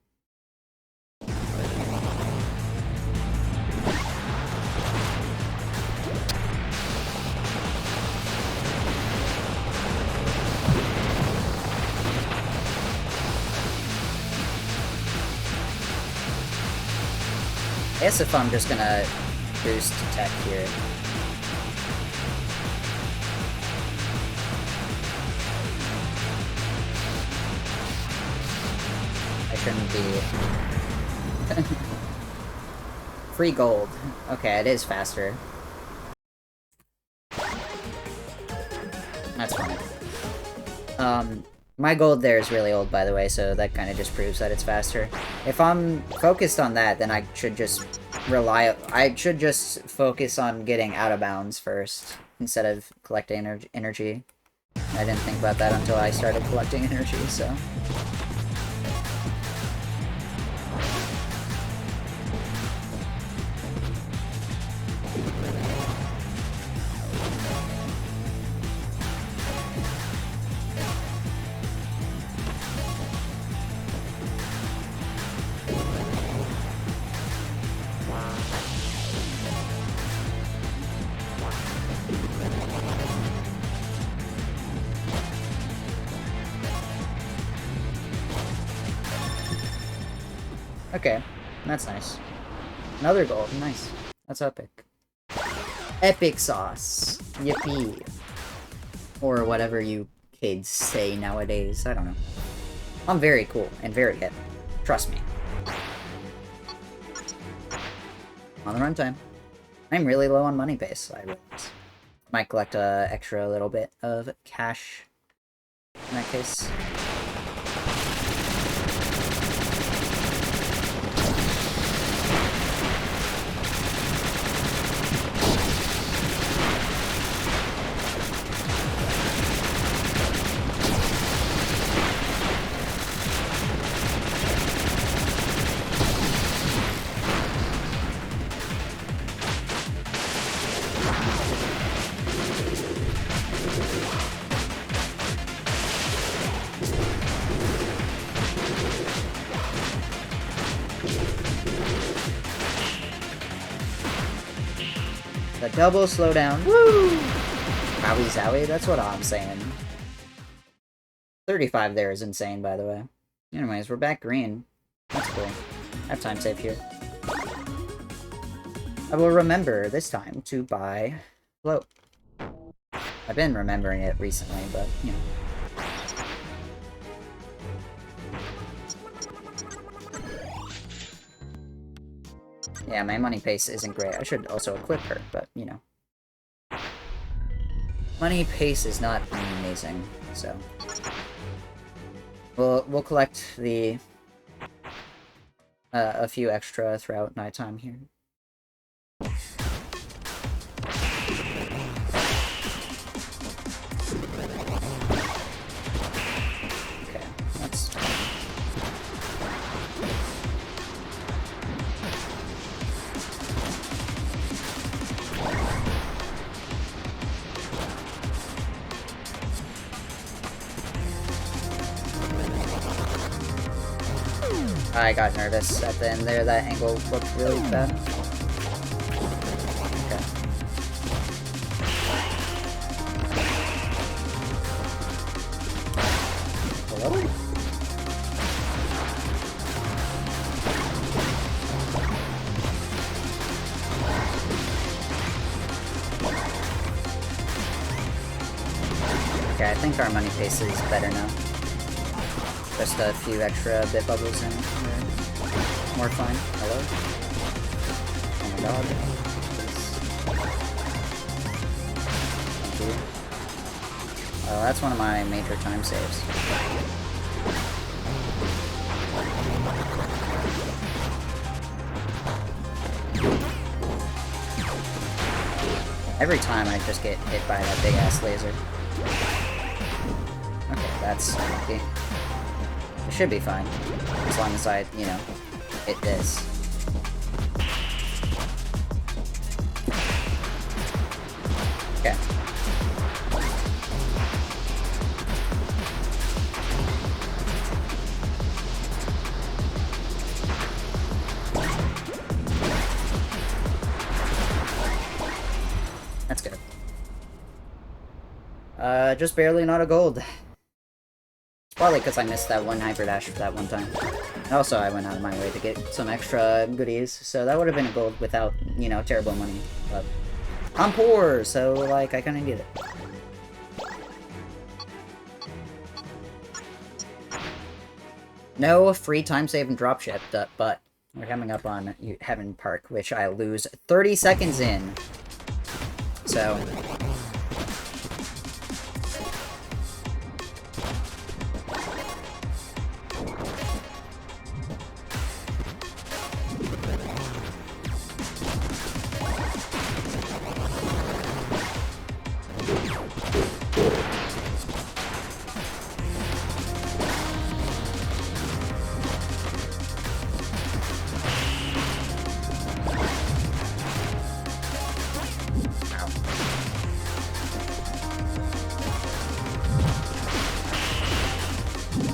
I guess if I'm just gonna boost tech here. I shouldn't be... Free gold. Okay, it is faster. That's fine. My gold there is really old, by the way, so that kind of just proves that it's faster. If I'm focused on that, then I should just focus on getting out of bounds first, instead of collecting energy. I didn't think about that until I started collecting energy, so... Okay, that's nice. Another gold, nice. That's epic. Epic sauce. Yippee. Or whatever you kids say nowadays, I don't know. I'm very cool and very hip. Trust me. On the runtime. I'm really low on money base, I realize. Might collect a extra little bit of cash in that case. The double slowdown. Woo! Wowie zowie, that's what I'm saying. 35 there is insane, by the way. Anyways, we're back green. That's cool. I have time save here. I will remember this time to buy float. I've been remembering it recently, but, you know. Yeah, my money pace isn't great. I should also equip her, but, you know. Money pace is not amazing, so... We'll collect the... a few extra throughout nighttime here. Okay, that's... I got nervous at the end there. That angle looked really bad. Okay. Hello? Okay, I think our money pace is better now. Just a few extra bit bubbles and more fun. Hello? Oh my god. Thank you. Oh, that's one of my major time saves. Every time I just get hit by that big ass laser. Okay, that's lucky. It should be fine, as long as I, you know, hit this. Okay. That's good. Just barely not a gold. Probably because I missed that one hyper dash that one time. Also, I went out of my way to get some extra goodies, so that would have been a gold without, you know, terrible money. But I'm poor, so, like, I kinda need it. No free time save and dropship, but we're coming up on Heaven Park, which I lose 30 seconds in. So...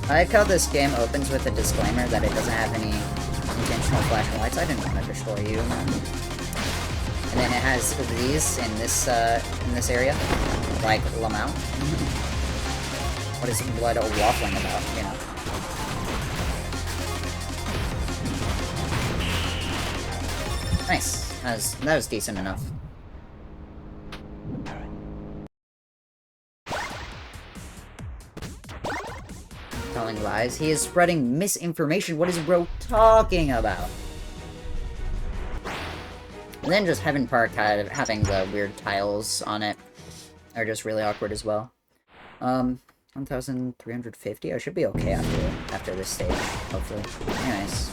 I like how this game opens with a disclaimer that it doesn't have any intentional flashing lights. I didn't want to destroy you. And then it has these in this area, like Lamau. What is blood waffling about, you know? Nice. That was decent enough. Telling lies. He is spreading misinformation. What is bro talking about? And then just Heaven Park having the weird tiles on it are just really awkward as well. 1,350? I should be okay after this stage, hopefully. Anyways.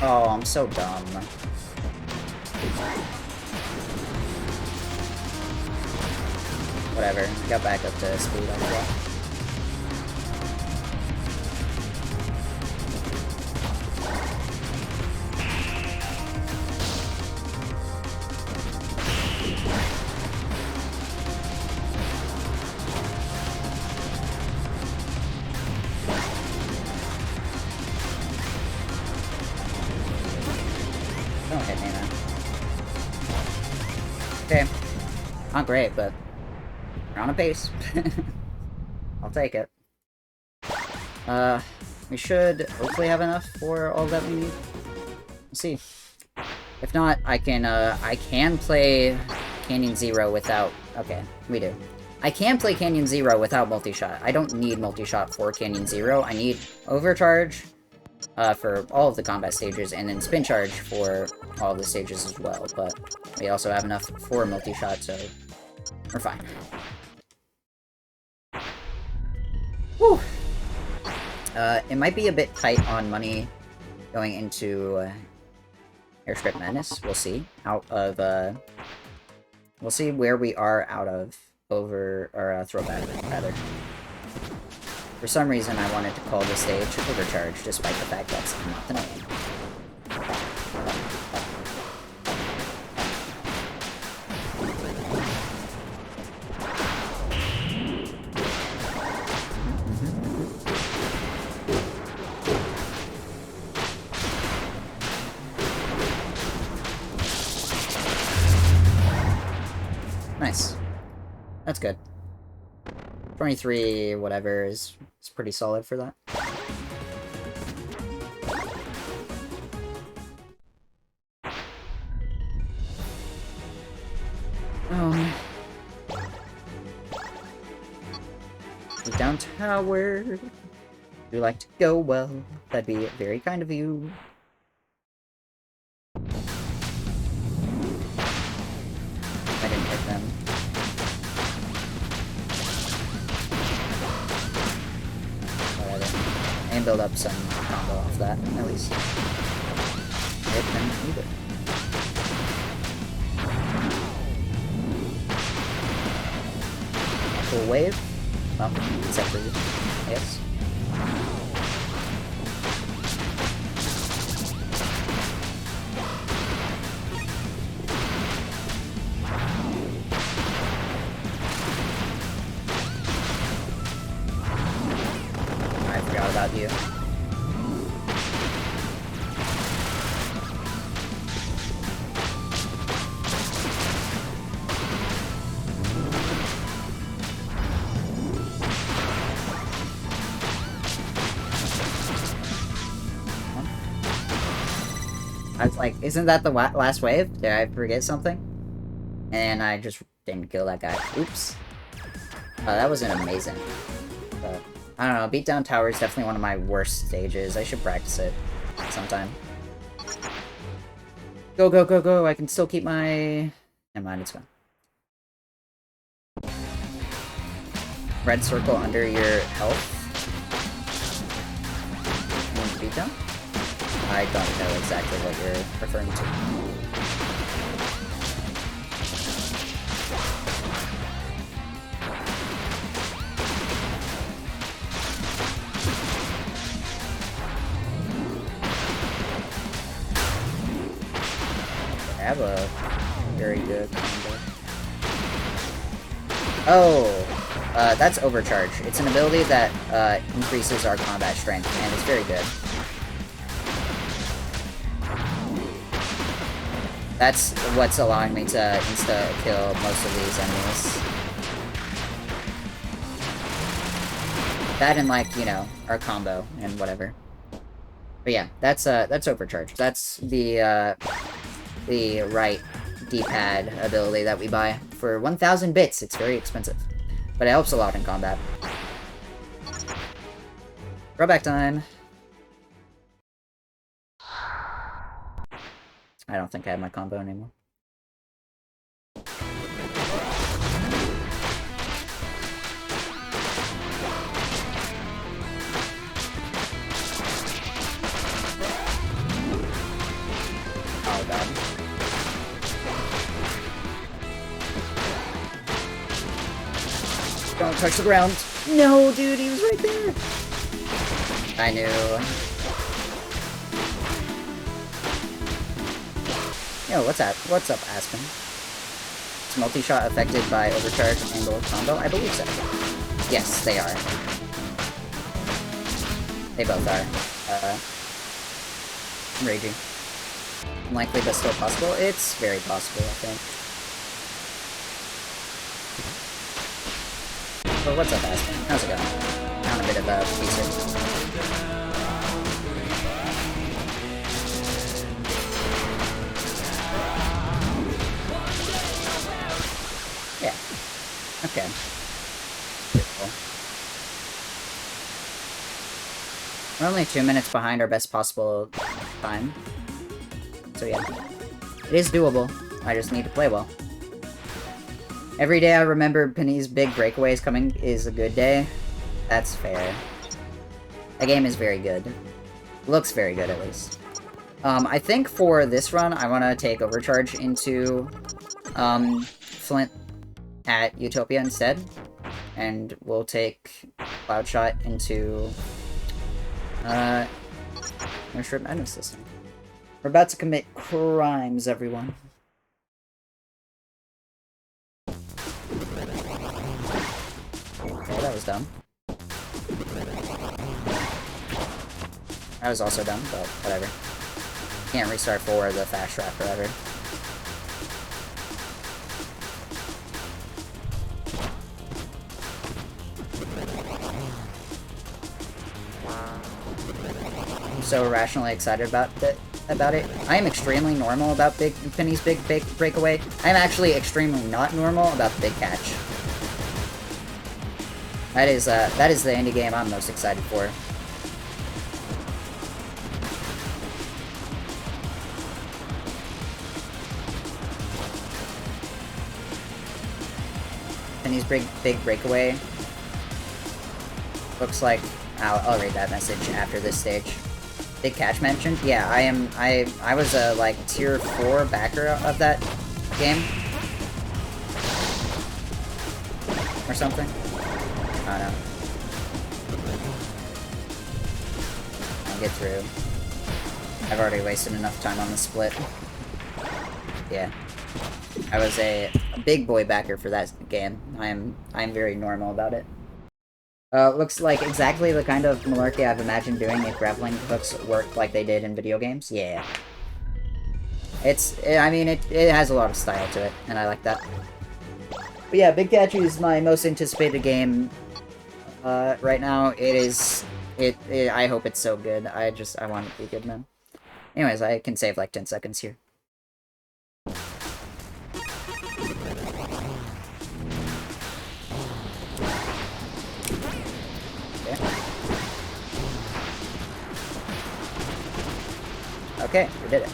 Oh, I'm so dumb. Whatever, got back up to speed after that. Don't hit me, man. Okay. Not great, but we're on a pace. I'll take it. We should hopefully have enough for all that we need. Let's see. If not, I can play Canyon Zero without... Okay, we do. I can play Canyon Zero without multi-shot. I don't need multi-shot for Canyon Zero. I need overcharge for all of the combat stages, and then spin charge for all of the stages as well. But we also have enough for multi-shot, so we're fine. Whew! It might be a bit tight on money going into Airstrip Madness. We'll see. We'll see where we are out of throwback, rather. For some reason, I wanted to call this stage Overcharge, despite the fact that's not the name. Nice. That's good. 23 whatever is pretty solid for that. Down tower. Would you like to go? Well, that'd be very kind of you. I didn't hit them. Whatever. And build up some combo off that, at least. Hit them either. Full wave. Well, except for you. Yes. I forgot about you. I was like, isn't that the last wave? Did I forget something? And I just didn't kill that guy. Oops. That wasn't amazing. But, I don't know, Beatdown Tower is definitely one of my worst stages. I should practice it sometime. Go, go, go, go! I can still keep my... Never mind, it's gone. Red circle under your health. Beatdown? I don't know exactly what you're referring to. I have a very good combo. Oh, that's Overcharge. It's an ability that increases our combat strength, and it's very good. That's what's allowing me to insta-kill most of these enemies. That and, like, you know, our combo and whatever. But yeah, that's Overcharge. That's the right D-pad ability that we buy. For 1,000 bits, it's very expensive. But it helps a lot in combat. Throwback time. I don't think I have my combo anymore. Oh god. Don't touch the ground. No, dude, he was right there. I knew. Yo, what's up? What's up, Aspen? Is multi-shot affected by overcharge angle combo? I believe so. Yes, they are. They both are. Raging. Unlikely, but still possible? It's very possible, I think. So what's up, Aspen? How's it going? On a bit of a pizza. Okay. Beautiful. We're only 2 minutes behind our best possible time. So yeah. It is doable. I just need to play well. Every day I remember Penny's big breakaways coming is a good day. That's fair. The game is very good. Looks very good, at least. I think for this run, I want to take Overcharge into Flint at Utopia instead. And we'll take Cloud Shot into Airstrip Madness System. We're about to commit crimes, everyone. Okay, that was dumb. That was also dumb, but whatever. Can't restart forward the fast trap forever. I'm so irrationally excited about it. I am extremely normal about Penny's big breakaway. I am actually extremely not normal about the big catch. That is the indie game I'm most excited for. Penny's big breakaway looks like I'll read that message after this stage. Big catch mentioned? Yeah, I was a like tier 4 backer of that game. Or something. I don't know. I'll get through. I've already wasted enough time on the split. Yeah. I was a big boy backer for that game. I'm very normal about it. Looks like exactly the kind of malarkey I've imagined doing if grappling hooks work like they did in video games. Yeah. I mean, it has a lot of style to it, and I like that. But yeah, Big Catch is my most anticipated game right now. I hope it's so good. I want it to be good, man. Anyways, I can save like 10 seconds here. Okay, we did it.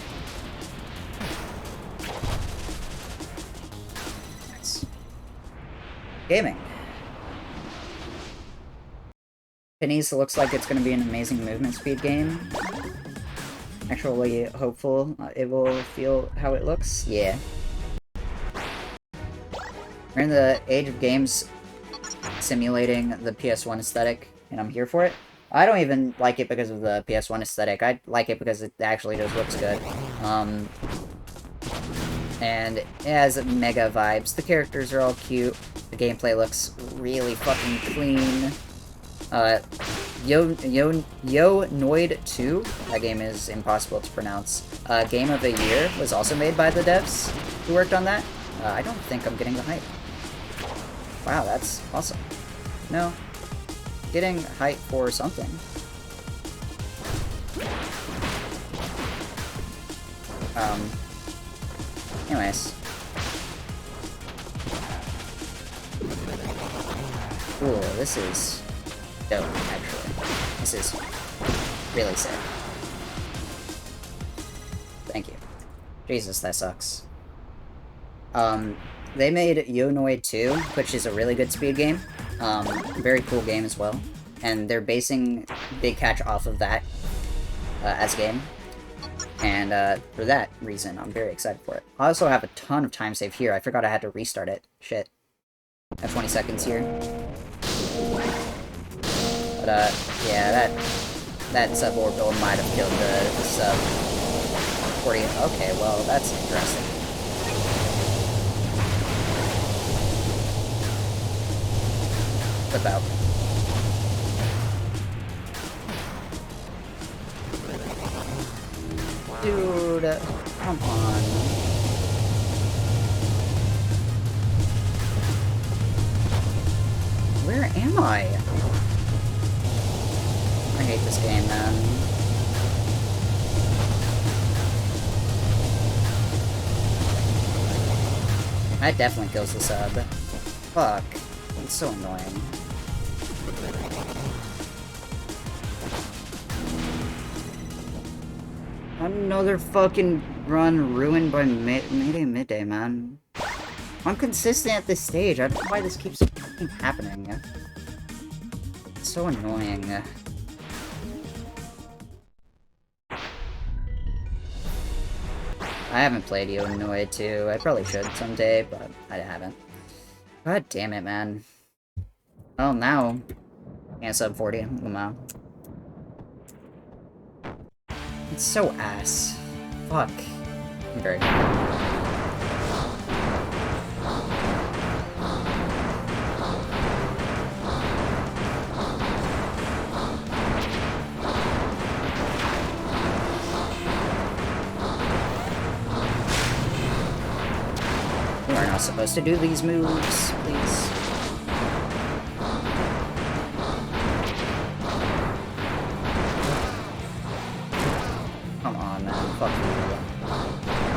Nice. Gaming. Penny's looks like it's going to be an amazing movement speed game. Actually hopeful it will feel how it looks. Yeah. We're in the age of games simulating the PS1 aesthetic, and I'm here for it. I don't even like it because of the PS1 aesthetic. I like it because it actually just looks good. And it has mega vibes. The characters are all cute. The gameplay looks really fucking clean. Yo Noid 2, that game is impossible to pronounce. Game of the Year was also made by the devs who worked on that. I don't think I'm getting the hype. Wow, that's awesome. No. Getting hype for something. Anyways. Ooh, this is dope, actually. This is really sick. Thank you. Jesus, that sucks. They made Yonoid 2, which is a really good speed game. Very cool game as well. And they're basing Big Catch off of that as a game. And for that reason, I'm very excited for it. I also have a ton of time save here. I forgot I had to restart it. Shit. I have 20 seconds here. But yeah, that suborbital might have killed the sub 40. Okay, well, that's interesting. Flip out. Dude, come on. Where am I? I hate this game, man. That definitely kills the sub. Fuck. It's so annoying. Another fucking run ruined by midday, man. I'm consistent at this stage. I don't know why this keeps happening. It's so annoying. I haven't played Illinois 2. I probably should someday, but I haven't. God damn it, man. Oh, now. Yeah, sub 40. Wow. It's so ass. Fuck. I'm very You are not supposed to do these moves, please. Come on, man. Fuck you.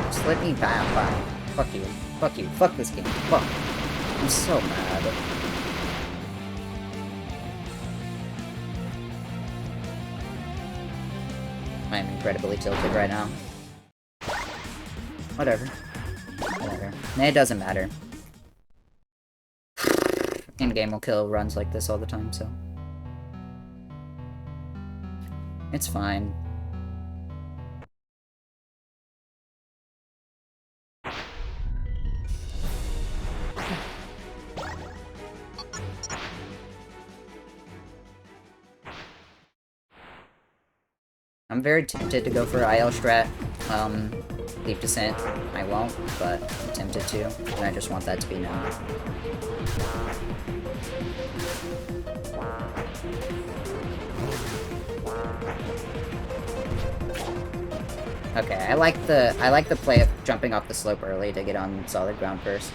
Just let me by. Fuck you. Fuck you. Fuck this game. Fuck. I'm so mad. I'm incredibly tilted right now. Whatever. Whatever. It doesn't matter. In-game will kill runs like this all the time, so... It's fine. I'm very tempted to go for IL strat. Deep Descent, I won't, but I'm tempted to, and I just want that to be known. Okay, I like the play of jumping off the slope early to get on solid ground first.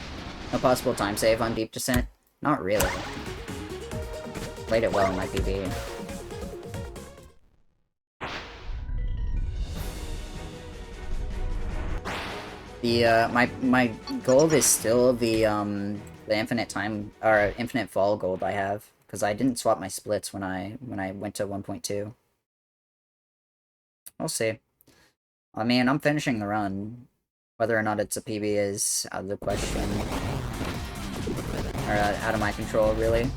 No possible time save on Deep Descent? Not really. Played it well in my PB. My gold is still the infinite time or infinite fall gold I have, because I didn't swap my splits when I went to 1.2. We'll see. I mean, I'm finishing the run. Whether or not it's a PB is out of the question. Or out of my control, really.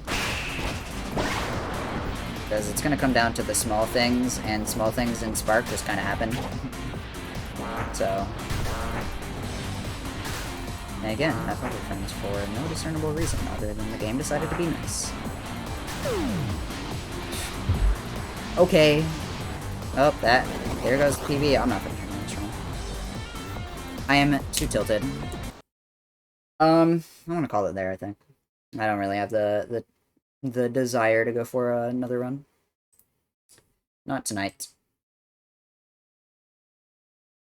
Because it's gonna come down to the small things, and small things in Spark just kind of happen. So... And again, that's other friends for no discernible reason other than the game decided to be nice. Okay. Oh, there goes the PB. I'm not finishing this run. I am too tilted. I want to call it there, I think. I don't really have the desire to go for another run. Not tonight.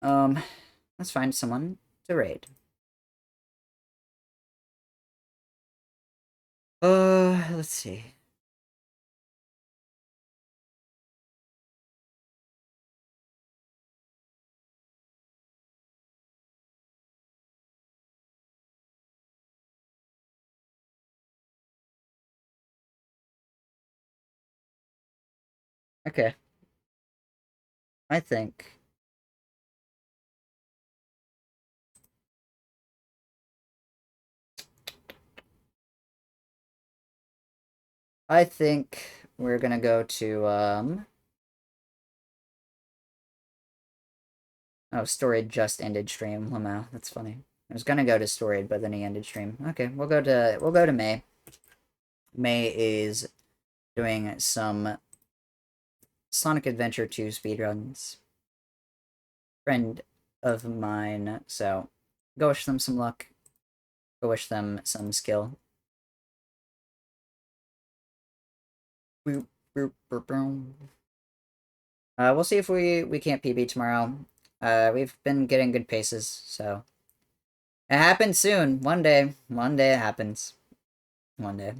Let's find someone to raid. Let's see. Okay. I think... we're gonna go to, Oh, Storied just ended stream. Lamau, that's funny. I was gonna go to Storied, but then he ended stream. Okay, we'll go to May. May is doing some Sonic Adventure 2 speedruns. Friend of mine, so go wish them some luck. Go wish them some skill. We'll see if we can't PB tomorrow. We've been getting good paces, so it happens soon. One day it happens. One day.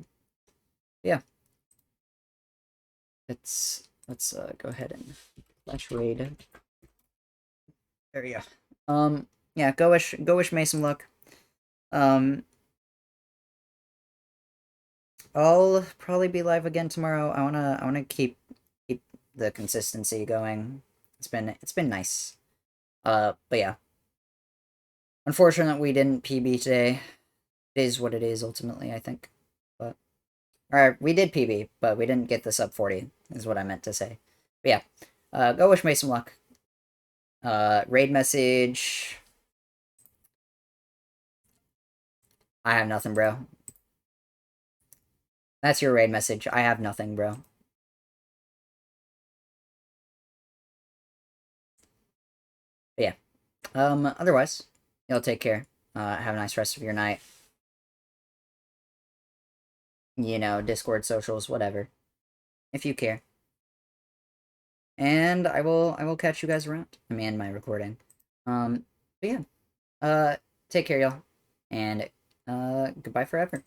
Yeah. Let's go ahead and flash raid. There we go. Yeah, go wish May some luck. I'll probably be live again tomorrow. I wanna keep the consistency going. It's been nice. But yeah. Unfortunate we didn't PB today. It is what it is ultimately, I think. But alright, we did PB, but we didn't get the sub 40, is what I meant to say. But yeah. Go wish me some luck. Raid message. I have nothing, bro. That's your raid message. I have nothing, bro. But yeah. Otherwise, y'all take care. Have a nice rest of your night. You know, Discord, socials, whatever. If you care. And I will catch you guys around. I'm in my recording. But yeah. Take care, y'all. And goodbye forever.